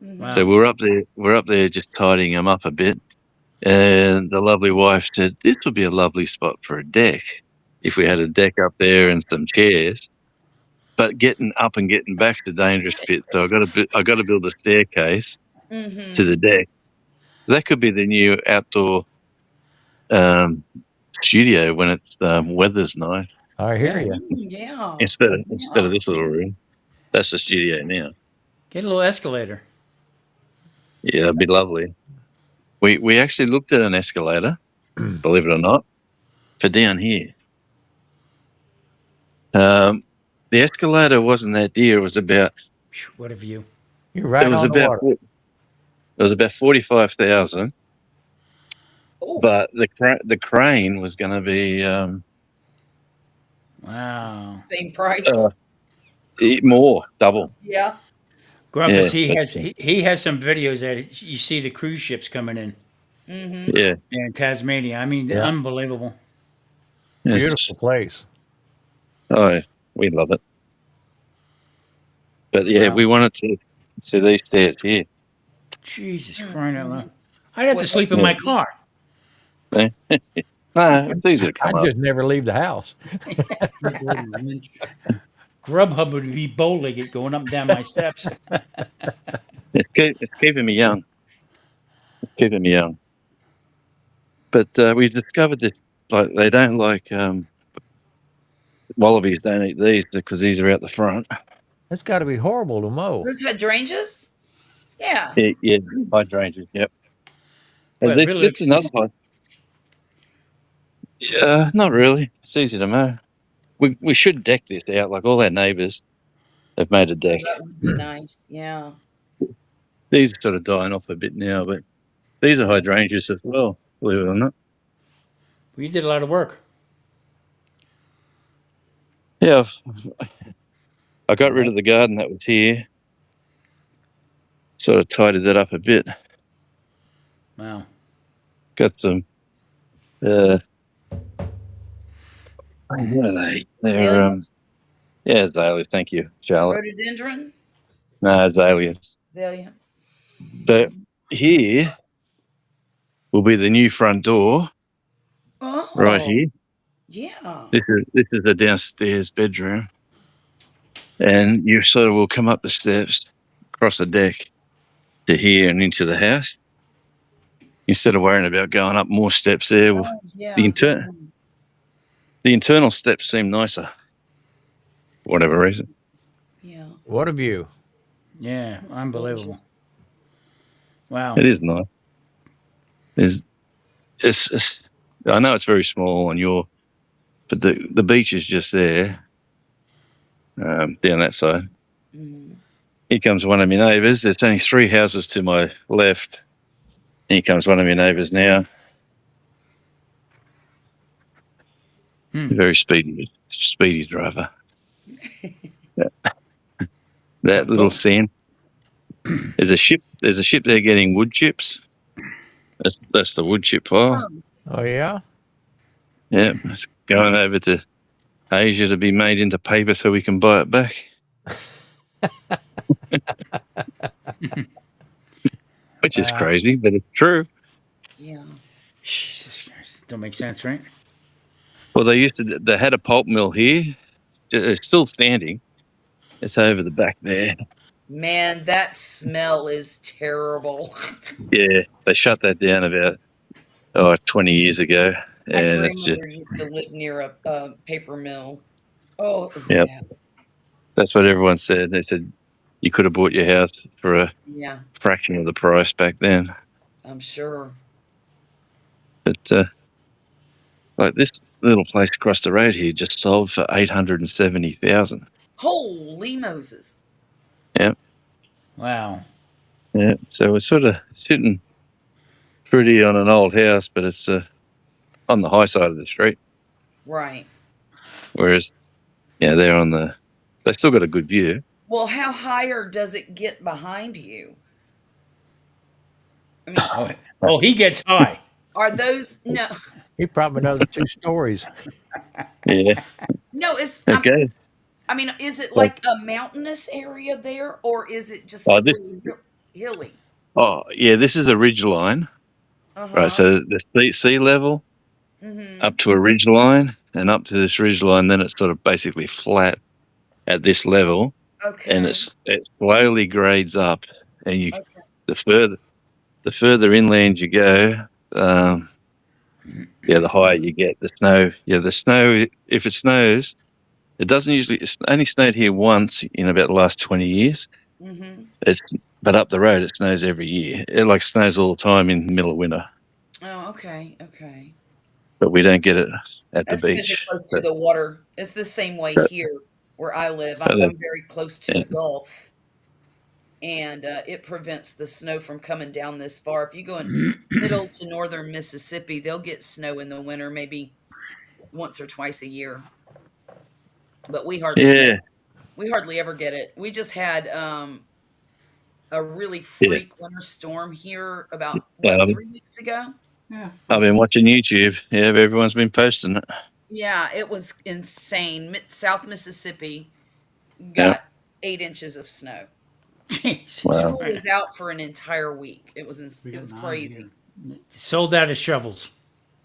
E: Wow.
F: So we're up there just tidying them up a bit. And the lovely wife said, this would be a lovely spot for a deck if we had a deck up there and some chairs. But getting up and getting back's a dangerous bit. So I got to build a staircase
B: Mm-hmm.
F: to the deck. That could be the new outdoor studio when it's weather's nice.
A: I hear you.
B: Yeah.
F: Instead of this little room. That's the studio now.
E: Get a little escalator.
F: Yeah, that'd be lovely. We actually looked at an escalator, believe it or not, for down here. The escalator wasn't that dear. It was about.
E: What a view.
A: You're right
F: It was
A: on the
F: about.
A: water.
F: It was about 45,000,
B: Oh,
F: but the crane was going to be
E: Wow.
B: same price.
F: more, double.
B: Yeah.
E: Grumpus,
F: Yeah,
E: he has some videos that you see the cruise ships coming in
B: Mm-hmm.
F: yeah.
E: there in Tasmania. I mean,
A: Yeah.
E: unbelievable.
F: It's,
A: Beautiful place.
F: oh, we love it. But yeah,
A: Well,
F: we wanted to see these stairs here.
E: Jesus
B: Mm-hmm.
E: crying out loud. I'd have to
B: With
E: sleep in my car.
F: Eh? No, it's easy to
A: I
F: come up.
A: just never leave the house.
E: Grubhub would be bow-legged going up and down my steps.
F: It's keeping me young. It's keeping me young. But we discovered that like they don't like wallabies. Don't eat these because these are out the front.
A: It's got to be horrible to mow.
B: those hydrangeas? Yeah.
F: Yeah, hydrangeas. Yep. And
E: Well, it really
F: this
E: looks
F: is another one. Yeah, not really. It's easy to mow. We should deck this out. Like all our neighbours have made a deck.
B: That would be nice. Yeah.
F: These are sort of dying off a bit now, but these are hydrangeas as well. Believe it or not.
E: you did a lot of work.
F: Yeah, I got rid of the garden that was here. Sort of tidied that up a bit.
E: Wow.
F: Got some. What are they? They're
B: Azaleas?
F: yeah, azaleas. Thank you, Charlotte.
B: Rhododendron?
F: No, azaleas.
B: Azalea.
F: So here will be the new front door
B: Oh.
F: right here.
B: Yeah.
F: This is the downstairs bedroom, and you sort of will come up the steps, across the deck, to here and into the house. Instead of worrying about going up more steps there,
B: Oh, yeah.
F: the internal steps seem nicer, for whatever reason.
B: Yeah.
A: What a view.
E: Yeah,
B: That's
E: unbelievable.
B: gorgeous.
E: Wow.
F: It is nice. It's I know it's very small on your, but the beach is just there, down that side.
B: Mm.
F: Here comes one of my neighbours. There's only 3 houses to my left. Here comes one of my neighbours now. Very speedy driver. Yeah. That little sand. There's a ship there getting wood chips. That's the wood chip pile.
A: Oh, yeah?
F: Yeah, it's going over to Asia to be made into paper so we can buy it back. Which is crazy, but it's true.
B: Yeah.
E: Jesus Christ. Don't make sense, right?
F: Well, they had a pulp mill here. It's still standing. It's over the back there.
B: Man, that smell is terrible.
F: Yeah, they shut that down about 20 years ago.
B: My
F: And it's just,
B: grandmother used to live near a paper mill. Oh, it was
F: Yep.
B: bad.
F: that's what everyone said. They said you could have bought your house for a
B: Yeah,
F: fraction of the price back then.
B: I'm sure.
F: But like this little place across the road here just sold for 870,000.
B: Holy Moses.
E: Wow.
F: Yeah, so we're sort of sitting pretty on an old house, but it's on the high side of the street.
B: Right.
F: Whereas, they still got a good view.
B: Well, how higher does it get behind you? I mean,
E: Oh, he gets high.
B: are those no?
A: He probably knows 2 stories.
F: Yeah.
B: No, it's.
F: Okay.
B: I mean, is it like a mountainous area there, or is it just
F: Oh,
B: really hilly?
F: Oh, yeah, this is a ridge line.
B: Uh-huh.
F: Right, so the sea level
B: Mm-hmm.
F: up to a ridge line and up to this ridge line, then it's sort of basically flat at this level,
B: Okay.
F: and it slowly grades up. And
B: Okay.
F: the further inland you go, the higher you get. The snow. If it snows, it doesn't usually. It's only snowed here once in about the last 20 years.
B: Mm-hmm.
F: But up the road, it snows every year. It snows all the time in the middle of winter.
B: Oh, okay. Okay.
F: but we don't get it at the
B: That's because you're
F: beach.
B: close to the water. It's the same way here where I live. I'm very close to the Gulf, and it prevents the snow from coming down this far. If you go in middle to northern Mississippi, they'll get snow in the winter, maybe once or twice a year. But we hardly ever get it. We just had a really freak winter storm here about 3 weeks ago.
C: Yeah.
F: I've been watching YouTube. Yeah, everyone's been posting it.
B: Yeah, it was insane. South Mississippi got 8 inches of snow.
E: Jeez.
F: Wow.
B: School was out for an entire week. It was crazy.
E: Sold out of shovels.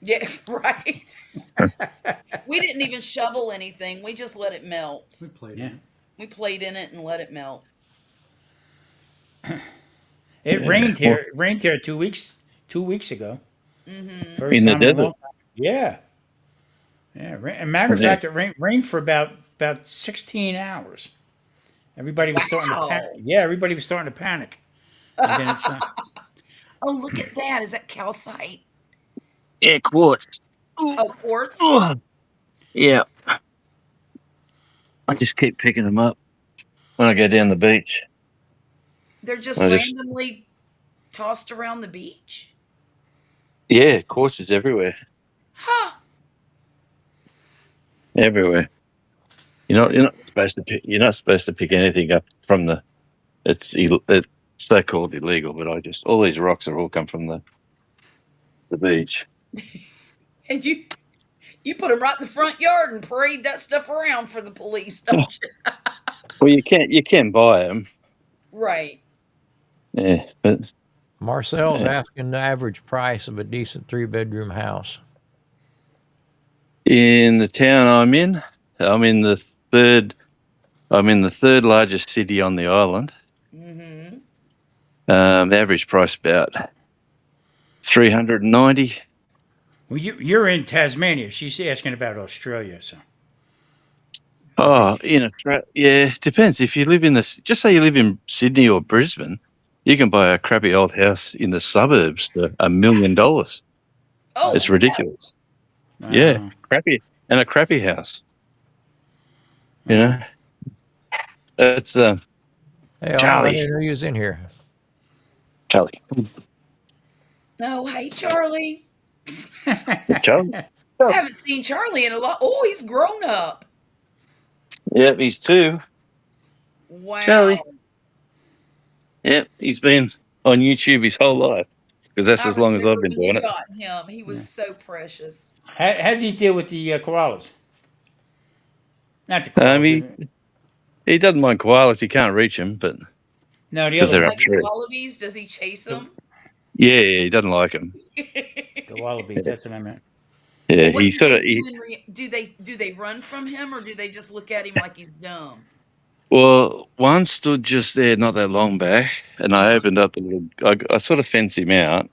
B: Yeah, right. We didn't even shovel anything. We just let it melt.
C: We played
E: Yeah.
C: it.
B: We played in it and let it melt.
E: It rained here. It rained here 2 weeks. 2 weeks ago.
B: Mm-hmm.
E: First
F: In the
E: time in a
F: desert?
E: long time. Yeah. Yeah. As a matter of fact, it rained for about 16 hours. Everybody was starting to panic. Yeah, everybody was starting to panic. And then it's
B: Oh, look at that. Is that calcite?
F: Yeah, quartz.
B: Oh, quartz?
F: Yeah. I just keep picking them up when I go down the beach.
B: They're just randomly tossed around the beach?
F: Yeah, quartz is everywhere.
B: Huh.
F: Everywhere. You're not supposed to pick. You're not supposed to pick anything up from the. It's so-called illegal, but all these rocks are all come from the beach.
B: And you put them right in the front yard and parade that stuff around for the police, don't you?
F: Well, you can buy them.
B: Right.
F: Yeah, but
A: Marcel's asking the average price of a decent 3-bedroom house.
F: in the town I'm in the third. I'm in the third largest city on the island.
B: Mm-hmm.
F: Average price about 390.
E: well, you're in Tasmania. She's asking about Australia. So.
F: Oh, yeah, it depends. If you live just say you live in Sydney or Brisbane, you can buy a crappy old house in the suburbs for $1 million.
B: Oh,
F: It's ridiculous.
E: Wow.
F: Yeah, a crappy house. You know, that's
A: Hey,
F: Charlie.
A: I didn't know you was in here.
F: Charlie.
B: Oh, hey, Charlie.
F: Charlie.
B: I haven't seen Charlie in a lot. Oh, he's grown up.
F: Yep, he's 2.
B: Wow.
F: Charlie. Yep, he's been on YouTube his whole life because that's as long as I've been doing it.
B: Got him. He was so precious.
E: How does he deal with the koalas? Not the koalas.
F: He doesn't mind koalas. He can't reach them, but
E: no, the
F: 'cause
E: other
F: they're
E: ones.
F: up there.
B: Wallabies, does he chase them?
F: Yeah, he doesn't like them.
E: The wallabies. That's what I meant.
F: Yeah,
B: What
F: he
B: do
F: sort of.
B: do they run from him, or do they just look at him like he's dumb?
F: Well, one stood just there not that long back, and I opened up the little. I sort of fenced him out,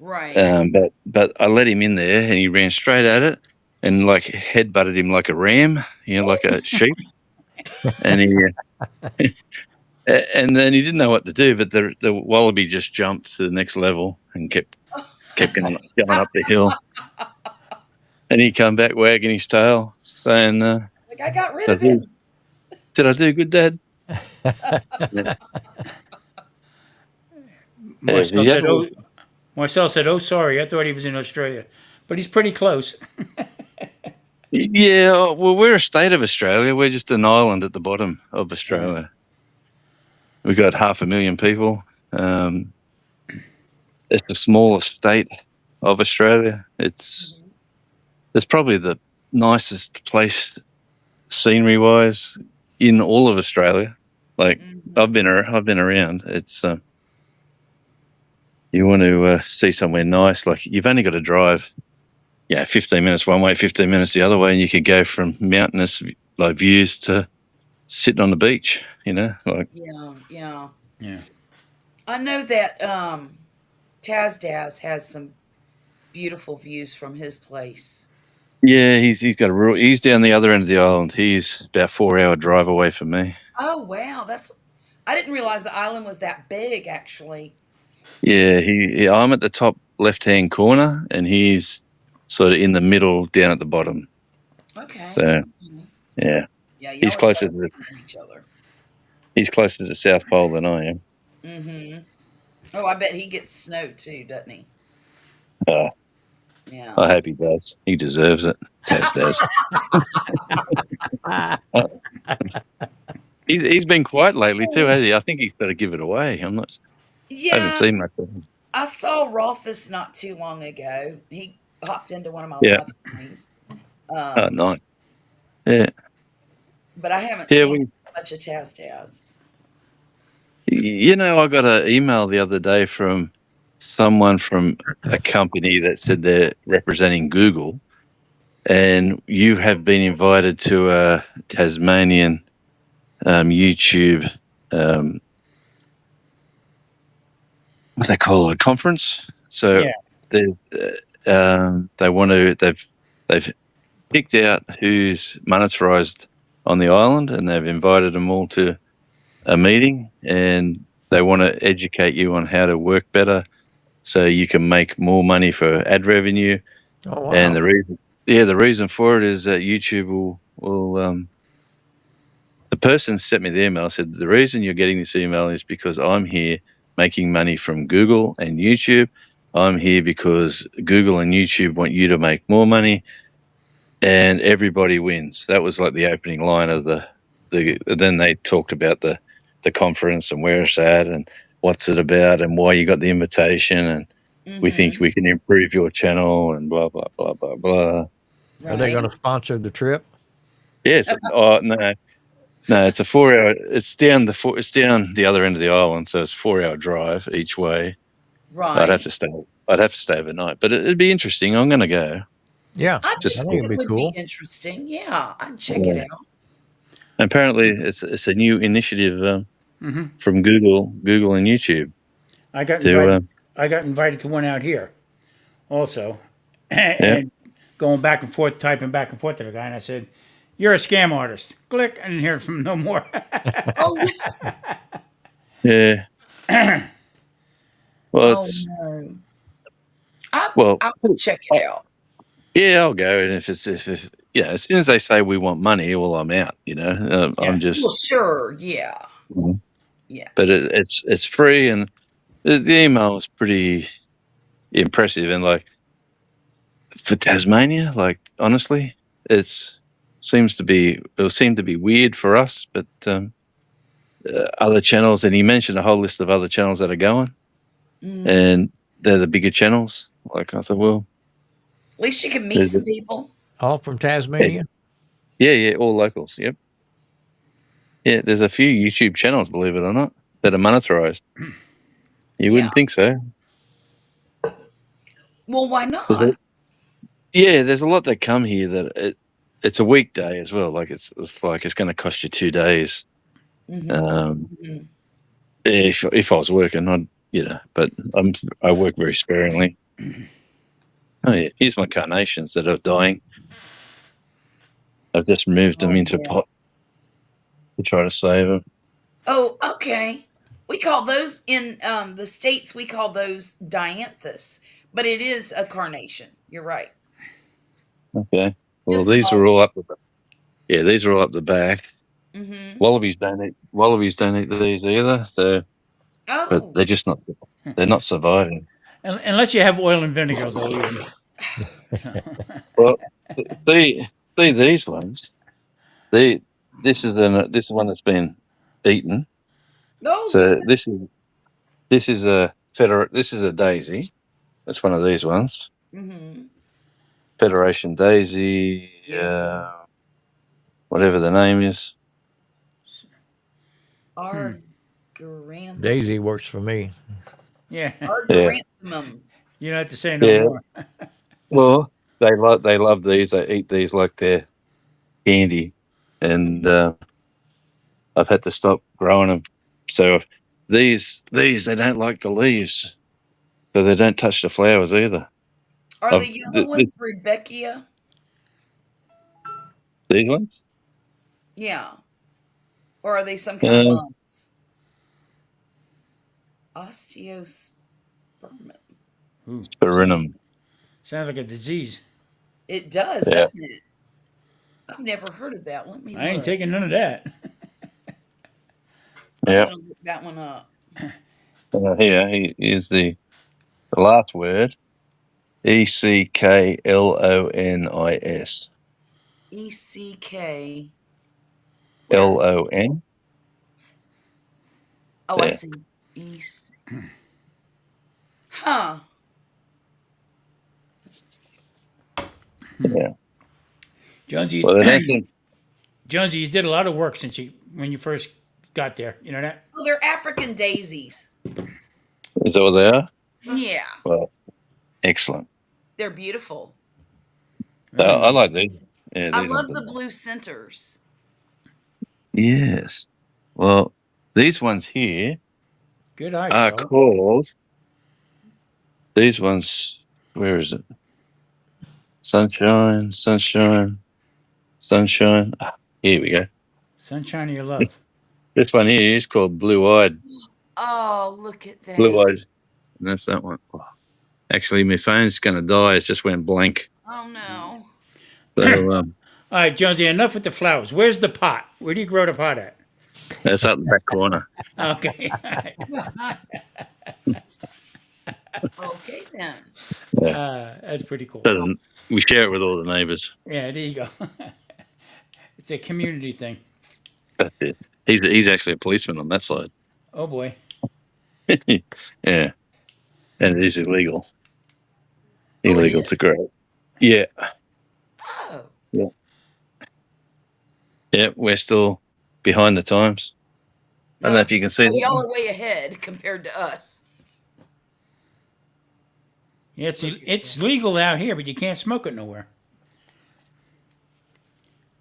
B: Right.
F: but I let him in there, and he ran straight at it, and like headbutted him like a ram, like a sheep, and and then he didn't know what to do, but the wallaby just jumped to the next level and kept going up the hill, and he come back wagging his tail, saying,
B: like, I got rid of him.
F: Did I do good, Dad?
E: Marcel said, "Oh, sorry, I thought he was in Australia, but he's pretty close."
F: Yeah, well, we're a state of Australia. We're just an island at the bottom of Australia. We've got 500,000 people. It's the smallest state of Australia. It's probably the nicest place, scenery-wise, in all of Australia. Like I've been around. It's you want to see somewhere nice. Like you've only got to drive, 15 minutes one way, 15 minutes the other way, and you could go from mountainous like views to sitting on the beach. Like
B: Yeah.
E: Yeah.
B: I know that Tazdaz has some beautiful views from his place.
F: yeah, he's got he's down the other end of the island. He's about 4-hour drive away from me.
B: Oh wow, I didn't realize the island was that big actually.
F: Yeah, I'm at the top left-hand corner, and he's sort of in the middle, down at the bottom.
B: Okay.
F: So yeah,
B: Yeah, y'all
F: he's
B: are
F: closer
B: far
F: to
B: from each other.
F: he's closer to the South Pole than I am.
B: Mm-hmm. Oh, I bet he gets snow too, doesn't he?
F: Uh,
B: Yeah.
F: I hope he does. He deserves it. Taz does. He's been quiet lately too, hasn't he? I think he's got to give it away. I haven't
B: Yeah,
F: seen much of him.
B: I saw Rolfus not too long ago. He hopped into one of my
F: Yeah.
B: live streams.
F: Oh, nice. Yeah.
B: But I haven't
F: Yeah.
B: seen much of Taz.
F: You know, I got an email the other day from someone from a company that said they're representing Google, and you have been invited to a Tasmanian YouTube, what they call it, a conference. So
E: Yeah.
F: they want to. They've picked out who's monetized on the island, and they've invited them all to a meeting, and they want to educate you on how to work better so you can make more money for ad revenue.
A: Oh wow.
F: And the reason for it is that YouTube will the person sent me the email, said the reason you're getting this email is because I'm here making money from Google and YouTube. I'm here because Google and YouTube want you to make more money, and everybody wins. That was like the opening line of the then they talked about the conference and where it's at and what's it about and why you got the invitation, and we think we can improve your channel and blah blah blah blah blah.
A: Are they going to sponsor the trip?
F: Yes. Oh no, it's a 4-hour. It's down the other end of the island, so it's a 4-hour drive each way.
B: Right.
F: I'd have to stay overnight, but it'd be interesting. I'm going to go.
A: Yeah,
B: I
F: Just
B: just
A: I
B: think
A: think
B: it
A: it'd be
B: would
A: cool.
B: be interesting. Yeah, I'd check it out.
F: Apparently, it's a new initiative
E: Mm-hmm.
F: from Google and YouTube.
E: I got
F: To
E: invited. I got invited to one out here, also, and going back and forth, typing back and forth to the guy, and I said, "You're a scam artist." Click. I didn't hear from him no more.
B: Oh,
F: yeah. Well,
B: oh
F: it's
B: no.
F: well.
B: I will check it out.
F: Yeah, I'll go. And if yeah, as soon as they say we want money, well, I'm out. You know,
E: Yeah.
F: I'm just.
B: Well, sure. Yeah.
F: Mhm.
B: Yeah.
F: But it's free, and the email was pretty impressive. And like for Tasmania, like honestly, it seem to be weird for us, but other channels, and he mentioned a whole list of other channels that are going, and they're the bigger channels. Like I thought, well,
B: At least you can meet
F: there's
B: some people.
A: All from Tasmania.
F: yeah, all locals. Yep. Yeah, there's a few YouTube channels, believe it or not, that are monetized. You
B: Yeah.
F: wouldn't think so.
B: Well, why not?
F: Yeah, there's a lot that come here that it's a weekday as well. Like it's like it's going to cost you 2 days. If I was working, but I work very sparingly. Oh yeah, here's my carnations that are dying. I've just moved them into a pot to try to save them.
B: Oh, okay. We call those in the States, we call those dianthus, but it is a carnation. You're right.
F: Okay. Well,
B: Just
F: these
B: small.
F: are all up the back. Yeah, these are all up the back.
B: Mm-hmm.
F: Wallabies don't eat these either. So, but
B: Oh,
F: they're not surviving.
E: Unless you have oil and vinegar, they'll eat them.
F: Well, see these ones. This is one that's been eaten.
B: oh,
F: So this is a daisy. That's one of these ones.
B: Mm-hmm.
F: Federation daisy,
B: Beautiful.
F: whatever the name is.
B: Argyranthemum.
A: Daisy works for me.
E: Yeah.
F: Yeah,
B: Argyranthemum.
E: You don't have to say no
F: yeah.
E: more.
F: Well, they love these. They eat these like they're candy, and I've had to stop growing them. So these they don't like the leaves, so they don't touch the flowers either.
B: Are the yellow ones Rudbeckia?
F: These ones,
B: Yeah. Or are they some kind of mumps? Osteospermum.
E: Ooh,
F: spirillum.
E: sounds like a disease.
B: It does,
F: Yeah.
B: doesn't it? I've never heard of that. Let me
E: I ain't
B: look.
E: taking none of that.
B: I'm
F: Yeah.
B: gonna look that one up.
F: Here is the last word. ECKLONIS.
B: ECK. Where?
F: LON.
B: Oh, I
F: There.
B: see. East. Huh.
F: Yeah.
E: Jonesy,
F: Well, I don't think.
E: Jonesy, you did a lot of work since when you first got there. You know that?
B: Oh, they're African daisies.
F: Is that what they are?
B: Yeah,
F: Well, excellent.
B: they're beautiful.
E: Very
F: I
E: nice.
F: like these. Yeah,
B: I
F: these ones
B: love
F: are
B: the
F: nice.
B: blue centers.
F: Yes. Well, these ones here
E: Good eye,
F: are
E: Charlotte.
F: called. These ones. Where is it? Sunshine, sunshine, sunshine. Here we go.
E: Sunshine of your love.
F: This one here is called Blue Eyed.
B: Oh, look at
F: Blue
B: that.
F: Eyed. And that's that one. Oh, actually, my phone's going to die. It just went blank.
B: Oh no.
F: So
E: All right, Jonesy, enough with the flowers. Where's the pot? Where do you grow the pot at?
F: that's up in the back corner.
E: Okay.
B: Okay then.
F: Yeah.
E: That's pretty cool.
F: So we share it with all the neighbours.
E: Yeah, there you go. It's a community thing.
F: That's it. He's actually a policeman on that side.
E: Oh boy.
F: Yeah. And it is illegal.
B: Oh, it
F: Illegal
B: is.
F: to grow. Yeah.
B: Oh.
F: Yeah. Yeah. We're still behind the times. I don't know if you can see
B: Well, y'all
F: that.
B: are way ahead compared to us.
E: Yeah, it's legal out here, but you can't smoke it nowhere.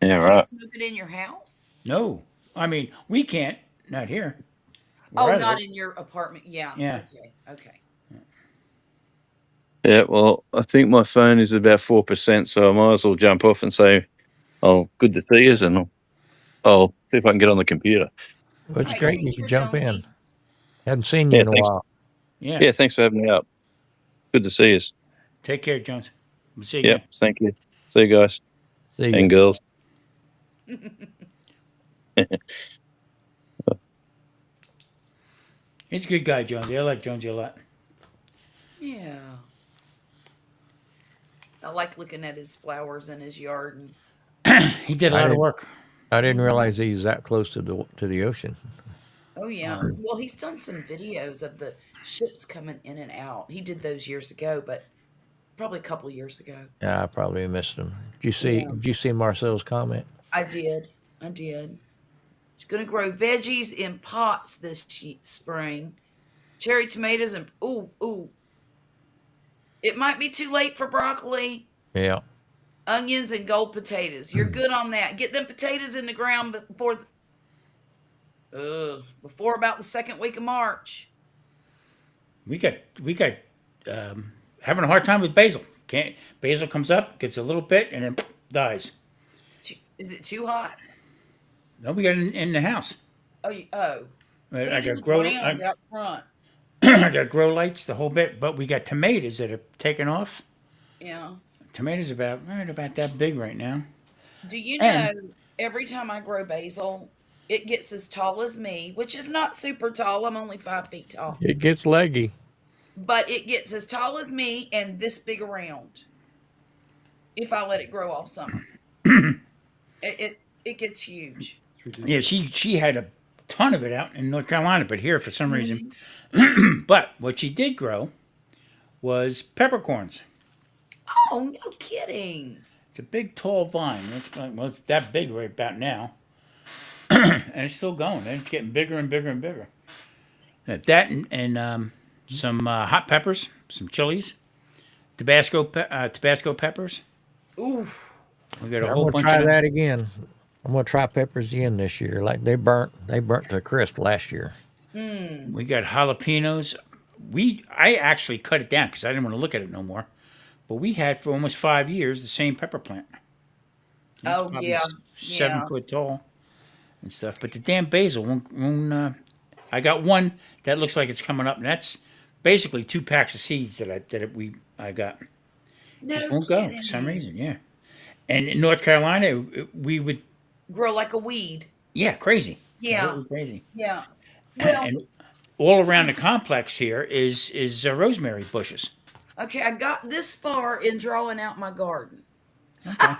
F: Yeah,
B: You
F: right.
B: can't smoke it in your house?
E: No. I mean, we can't. Not here.
B: Oh,
E: Where I
B: not
E: live.
B: in your apartment. Yeah.
E: Yeah.
B: Okay. Okay.
F: Yeah, well, I think my phone is about 4%, so I might as well jump off and say, "Oh, good to see you," and I'll see if I can get on the computer.
A: Well, it's
B: All right.
A: great
B: Take
A: you can
B: care,
A: jump in.
B: Jonesy.
A: Hadn't seen you
F: Yeah,
A: in a
F: thanks.
A: while.
E: Yeah.
F: Yeah, thanks for having me up. Good to see you.
E: Take care, Jones. We'll see you
F: Yep,
E: again.
F: thank you. See you guys
A: See
F: and
A: you.
F: girls.
E: He's a good guy, Jonesy. I like Jonesy a lot.
B: Yeah. I like looking at his flowers in his yard.
E: He did a
A: I
E: lot of
A: didn't.
E: work.
A: I didn't realize he's that close to the ocean.
B: Oh yeah. Well, he's done some videos of the ships coming in and out. He did those years ago, but probably a couple of years ago.
A: Yeah, I probably missed him. Did you see?
B: Yeah.
A: Did you see Marcel's comment?
B: I did. I did. She's gonna grow veggies in pots this spring. Cherry tomatoes and ooh. It might be too late for broccoli,
A: Yeah.
B: onions, and gold potatoes. You're good on that. Get them potatoes in the ground before about the second week of March.
E: We got having a hard time with basil. Can't basil comes up, gets a little bit, and then dies.
B: Is it too hot?
E: No, we got it in the house.
B: Oh. Put
E: I
B: it in
E: got
B: the
E: grow
B: ground out front.
E: I got grow lights, the whole bit. But we got tomatoes that are taken off.
B: Yeah.
E: Tomatoes about about that big right now.
B: Do you know
E: And
B: every time I grow basil, it gets as tall as me, which is not super tall. I'm only 5 feet tall.
A: It gets leggy.
B: But it gets as tall as me and this big around if I let it grow all summer. It gets huge.
E: yeah, she had a ton of it out in North Carolina, but here for some reason.
B: Mhm.
E: But what she did grow was peppercorns.
B: Oh, no kidding.
E: It's a big tall vine. It's that big right about now, and it's still going. And it's getting bigger and bigger and bigger. That and some hot peppers, some chilies, Tabasco peppers.
B: Ooh.
E: We got a
A: I'm
E: whole
A: gonna
E: bunch
A: try
E: of them.
A: that again. I'm gonna try peppers again this year. Like they burnt to a crisp last year.
B: Mm.
E: We got jalapenos. I actually cut it down because I didn't want to look at it no more. But we had for almost 5 years the same pepper plant. It's
B: Oh,
E: probably
B: yeah.
E: 7 foot tall and stuff. But the damn basil won't. I got one that looks like it's coming up, and that's basically 2 packs of seeds that I got. Just
B: No
E: won't go for some
B: kidding.
E: reason. Yeah. And in North Carolina, we would,
B: Grow like a weed.
E: yeah, crazy,
B: Yeah,
E: completely crazy.
B: yeah. Well,
E: And all around the complex here is rosemary bushes.
B: okay, I got this far in drawing out my garden.
E: Okay.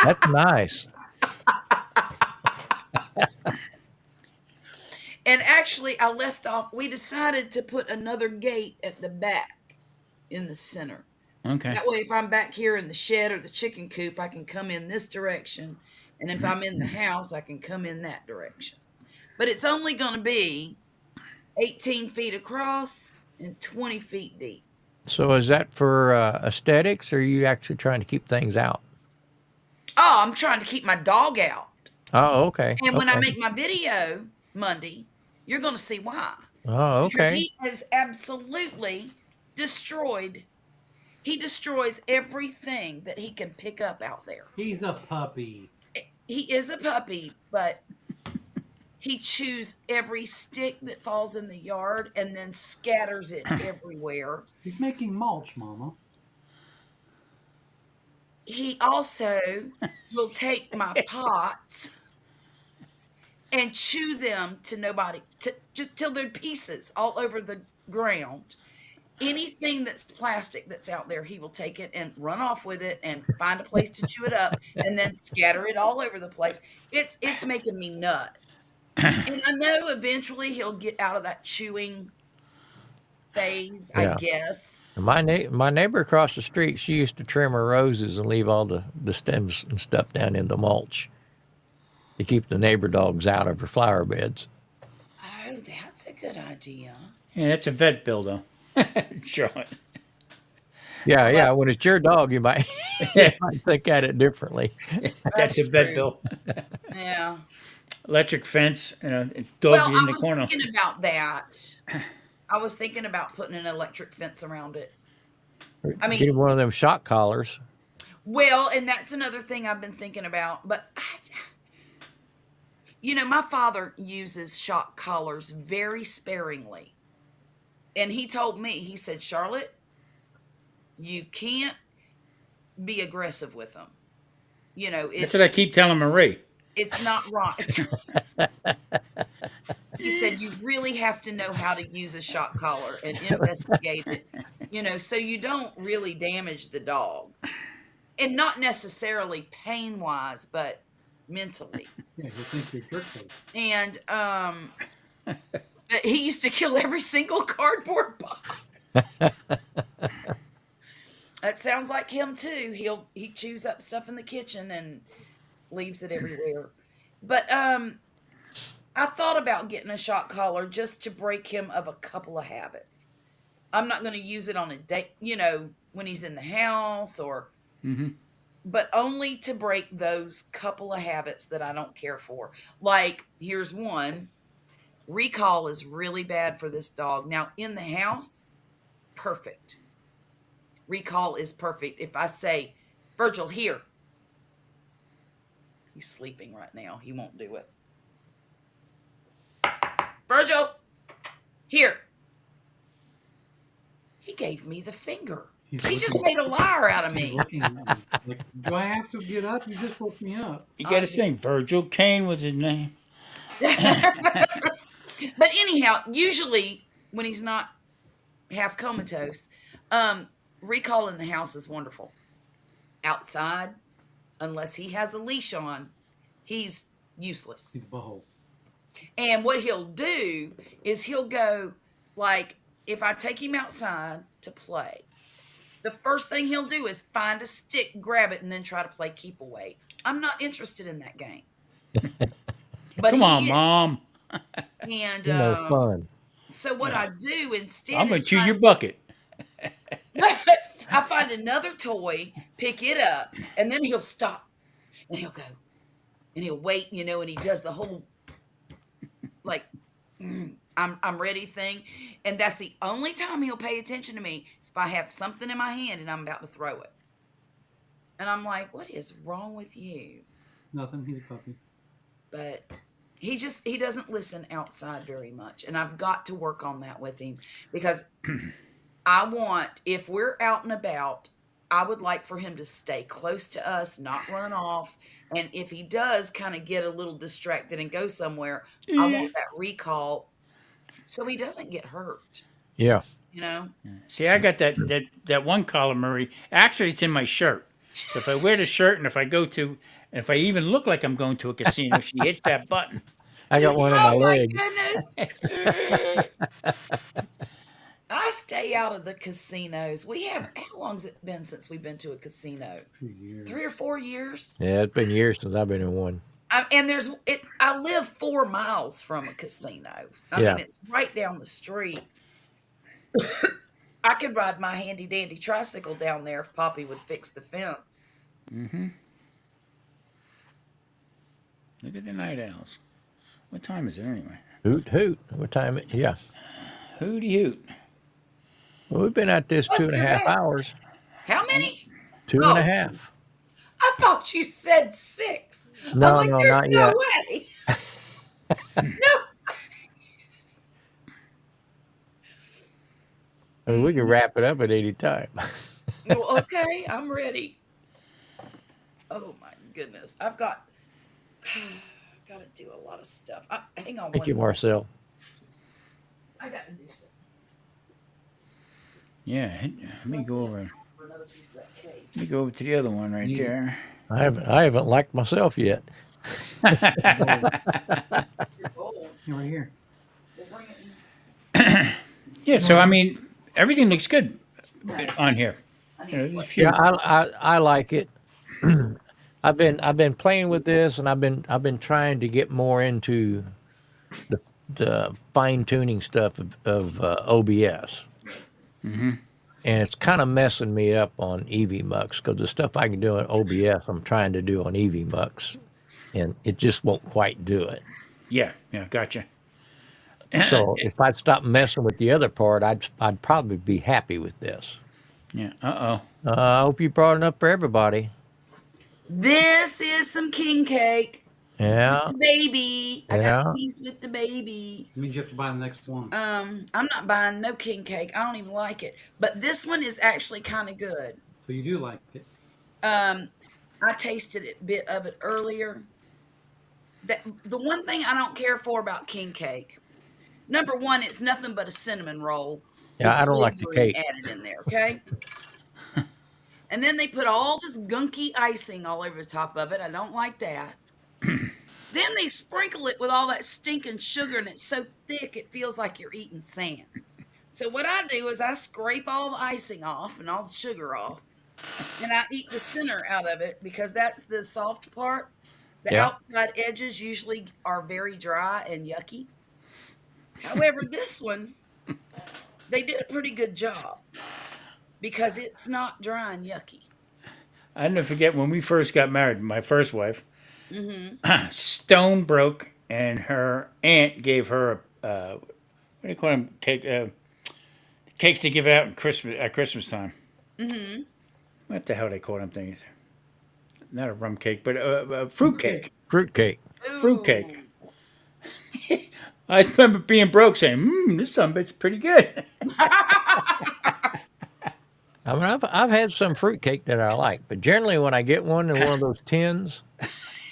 A: That's nice.
B: And actually, I left off, we decided to put another gate at the back in the center.
E: Okay.
B: That way, if I'm back here in the shed or the chicken coop, I can come in this direction. And if I'm in the house, I can come in that direction. But it's only going to be 18 feet across and 20 feet deep.
A: So is that for aesthetics, or are you actually trying to keep things out?
B: Oh, I'm trying to keep my dog out.
A: Oh, okay.
B: And when I
A: Okay.
B: make my video Monday, you're going to see why.
A: Oh,
B: Because
A: okay.
B: he has absolutely destroyed, he destroys everything that he can pick up out there.
C: He's a puppy.
B: He is a puppy, but he chews every stick that falls in the yard and then scatters it everywhere.
C: He's making mulch, Mama.
B: He also will take my pots and chew them to nobody, just till they're pieces all over the ground. Anything that's plastic that's out there, he will take it and run off with it and find a place to chew it up and then scatter it all over the place. It's making me nuts. And I know eventually he'll get out of that chewing phase, I
A: Yeah.
B: guess.
A: My neighbor across the street, she used to trim her roses and leave all the stems and stuff down in the mulch to keep the neighbor dogs out of her flower beds.
B: Oh, that's a good idea.
E: Yeah, that's a vet bill though. Charlotte.
A: Yeah,
B: Well,
A: yeah.
B: that's
A: When it's your dog, you might you might think at it differently.
E: That's a vet
B: true.
E: bill.
B: Yeah.
E: Electric fence, it's
B: Well,
E: doggy
B: I
E: in the
B: was
E: corner.
B: thinking about that. I was thinking about putting an electric fence around it. I mean-
A: Get him one of them shock collars.
B: Well, and that's another thing I've been thinking about. But, my father uses shock collars very sparingly. And he told me, he said, Charlotte, you can't be aggressive with them.
E: That's what I keep telling Marie.
B: It's not right. He said you really have to know how to use a shock collar and investigate it, so you don't really damage the dog. And not necessarily pain-wise, but mentally.
C: Yeah, you think you're jerk face.
B: And he used to kill every single cardboard box. That sounds like him too. He chews up stuff in the kitchen and leaves it everywhere. But I thought about getting a shock collar just to break him of a couple of habits. I'm not going to use it on a date, when he's in the house but only to break those couple of habits that I don't care for. Like, here's one. Recall is really bad for this dog. Now, in the house, perfect. Recall is perfect. If I say, Virgil, here. He's sleeping right now. He won't do it. Virgil, here. He gave me the finger. He just made a liar out of
C: He's
B: me.
C: looking at me. Like, do I have to get up? You just woke me up.
E: You got to sing. Virgil Kane was his name.
B: But anyhow, usually when he's not half comatose, recall in the house is wonderful. Outside, unless he has a leash on, he's useless.
C: He's a butthole.
B: And what he'll do is he'll go, like, if I take him outside to play, the first thing he'll do is find a stick, grab it, and then try to play keep away. I'm not interested in that game. But
E: Come on,
B: he is.
E: Mom.
B: And
A: Fun.
B: so what I do instead
E: I'm going
B: is
E: to chew your bucket.
B: I find another toy, pick it up, and then he'll stop. And he'll go. And he'll wait, and he does the whole, like, I'm ready thing. And that's the only time he'll pay attention to me is if I have something in my hand and I'm about to throw it. And I'm like, what is wrong with you?
C: Nothing. He's a puppy.
B: But he doesn't listen outside very much. And I've got to work on that with him because I want, if we're out and about, I would like for him to stay close to us, not run off. And if he does kind of get a little distracted and go somewhere, I want that recall so he doesn't get hurt,
A: Yeah.
B: you know?
E: See, I got that one collar, Murray. Actually, it's in my shirt. So if I wear the shirt and if I go to, and if I even look like I'm going to a casino, she hits that button.
A: I got one in my
B: Oh my
A: leg.
B: goodness. I stay out of the casinos. How long's it been since we've been to a casino?
C: 2 years.
B: 3 or 4 years?
A: Yeah, it's been years since I've been in one.
B: And I live 4 miles from a casino. I
A: Yeah.
B: mean, it's right down the street. I could ride my handy dandy tricycle down there if Poppy would fix the fence.
E: Mm-hmm. Look at the night owls. What time is it anyway?
A: Hoot, hoot. What time? Yeah.
E: Hooty hoot.
A: Well, we've been at this
B: What's
A: 2.5
B: your name?
A: hours.
B: How many?
A: 2.5.
B: I thought you said 6.
A: No,
B: I'm like,
A: no,
B: there's
A: not
B: no
A: yet.
B: way. No.
A: I mean, we can wrap it up at any time.
B: Well, okay, I'm ready. Oh my goodness. I've got to do a lot of stuff. Hang on
A: Thank
B: one
A: you,
B: second.
A: Marcel.
B: I got to do something.
E: Yeah, let me go over.
B: For another piece of that cake.
E: Let me go over to the other one right there.
A: I haven't liked myself yet.
B: Your bowl.
C: Yeah, right here.
B: We'll bring it in.
E: Yeah, so I mean, everything looks good
B: Right.
E: on here.
B: I need
E: You know,
B: to
E: there's a
B: put-
E: few.
A: Yeah, I like it. I've been playing with this, and I've been trying to get more into the fine tuning stuff of OBS,
E: Mm-hmm.
A: and it's kind of messing me up on EV-Mux because the stuff I can do on OBS, I'm trying to do on EV-Mux, and it just won't quite do it.
E: Yeah, gotcha.
A: So if I'd stop messing with the other part, I'd probably be happy with this.
E: Yeah. Uh-oh.
A: I hope you brought enough for everybody.
B: This is some king cake.
A: Yeah,
B: The baby. I got
A: Yeah.
B: a piece with the baby.
C: It means you have to buy the next one.
B: I'm not buying no king cake. I don't even like it. But this one is actually kind of good.
C: So you do like it.
B: I tasted a bit of it earlier. The one thing I don't care for about king cake, number one, it's nothing but a cinnamon roll.
A: Yeah,
B: with
A: I don't like the
B: flavoring
A: cake.
B: added in there. Okay. And then they put all this gunky icing all over the top of it. I don't like that. Then they sprinkle it with all that stinking sugar, and it's so thick it feels like you're eating sand. So what I do is I scrape all the icing off and all the sugar off, and I eat the center out of it because that's the soft part. The
A: Yeah.
B: outside edges usually are very dry and yucky. However, this one, they did a pretty good job because it's not dry and yucky.
E: I never forget when we first got married, my first wife,
B: Mm-hmm.
E: stone broke, and her aunt gave her a, what do you call them? Cakes they give out at Christmas time.
B: Mm-hmm.
E: What the hell they call them things? Not a rum cake, but a fruit cake.
A: Fruitcake.
E: Fruitcake. I remember being broke saying, this bit's pretty good.
A: I mean, I've had some fruitcake that I like, but generally when I get one in one of those tins,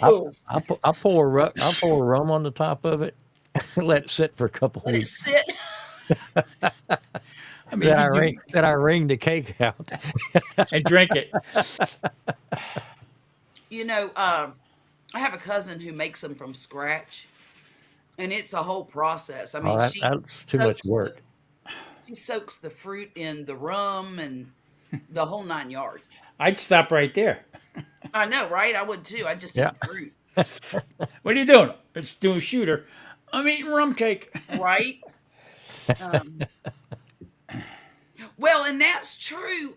B: Oh,
A: I pour rum on the top of it, let it sit for a couple
B: let it
A: weeks.
B: sit.
E: I mean,
A: Then I wring the cake out.
E: and drink it.
B: You know, I have a cousin who makes them from scratch, and it's a whole process. I mean,
A: Oh, that's too much work.
B: She soaks the fruit in the rum and the whole 9 yards.
E: I'd stop right there.
B: I know, right? I would too. I just
A: Yeah.
B: eat fruit,
E: What are you doing? It's doing shooter. I'm eating rum cake.
B: right? Um, well, and that's true.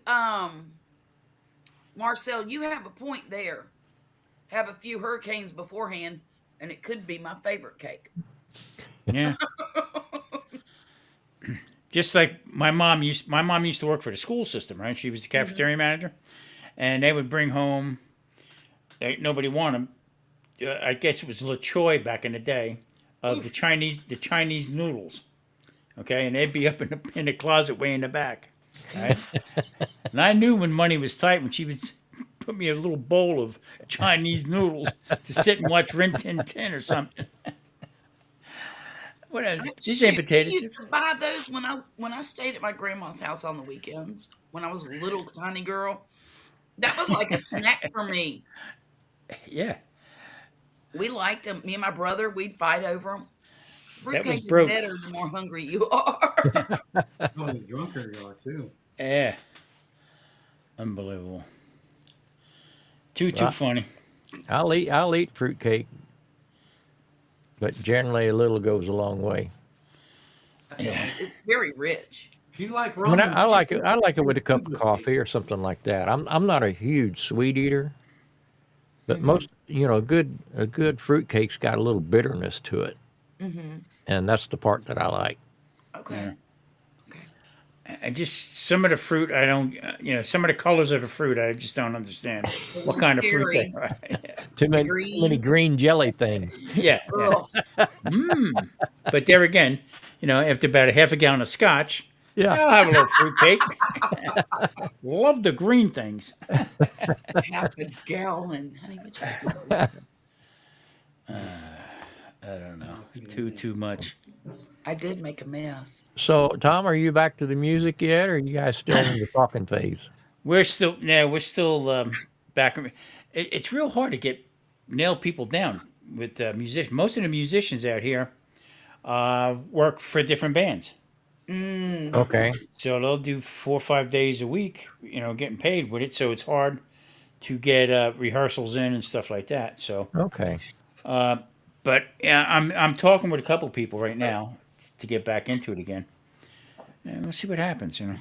B: Marcel, you have a point there. Have a few hurricanes beforehand, and it could be my favorite cake.
E: Yeah. Just like my mom used to work for the school system, right? She was the cafeteria manager, and they would bring home. Nobody wanted them. I guess it was Le Choy back in the day of the Chinese noodles. Okay, and they'd be up in the closet way in the back. Right? And I knew when money was tight when she would put me a little bowl of Chinese noodles to sit and watch Rin Tin Tin or something. What else? These ain't
B: Shoot, we
E: potato
B: used
E: chips.
B: to buy those when I stayed at my grandma's house on the weekends when I was a little tiny girl. That was like a snack for me.
E: Yeah,
B: We liked them. Me and my brother, we'd fight over them.
E: that was
B: Fruitcake is
E: broke.
B: better the more hungry you are.
C: Oh, the drunker you are too.
E: Yeah, unbelievable. Too
A: Well,
E: funny.
A: I'll eat fruitcake, but generally a little goes a long way.
E: Yeah,
B: It's very rich.
C: If you like
A: I mean,
C: rum and
A: I like it. I like it with a
C: it's
A: cup of
C: good.
A: coffee or something like that. I'm not a huge sweet eater, but
B: Mhm.
A: most a good fruitcake's got a little bitterness to it,
B: Mhm.
A: and that's the part that I like.
B: Okay.
E: yeah.
B: Okay.
E: I just some of the fruit I don't. Some of the colors of the fruit I just don't understand
B: A
E: what
B: little
E: kind of fruit they
B: scary.
E: are.
B: The
A: Too many
B: green.
A: green jelly things.
E: Yeah, yeah.
B: Ugh.
E: Mmm. But there again, after about a half a gallon of scotch,
A: Yeah,
E: yeah, I'll have a little fruit cake. Love the green things.
B: Half a gallon. Honey, what you doing?
E: I don't know. Too much.
B: I did make a mess.
A: So, Tom, are you back to the music yet, or are you guys still in the talking phase?
E: We're still back. It's real hard to nail people down with musicians. Most of the musicians out here work for different bands,
B: Mm.
A: Okay.
E: so they'll do 4 or 5 days a week. Getting paid with it, so it's hard to get rehearsals in and stuff like that. So,
A: Okay.
E: but yeah, I'm talking with a couple people right now to get back into it again, and we'll see what happens. You,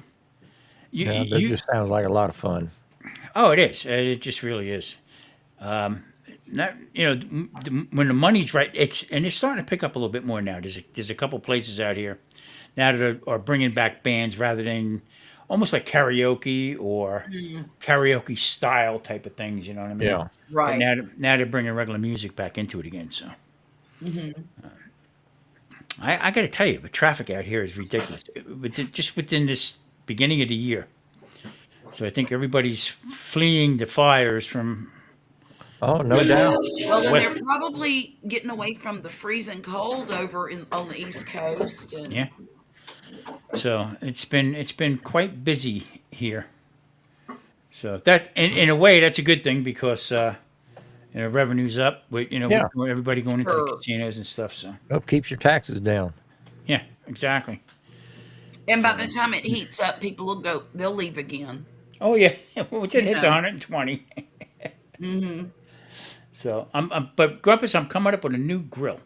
A: Yeah,
E: you,
A: that
E: you
A: just sounds like a lot of fun.
E: oh, it is. It just really is. Not when the money's right, it's starting to pick up a little bit more now. There's a couple places out here now that are bringing back bands rather than almost like karaoke or
B: Mm.
E: karaoke style type of things. You know what I mean?
A: Yeah.
E: But
B: Right.
E: now they're bringing regular music back into it again. So
B: Mhm.
E: I got to tell you, the traffic out here is ridiculous. Just within this beginning of the year. So I think everybody's fleeing the fires from
A: Oh, no doubt.
B: Well, then
E: west.
B: they're probably getting away from the freezing cold over on the East Coast,
E: Yeah.
B: and
E: So it's been quite busy here. So that in a way that's a good thing because revenue's up with
A: Yeah.
E: everybody going into the
B: sure.
E: casinos and stuff. So
A: Hope keeps your taxes down.
E: yeah, exactly.
B: And by the
E: So
B: time it heats up, people will go. They'll leave again.
E: oh yeah, once it
B: You
E: hits
B: know.
E: 120.
B: Hmm.
E: So but Grumpus, I'm coming up with a new grill.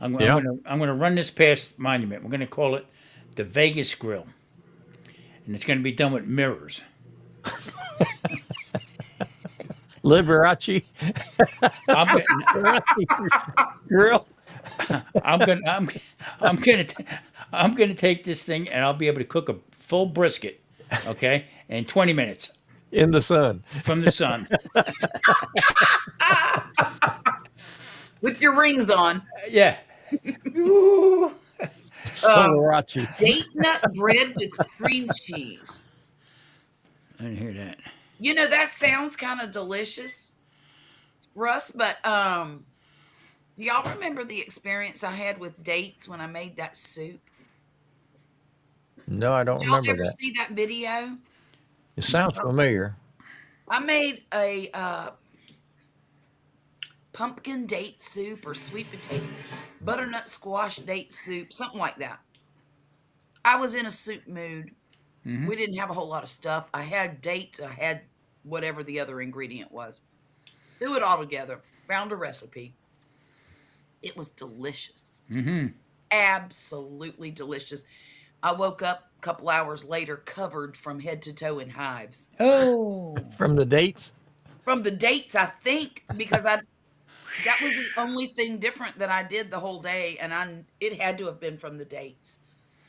A: Yeah.
E: I'm gonna run this past Monument. We're gonna call it the Vegas Grill, and it's gonna be done with mirrors.
A: Liberace.
E: I'm gonna
A: Liberace grill.
E: I'm gonna I'm gonna t- I'm gonna take this thing and I'll be able to cook a full brisket, okay, in 20 minutes
A: In the sun.
E: from the sun.
B: With your rings on.
E: Yeah. Ooh.
B: Um,
A: Solarachi.
B: Date nut bread with cream cheese.
E: I didn't hear that.
B: That sounds kind of delicious, Russ. But do y'all remember the experience I had with dates when I made that soup?
A: No, I don't
B: Did y'all
A: remember
B: ever
A: that.
B: see that video?
A: It sounds familiar.
B: I made a pumpkin date soup or sweet potato butternut squash date soup, something like that. I was in a soup mood.
E: Hmm.
B: We didn't have a whole lot of stuff. I had dates, I had whatever the other ingredient was. Threw it all together, found a recipe. It was delicious.
E: Hmm.
B: Absolutely delicious. I woke up a couple hours later covered from head to toe in hives.
E: Oh.
A: From the dates?
B: From the dates, I think, because that was the only thing different that I did the whole day, and it had to have been from the dates.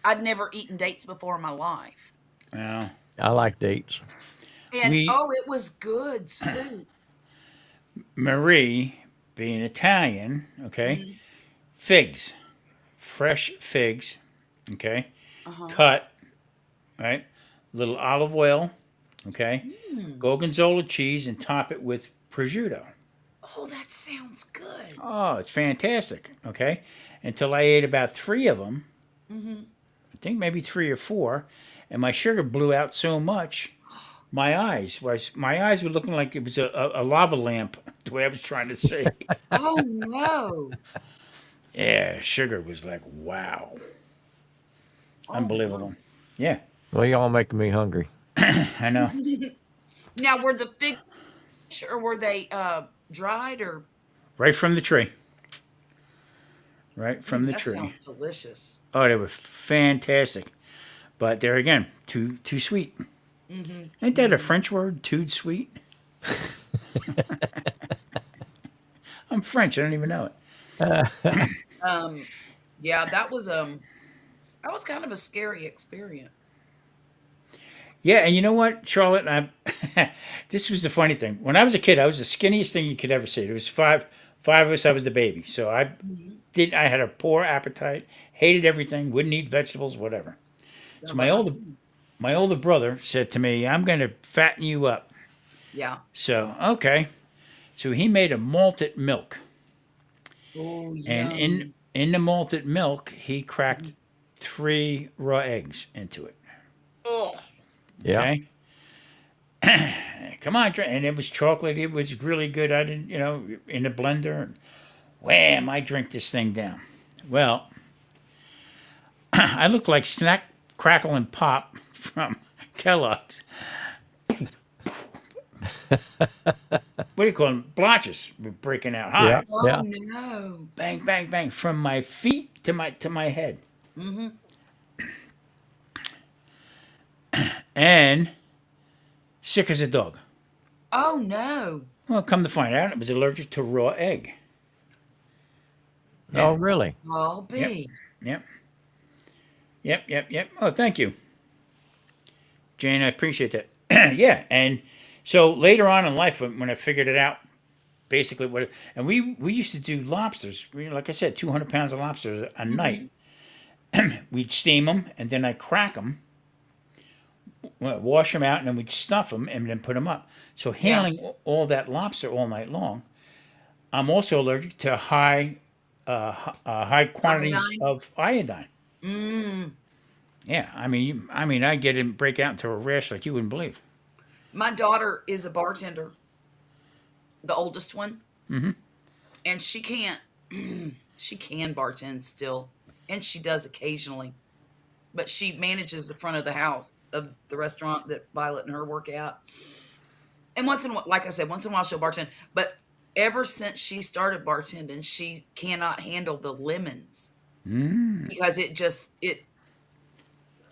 B: I'd never eaten dates before in my life.
E: Well,
A: I like dates.
B: And
E: we
B: oh, it was good soup.
E: Marie, being Italian, okay,
B: Mhm.
E: figs, fresh figs, okay,
B: Uh-huh.
E: cut, right? Little olive oil, okay?
B: Mm.
E: Gorgonzola cheese and top it with prosciutto.
B: Oh, that sounds good.
E: Oh, it's fantastic, okay? Until I ate about 3 of them,
B: Mm-hmm.
E: I think maybe 3 or 4, and my sugar blew out so much, my eyes were looking like it was a lava lamp, the way I was trying to say.
B: Oh no.
E: Yeah, sugar was like, wow,
B: Oh
E: unbelievable. Yeah,
A: Well, y'all making me hungry.
E: I know.
B: no. Now, were the figs or were they dried or?
E: Right from the tree. Right from the
B: That
E: tree.
B: sounds delicious.
E: Oh, they were fantastic. But there again, too sweet. Ain't that a
B: Mm-hmm.
E: French word? Too sweet? I'm French. I don't even know it.
B: Um, yeah, that was kind of a scary experience.
E: Yeah, and you know what, Charlotte? This was the funny thing. When I was a kid, I was the skinniest thing you could ever see. There was five of us. I was the baby, so
B: Mhm.
E: I had a poor appetite, hated everything, wouldn't eat vegetables, whatever.
B: Yeah,
E: So
B: but I see.
E: my older brother said to me, "I'm going to fatten you up."
B: Yeah.
E: So okay, so he made a malted milk,
B: Oh,
E: and
B: yum.
E: in the malted milk, he cracked 3 raw eggs into it.
B: Oh,
A: Yeah.
E: Okay. Come on, and it was chocolate. It was really good. I didn't, in the blender. And wham! I drink this thing down. Well, I look like Snack, Crackle, and Pop from Kellogg's. What do you call them? Blotches were breaking out
A: Yeah.
E: high.
B: oh
A: Yeah.
B: no.
E: Bang, bang, bang, from my feet to my head,
B: Mm-hmm.
E: and sick as a dog.
B: Oh no.
E: Well, come to find out, I was allergic to raw egg.
A: Oh,
E: Yeah.
A: really?
B: I'll
E: Yep.
B: be.
E: Yep. Yep. Yep. Yep. Oh, thank you, Jane. I appreciate that. Yeah, and so later on in life, when I figured it out, basically and we used to do lobsters. Like I said, 200 pounds of lobsters a night.
B: Mm-hmm.
E: We'd steam them, and then I'd crack them, wash them out, and then we'd stuff them, and then put them up. So
B: Yeah.
E: handling all that lobster all night long, I'm also allergic to high quantities
B: Iodine.
E: of iodine.
B: Mm.
E: Yeah, I mean, I get it break out into a rash like you wouldn't believe.
B: My daughter is a bartender, the oldest one,
E: Hmm.
B: and she can't. She can bartend still, and she does occasionally. But she manages the front of the house of the restaurant that Violet and her work at. And once in a while, like I said, once in a while she'll bartend. But ever since she started bartending, she cannot handle the lemons
E: Mm.
B: because it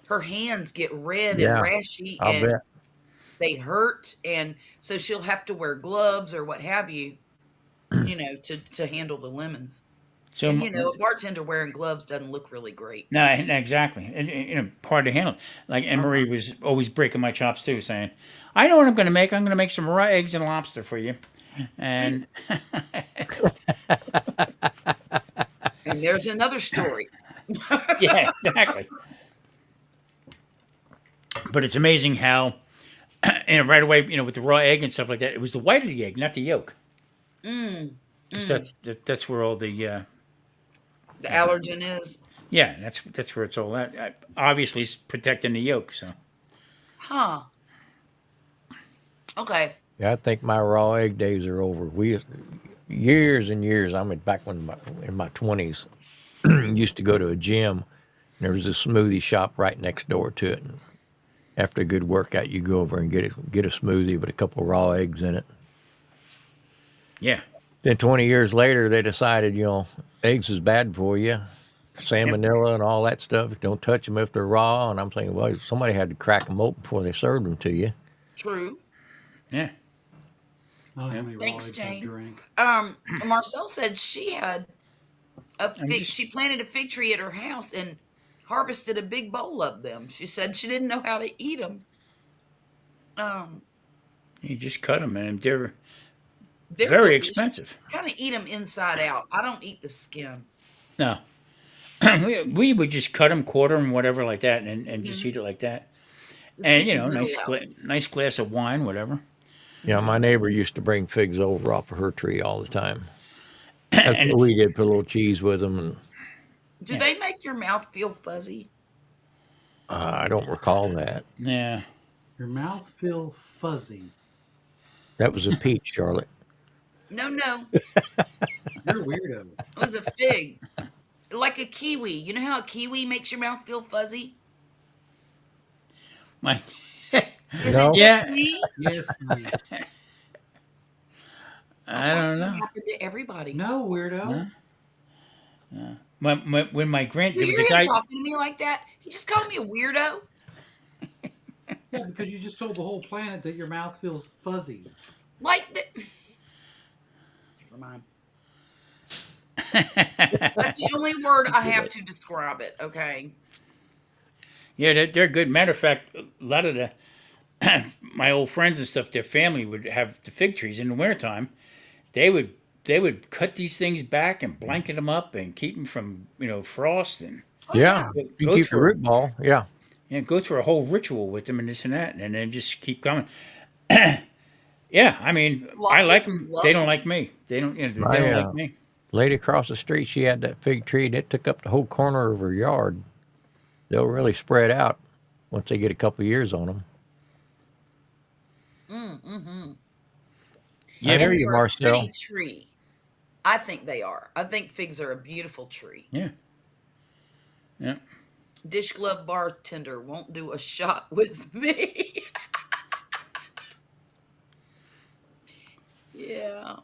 B: her hands get red and
A: Yeah.
B: rashy
A: I'll
B: and
A: bet.
B: they hurt, and so she'll have to wear gloves or what have you, to handle the lemons.
E: So
B: And a bartender wearing gloves doesn't look really great.
E: no, exactly. Hard to handle. Like Anne
B: Uh-huh.
E: Marie was always breaking my chops too, saying, "I know what I'm going to make. I'm going to make some raw eggs and lobster for you."
B: Mm.
E: And
B: And there's another story.
E: yeah, exactly. But it's amazing how, right away, with the raw egg and stuff like that, it was the white of the egg, not the yolk.
B: Mm,
E: 'Cause
B: mm.
E: that's where all the
B: The allergen is,
E: yeah, that's where it's all at. Obviously, it's protecting the yolk. So
B: huh? Okay.
A: Yeah, I think my raw egg days are over. We years and years. I mean, back in my 20s, used to go to a gym. And there was a smoothie shop right next door to it. And after a good workout, you go over and get a smoothie with a couple of raw eggs in it.
E: yeah,
A: Then 20 years later, they decided, eggs is bad for you,
E: yep,
A: salmonella and all that stuff. Don't touch them if they're raw. And I'm thinking, well, somebody had to crack them open before they served them to you.
B: True.
E: yeah.
C: Not how many raw
B: Thanks,
C: eggs I
B: Jane.
C: drink.
B: Marcel said she had
E: I'm just
B: she planted a fig tree at her house and harvested a big bowl of them. She said she didn't know how to eat them. Um,
E: you just cut them, and they're
B: they're
E: very
B: delicious.
E: expensive.
B: Kind of eat them inside out. I don't eat the skin.
E: No, we would just cut them, quarter them, whatever like that, and just
B: Hmm.
E: eat it like that.
B: Just
E: And
B: pick the middle out.
E: nice glass of wine, whatever.
A: Yeah, my
B: Mhm.
A: neighbor used to bring figs over off of her tree all the time. That's
E: And
A: what
E: it's
A: we did. Put a little cheese with them, and
B: Do
E: yeah,
B: they make your mouth feel fuzzy?
A: I don't recall that.
E: yeah.
C: Your mouth feel fuzzy.
A: That was a peach, Charlotte.
B: No, no.
C: You're a weirdo.
B: It was a fig. Like a kiwi. You know how a kiwi makes your mouth feel fuzzy?
E: My
B: Is it
A: No,
B: just
E: yeah.
B: me?
C: Yes.
B: I
E: I
B: thought
E: don't
B: that
E: know.
B: happened to everybody.
C: No, weirdo.
E: No. When my grand
B: You
E: there was a
B: hear him
E: guy.
B: talking to me like that? He just called me a weirdo.
C: Yeah, because you just told the whole planet that your mouth feels fuzzy.
B: Like that. Never mind. That's the only word I have to describe it, okay?
E: Yeah, they're good. Matter of fact, a lot of the my old friends and stuff, their family would have the fig trees in the wintertime. They would they would cut these things back and blanket them up and keep them from frost and
B: Oh,
A: yeah,
B: yeah.
A: you can
E: go
A: keep the
E: through
A: root ball. Yeah,
E: go through a whole ritual with them and this and that, and then just keep coming. Yeah, I mean,
B: A lot
E: I
B: of
E: like
B: people
E: them. They
B: love
E: don't
B: them.
E: like me. They don't. They
A: my
E: don't like me.
A: lady across the street, she had that fig tree, and it took up the whole corner of her yard. They'll really spread out once they get a couple years on them.
B: Mm-hmm.
A: I
E: Yeah,
A: hear
B: And
A: you,
B: they're a pretty
A: Marcel.
B: tree. I think they are. I think figs are a beautiful tree.
E: yeah, yeah.
B: Dish glove bartender won't do a shot with me. Yeah.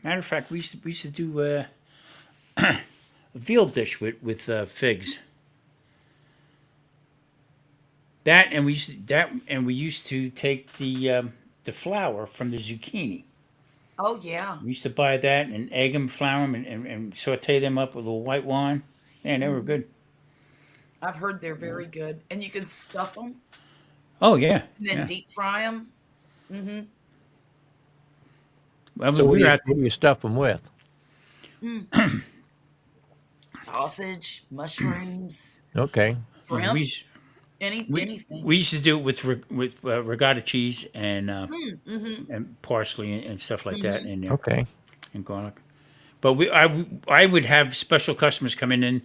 E: Matter of fact, we used to do a veal dish with figs. We used to take the flour from the zucchini.
B: Oh, yeah.
E: We used to buy that and egg them, flour them, and saute them up with a little white wine. Man, they were
B: Mhm.
E: good.
B: I've heard they're very good. And you can stuff them
E: Oh yeah,
B: and then
E: yeah.
B: deep fry them. Hmm.
E: Well,
A: So
E: we were out.
A: what do you stuff them with?
B: Mm. Sausage, mushrooms,
A: Okay.
E: Yeah,
B: shrimp,
E: we
B: anything.
E: we used to do it with regatta cheese
B: Mm-hmm.
E: and parsley and stuff like that
B: Mm-hmm.
E: in there
A: Okay.
E: and garlic. But I would have special customers coming in,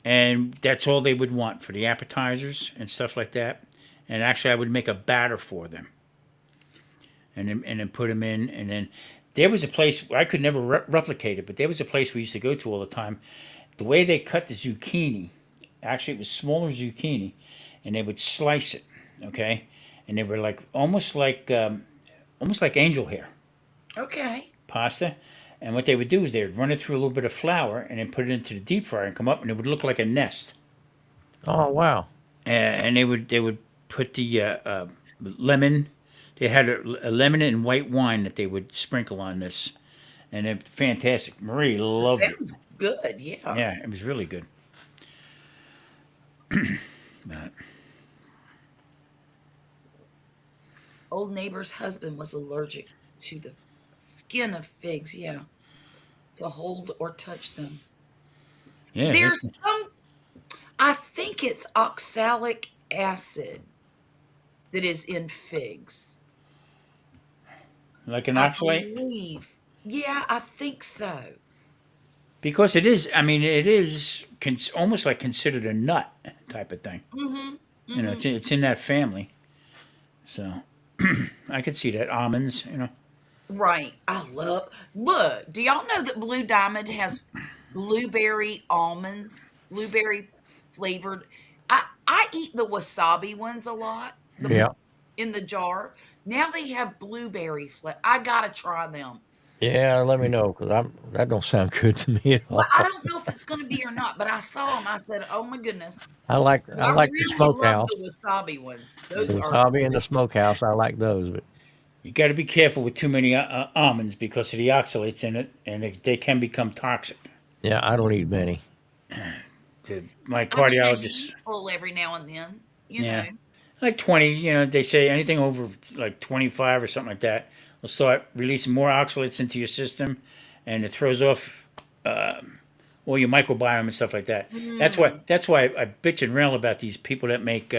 E: and that's all they would want for the appetizers and stuff like that. And actually, I would make a batter for them, and then put them in. And then there was a place I could never replicate it, but there was a place we used to go to all the time. The way they cut the zucchini, actually, it was smaller zucchini, and they would slice it, okay, and they were like almost like angel hair
B: Okay.
E: pasta. And what they would do is they would run it through a little bit of flour and then put it into the deep fryer and come up, and it would look like a nest.
A: Oh wow.
E: And they would put the lemon. They had a lemon and white wine that they would sprinkle on this, and it fantastic. Marie loved it.
B: Sounds good. Yeah.
E: Yeah, it was really good. But,
B: Old neighbor's husband was allergic to the skin of figs. Yeah. To hold or touch them.
E: yeah,
B: There's
E: that's
B: some, I think it's oxalic acid that is in figs.
E: like an
B: I
E: oxalate
B: believe. Yeah, I think so.
E: because it is. I mean, it is almost like considered a nut type of thing.
B: Mm-hmm.
E: It's
B: Mm-hmm.
E: it's in that family. So I could see that almonds.
B: Right. I love. Look, do y'all know that Blue Diamond has blueberry almonds, blueberry flavored? I eat the wasabi ones a lot.
A: Yeah.
B: In the jar. Now they have blueberry flavor. I gotta try them.
A: Yeah. Let me know because that don't sound good to me at
B: Well, I
A: all.
B: don't know if it's gonna be or not, but I saw them. I said, "Oh my goodness!"
A: I like
B: 'Cause
A: I
B: I
A: like the
B: really love
A: smokehouse,
B: the wasabi ones.
A: the
B: Those are
A: wasabi and the
B: delicious.
A: smokehouse. I like those, but
E: You got to be careful with too many almonds because of the oxalates in it, and they can become toxic.
A: yeah, I don't eat many.
E: My
B: I mean, a
E: cardiologist,
B: handful every now and then. You know.
E: yeah, like 20. They say anything over like 25 or something like that will start releasing more oxalates into your system, and it throws off all your microbiome and stuff like that. That's why
B: Mm.
E: that's why I bitch and rail about these people that make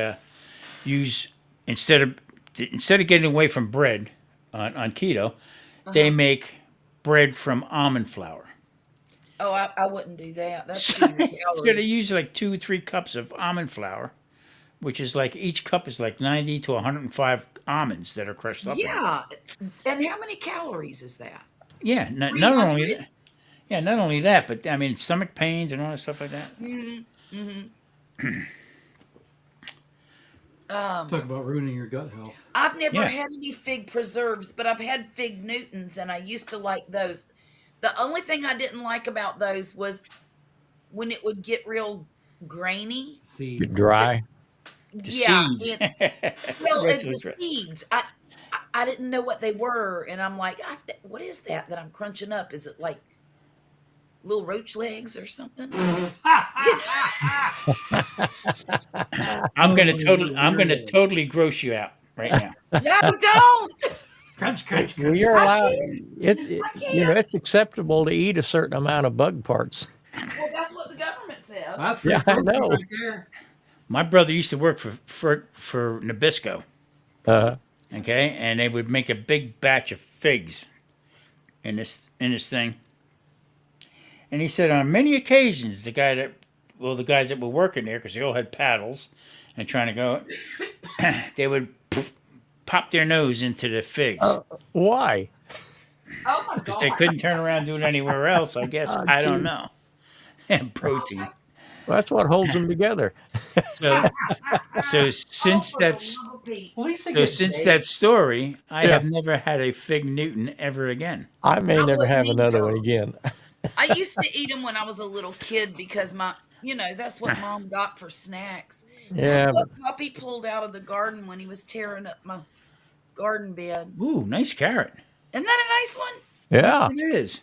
E: use instead of instead of getting away from bread on keto, they
B: Uh-huh.
E: make bread from almond flour.
B: Oh, I wouldn't do that. That's
E: So,
B: too many
E: so they
B: calories.
E: use like 2 or 3 cups of almond flour, which is like each cup is like 90 to 105 almonds that are crushed up in it.
B: Yeah. And how many calories is that?
E: Yeah, not only
B: 300?
E: that. Yeah, not only that, but I mean stomach pains and all that stuff like that.
B: Mm-hmm. Mm-hmm.
C: Talk about ruining your gut health.
B: I've never
E: Yeah.
B: had any fig preserves, but I've had fig Newtons, and I used to like those. The only thing I didn't like about those was when it would get real grainy.
A: Get
C: Seeds.
B: But
A: dry.
E: The
B: yeah,
E: seeds.
B: well,
E: That's
B: the
E: what's right.
B: seeds, I didn't know what they were, and I'm like, what is that I'm crunching up? Is it like little roach legs or something?
E: I'm gonna totally gross you out right now.
B: No, don't.
C: Crunch, crunch,
A: Well,
C: crunch.
A: you're
B: I
A: allowed.
B: can't. I
A: You know,
B: can't.
A: it's acceptable to eat a certain amount of bug parts.
B: Well, that's what the government says.
C: That's free
A: Yeah, I
C: protein
A: know.
C: right there.
E: My brother used to work for Nabisco,
A: Uh,
E: okay, and they would make a big batch of figs in this thing. And he said on many occasions the guys that were working there because they all had paddles and trying to go, they would pop their nose into the figs
A: why?
B: Oh my
E: because they
B: god.
E: couldn't turn around and do it anywhere else. I guess I don't
A: Gee.
E: know. And protein.
A: Well, that's what holds them together.
E: So so
B: Oh,
E: since
B: for the
E: that's
B: love of Pete.
C: At least they
E: so
C: get
E: since
C: baked.
E: that story, I
A: Yeah.
E: have never had a fig Newton ever again.
A: I may
B: I
A: never
B: wouldn't
A: have another one
B: either.
A: again.
B: I used to eat them when I was a little kid because that's what mom got for snacks. Look
A: Yeah, but
B: what Puppy pulled out of the garden when he was tearing up my garden bed.
E: Ooh, nice carrot.
B: Isn't that a nice one?
E: Yes,
A: yeah.
E: it is.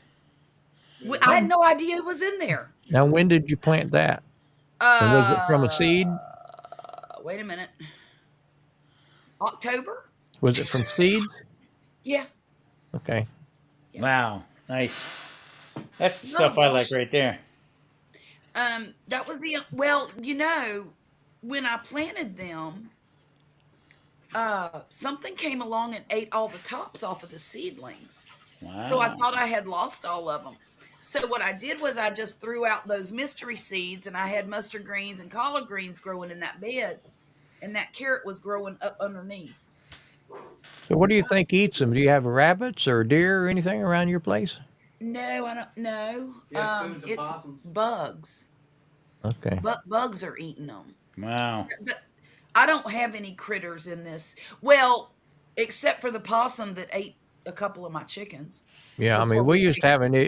B: I had no idea it was in there.
A: Now, when did you plant that? And was it from a
B: Uh,
A: seed?
B: wait a minute. October?
A: Was it from seeds?
B: Yeah.
A: Okay.
B: Yeah.
E: Wow, nice. That's the
B: No
E: stuff I like
B: rush.
E: right there.
B: That was when I planted them, something came along and ate all the tops off of the seedlings. So I
E: Wow.
B: thought I had lost all of them. So what I did was I just threw out those mystery seeds, and I had mustard greens and collard greens growing in that bed, and that carrot was growing up underneath.
A: So, what do you think eats them? Do you have rabbits or deer or anything around your place?
B: No, I don't know.
C: Yeah, coons and
B: It's
C: possums.
B: bugs.
A: Okay.
B: But bugs are eating them.
E: Wow.
B: I don't have any critters in this. Well, except for the possum that ate a couple of my chickens.
A: Yeah, I
B: Before
A: mean,
B: we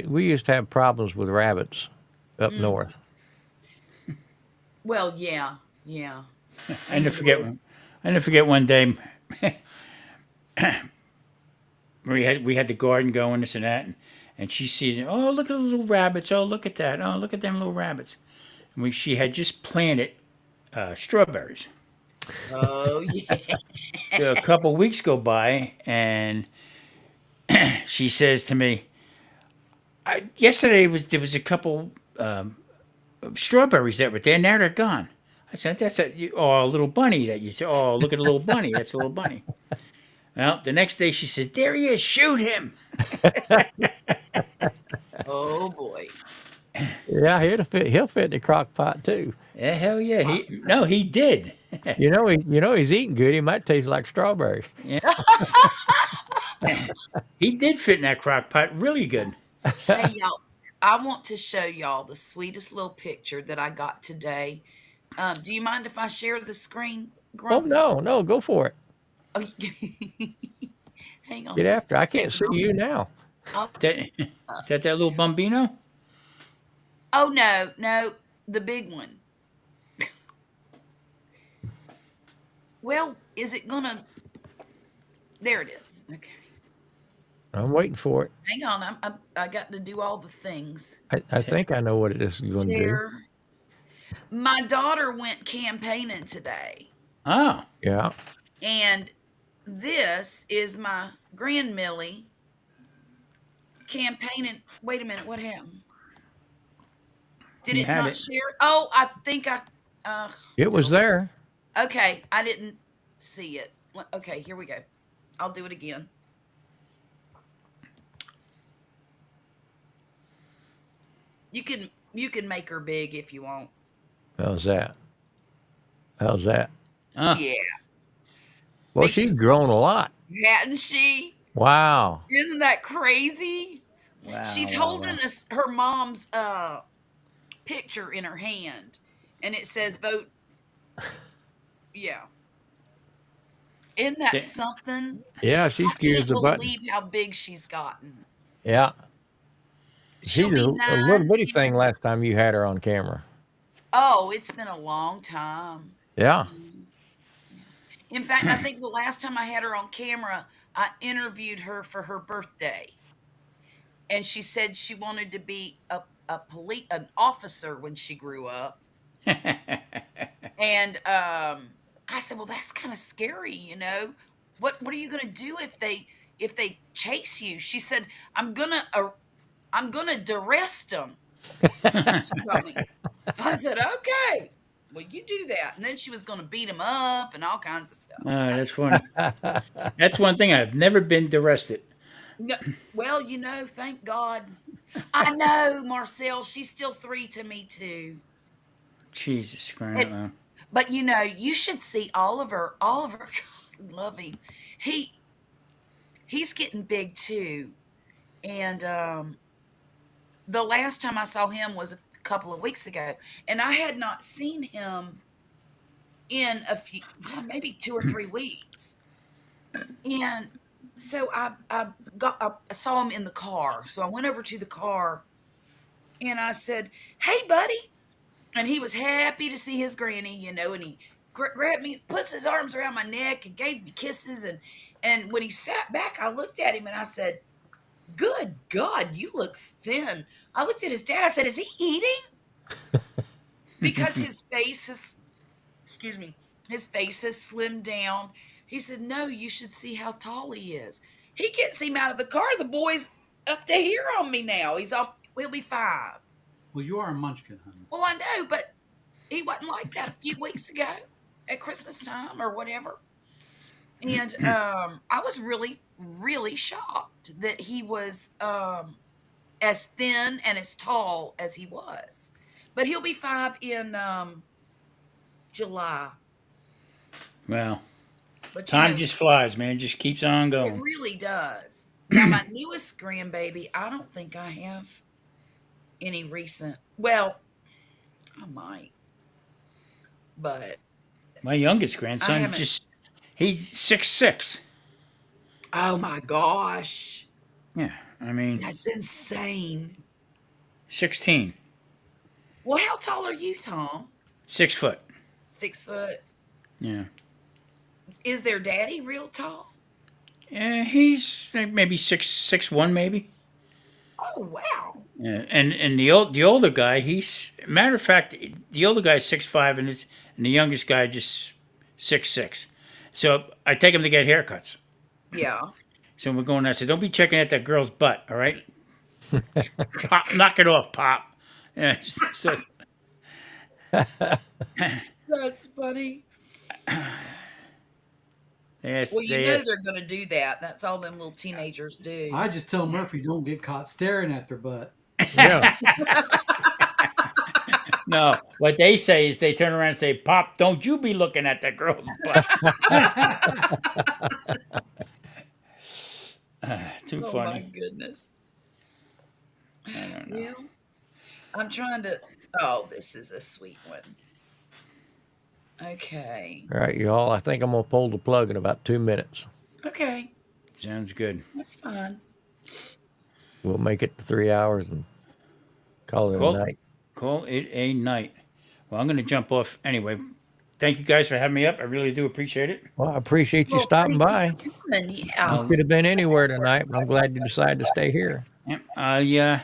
A: we used to have problems with rabbits up
B: Mm,
A: north.
B: well, yeah, yeah.
E: I never forget. I never forget one day we had the garden going, this and that, and she sees, oh, look at the little rabbits. Oh, look at that. Oh, look at them little rabbits. And she had just planted strawberries.
B: Oh yeah.
E: So a couple weeks go by, and she says to me, yesterday there was a couple of strawberries that were there. Now they're gone. I said, a little bunny that you said. Oh, look at a little bunny. That's a little bunny. Well, the next day she said, there he is. Shoot him.
B: Oh boy.
A: Yeah, he'll fit in the crock pot too.
E: Yeah, hell yeah. He did.
A: You know he's eating good. He might taste like strawberries.
E: Yeah, he did fit in that crock pot really good.
B: Hey y'all, I want to show y'all the sweetest little picture that I got today. Do you mind if I share the screen,
A: Oh
B: Grumpus?
A: no, go for it.
B: Oh, hang on
A: Get
B: just
A: after.
B: a
A: I can't see
B: second.
A: you now.
E: Is that little bambino?
B: Oh no, the big one. Well, is it gonna? There it is. Okay,
A: I'm waiting for it.
B: hang on. I got to do all the things.
A: I think I know what it is you're going to do.
B: Share. My daughter went campaigning today,
E: Oh,
A: Yeah.
B: and this is my grand Millie campaigning. Wait a minute, what happened? Did
E: you
B: it
E: had
B: not
E: it.
B: share? Oh, I think I.
A: It was
B: it'll-
A: there.
B: Okay, I didn't. see it. Okay, here we go. I'll do it again. You can make her big if you want.
A: How's that? How's that?
E: Oh,
B: Yeah.
A: Well,
B: Make you
A: she's grown a lot.
B: hadn't she?
A: Wow.
B: Isn't that crazy?
E: wow,
B: She's
E: wow,
B: holding
E: wow.
B: her mom's picture in her hand, and it says "Vote." Yeah, isn't that
E: Da-
B: something?
A: Yeah,
B: I
A: she skews
B: can't
A: the button.
B: believe how big she's gotten.
A: Yeah.
B: She'll
A: She's
B: be
A: a little
B: 9
A: bitty
B: in.
A: thing last time you had her on camera.
B: Oh, it's been a long time.
A: Yeah.
B: Mhm. Yeah. In fact, I think the last time I had her on camera, I interviewed her for her birthday, and she said she wanted to be an officer when she grew up. And I said, "Well, that's kind of scary, you know. What are you going to do if they chase you?" She said, I'm gonna arrest them." That's what she told me. I said, "Okay, well, you do that." And then she was going to beat him up and all kinds of stuff.
E: That's funny. That's one thing I've never been arrested.
B: No, well, thank God. I know, Marcel. She's still 3 to me too.
E: Jesus
B: And,
E: Christ.
B: but you should see Oliver. Oliver, God, love him. He he's getting big too. And the last time I saw him was a couple of weeks ago, and I had not seen him in a few, maybe 2 or 3 weeks. And so I saw him in the car. So I went over to the car and I said, "Hey, buddy." And he was happy to see his granny, and he grabbed me, puts his arms around my neck and gave me kisses. And when he sat back, I looked at him and I said, "Good God, you look thin." I looked at his dad. I said, "Is he eating?" Because his face has, excuse me, his face has slimmed down. He said, "No, you should see how tall he is." He gets him out of the car. The boy's up to here on me now. He'll be 5.
C: Well, you are a munchkin, honey.
B: Well, I know, but he wasn't like that a few weeks ago at Christmas time or whatever. And I was really, really shocked that he was as thin and as tall as he was. But he'll be 5 in July.
E: Well,
B: But
E: time just flies, man. Just keeps on
B: it
E: going.
B: really does. Now, my newest grandbaby, I don't think I have any recent. Well, I might, but
E: My youngest
B: I
E: grandson
B: haven't.
E: he's 6'6".
B: Oh my gosh,
E: Yeah, I mean
B: that's insane.
E: 16,
B: Well, how tall are you, Tom?
E: 6 foot.
B: 6 foot.
E: Yeah,
B: Is their daddy real tall?
E: he's maybe 6'1", maybe.
B: Oh wow.
E: Yeah, and the older guy, he's matter of fact, the older guy's 6'5", and the youngest guy just 6'6". So I take him to get haircuts.
B: Yeah.
E: So we're going. I said, "Don't be checking at that girl's butt, all right? Pop, knock it off, pop." Yeah, so
B: That's funny.
E: they asked,
B: Well,
E: they asked,
B: they're going to do that. That's all them little teenagers do.
C: I just tell Murphy don't get caught staring at their butt.
A: Yeah.
E: no. What they say is they turn around and say, "Pop, don't you be looking at that girl's butt." Too
B: Oh my
E: funny.
B: goodness.
E: I don't know.
B: Well, I'm trying to. Oh, this is a sweet one. Okay.
A: All right, y'all. I think I'm gonna pull the plug in about 2 minutes.
B: Okay.
E: Sounds good.
B: That's fine.
A: We'll make it to 3 hours and call it a
E: Call
A: night.
E: call it a night. Well, I'm going to jump off anyway. Thank you guys for having me up. I really do appreciate it.
A: Well, I appreciate you
B: Well,
A: stopping
B: thank
A: by.
B: you for coming.
A: You
B: Yeah.
A: could have been anywhere tonight, but I'm glad you decided to stay here.
E: Yep. Yeah,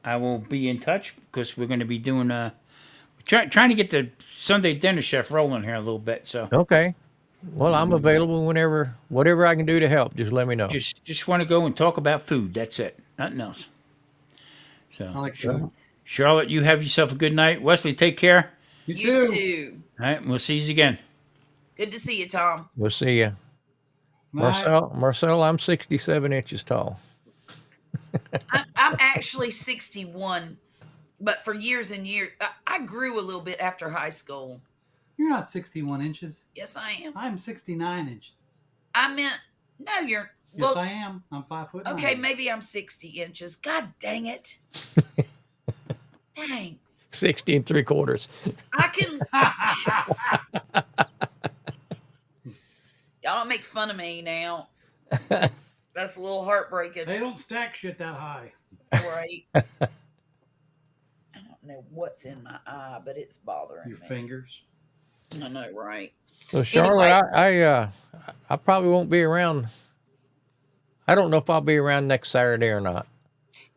E: I will be in touch because we're going to be doing trying to get the Sunday dinner chef rolling here a little bit. So
A: Okay. Well, I'm available whenever, whatever I can do to help. Just let me know.
E: just want to go and talk about food. That's it. Nothing else.
C: I
E: So
C: like food.
E: Charlotte, you have yourself a good night. Wesley, take care.
C: You
B: You
C: too.
B: too.
E: All right, we'll see you again.
B: Good to see you, Tom.
A: We'll see you.
C: Night.
A: Marcel, I'm 67 inches tall.
B: I'm actually 61, but for years and years, I grew a little bit after high school.
C: You're not 61 inches.
B: Yes, I am.
C: I'm 69 inches.
B: I meant, no, you're,
C: Yes,
B: well,
C: I am. I'm 5'9".
B: okay, maybe I'm 60 inches. God dang it. Dang.
A: 60 and 3/4.
B: I can, y'all don't make fun of me now. That's a little heartbreaking.
C: They don't stack shit that high.
B: Right. I don't know what's in my eye, but it's bothering
C: Your
B: me.
C: fingers.
B: I know, right?
A: So Charlotte,
B: Anyway.
A: I probably won't be around. I don't know if I'll be around next Saturday or not.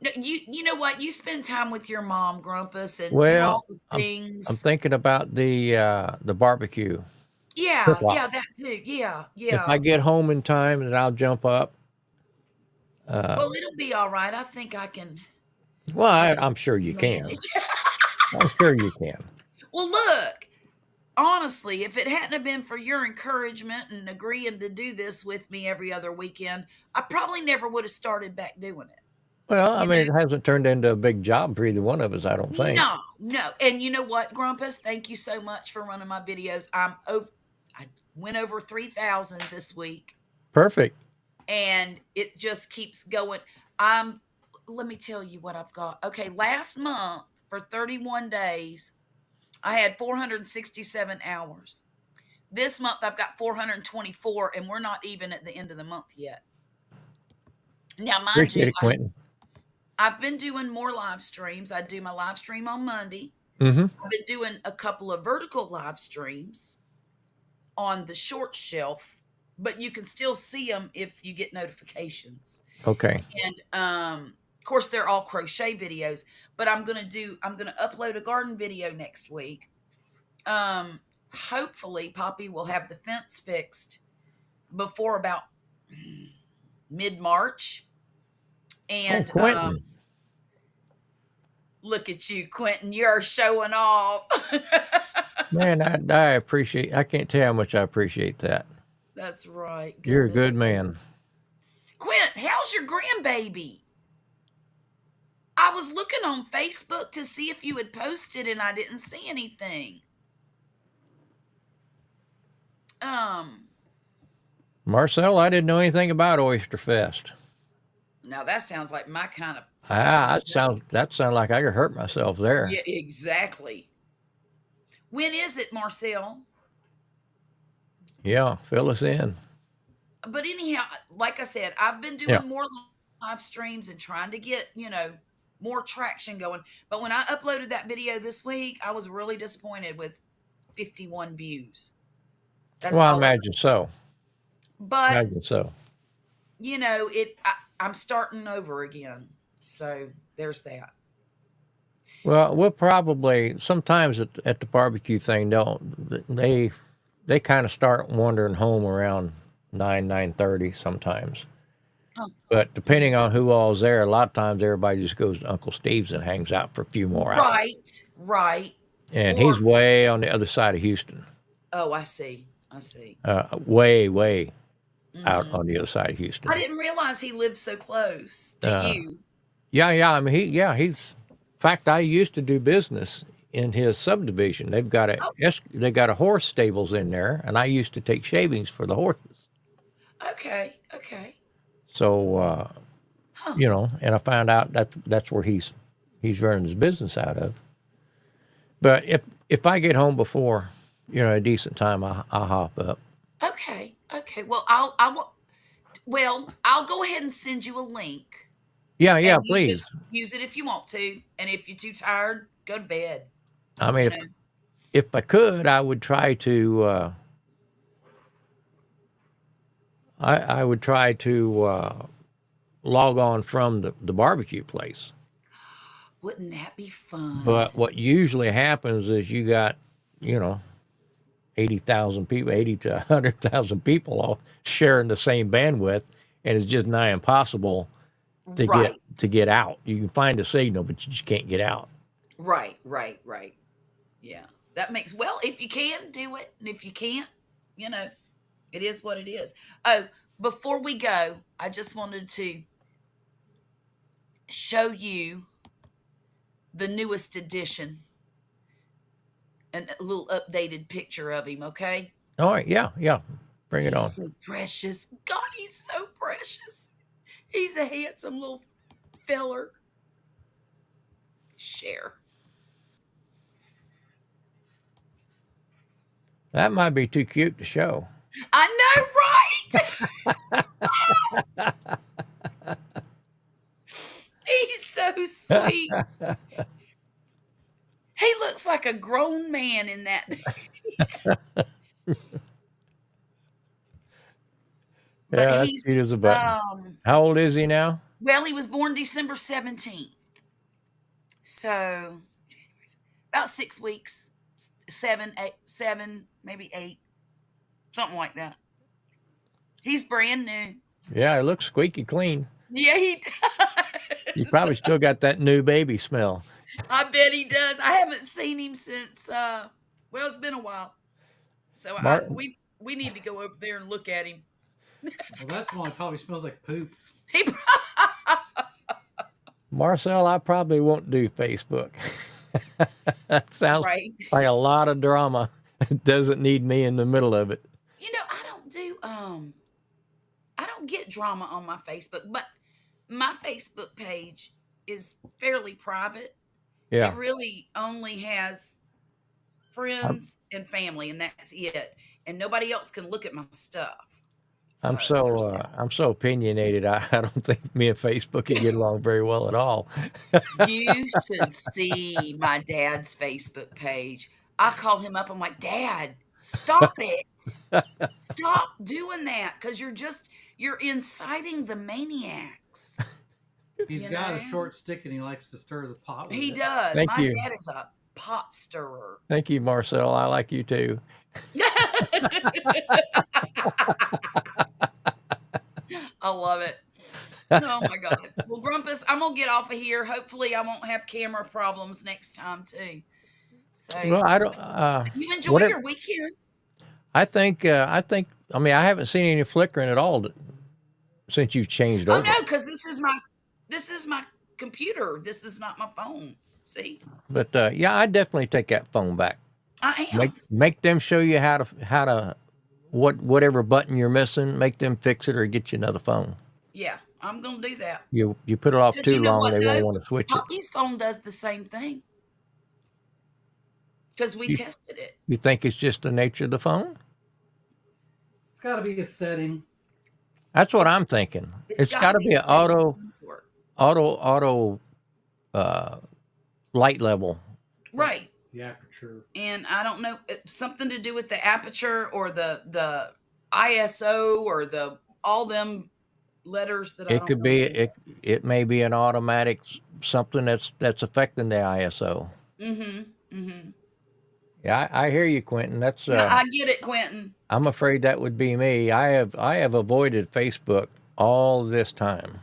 B: No, you know what? You spend time with your mom, Grumpus, and do
A: Well,
B: all the things.
A: I'm thinking about the barbecue.
B: Yeah,
A: Cook-off.
B: yeah, that too. Yeah,
A: If
B: yeah.
A: I get home in time, then I'll jump up.
B: Well, it'll be all right. I think I can
A: Well, I'm sure you can.
B: manage.
A: I'm sure you can.
B: Well, look, honestly, if it hadn't have been for your encouragement and agreeing to do this with me every other weekend, I probably never would have started back doing it.
A: Well, I
B: You
A: mean,
B: know?
A: it hasn't turned into a big job for either one of us, I don't think.
B: No. And you know what, Grumpus? Thank you so much for running my videos. I went over 3,000 this week,
A: Perfect.
B: and it just keeps going. Let me tell you what I've got. Okay, last month for 31 days, I had 467 hours. This month I've got 424, and we're not even at the end of the month yet. Now, mind
A: Appreciate
B: you,
A: it, Quentin.
B: I've been doing more live streams. I do my live stream on Monday.
A: Mm-hmm.
B: I've been doing a couple of vertical live streams on the short shelf, but you can still see them if you get notifications.
A: Okay.
B: And of course, they're all crochet videos. But I'm gonna upload a garden video next week. Hopefully, Poppy will have the fence fixed before about mid-March. And
A: Quentin.
B: look at you, Quentin. You're showing off.
A: Man, I appreciate. I can't tell you how much I appreciate that.
B: That's right.
A: You're a
B: Goodness
A: good man.
B: Quint, how's your grandbaby? I was looking on Facebook to see if you had posted, and I didn't see anything.
A: Marcel, I didn't know anything about Oyster Fest.
B: Now that sounds like my kind of.
A: That sounds like I could hurt myself there.
B: Yeah, exactly. When is it, Marcel?
A: Yeah, fill us in.
B: But anyhow, like I said, I've been doing more live streams and trying to get, more traction going. But when I uploaded that video this week, I was really disappointed with 51 views. That's
A: Well, I imagine so.
B: But
A: Imagine so.
B: I'm starting over again. So there's that.
A: Well, we'll probably sometimes at the barbecue thing, they kind of start wandering home around 9:30 sometimes.
B: Oh.
A: But depending on who all's there, a lot of times everybody just goes to Uncle Steve's and hangs out for a few more hours.
B: Right.
A: And he's way on the other side of Houston.
B: Oh, I see.
A: Way out on the other side of Houston.
B: I didn't realize he lived so close to you.
A: Yeah. I mean, he's. In fact, I used to do business in his subdivision. They got a horse stables in there, and I used to take shavings for the horses.
B: Okay.
A: So, and I found out that's where he's running his business out of. But if I get home before, a decent time, I'll hop up.
B: Okay. Well, I'll go ahead and send you a link.
A: Yeah, please.
B: Just use it if you want to, and if you're too tired, go to bed.
A: I mean, if I could, I would try to. I would try to log on from the barbecue place.
B: Wouldn't that be fun?
A: But what usually happens is you got, 80,000 people, 80 to 100,000 people all sharing the same bandwidth, and it's just nigh impossible to get out. You can find a signal, but you just can't get out.
B: Right. Yeah. That makes, if you can, do it. And if you can't, You know, it is what it is. Oh, before we go, I just wanted to show you the newest edition and a little updated picture of him, okay?
A: All right, yeah, yeah. Bring it
B: He's
A: on.
B: so precious. God, he's so precious. He's a handsome little feller. Share.
A: That might be too cute to show.
B: I know, right? He's so sweet. He looks like a grown man in that.
A: Yeah,
B: But
A: that's
B: he's
A: cute as a button. How old is he now?
B: well, he was born December 17th. So about 6 weeks, 7, maybe 8, something like that. He's brand new.
A: Yeah, it looks squeaky clean.
B: Yeah, he
A: You
B: does.
A: probably still got that new baby smell.
B: I bet he does. I haven't seen him since well, it's been a while. So
A: Mar-
B: we need to go over there and look at him.
C: Well, that's one that probably smells like poop.
B: He
A: Marcel, I probably won't do Facebook. That sounds
B: right.
A: like a lot of drama. It doesn't need me in the middle of it.
B: You know, I don't get drama on my Facebook, but my Facebook page is fairly private.
A: Yeah,
B: It really only has friends and family, and that's it. And nobody else can look at my stuff.
A: I'm
B: there's
A: so
B: that.
A: I'm so opinionated. I don't think me and Facebook can get along very well at all.
B: You should see my dad's Facebook page. I call him up. I'm like, Dad, stop it. Stop doing that because you're inciting the maniacs.
C: He's
B: You
C: got
B: know?
C: a short stick and he likes to stir the pot with
B: He
C: it.
B: does.
A: Thank
B: My
A: you.
B: dad is a pot stirrer.
A: Thank you, Marcel. I like you too.
B: I love it. Oh my God. Well, Grumpus, I'm gonna get off of here. Hopefully, I won't have camera problems next time too. So
A: Well, I don't.
B: you enjoy
A: Whatever.
B: your weekend.
A: I think. I mean, I haven't seen any flickering at all since you've changed
B: Oh
A: over.
B: no, because this is my computer. This is not my phone. See,
A: But yeah, I definitely take that phone back.
B: I am.
A: Make them show you how to whatever button you're missing. Make them fix it or get you another phone.
B: Yeah, I'm gonna do that.
A: You put it off
B: Because
A: too
B: you know
A: long,
B: what,
A: they won't
B: though?
A: want to switch it.
B: Poppy's phone does the same thing. Because we
A: You-
B: tested it.
A: You think it's just the nature of the phone?
C: It's got to be a setting.
A: That's what I'm thinking. It's got to be an
B: a setting of some sort.
A: auto light level.
B: Right.
C: The aperture.
B: And I don't know, it's something to do with the aperture or the ISO or the all them letters that I
A: It
B: don't
A: could
B: know.
A: be it may be an automatic something that's affecting the ISO.
B: Mm-hmm.
A: Yeah, I hear you, Quentin. That's
B: I get it, Quentin.
A: I'm afraid that would be me. I have avoided Facebook all this time.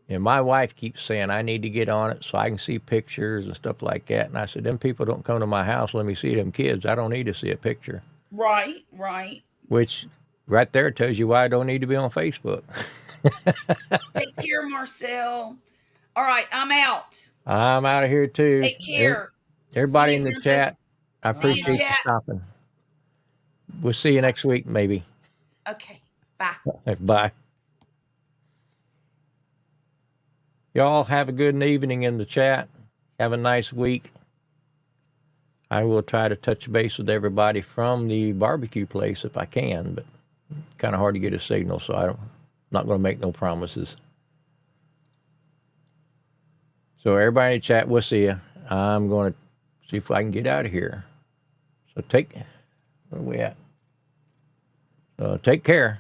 A: And my wife keeps saying I need to get on it so I can see pictures and stuff like that. And I said, them people don't come to my house. Let me see them kids. I don't need to see a picture.
B: Right.
A: Which right there tells you why I don't need to be on Facebook.
B: Take care, Marcel. All right, I'm out.
A: I'm out of here too.
B: Take care.
A: Everybody
B: See
A: in
B: you,
A: the chat, I
B: See you,
A: appreciate you
B: chat.
A: stopping. We'll see you next week, maybe.
B: Okay. Bye.
A: Bye. Y'all have a good evening in the chat. Have a nice week. I will try to touch base with everybody from the barbecue place if I can, but kind of hard to get a signal, so I'm not going to make no promises. So everybody in the chat, we'll see you. I'm going to see if I can get out of here. So where are we at? Take care.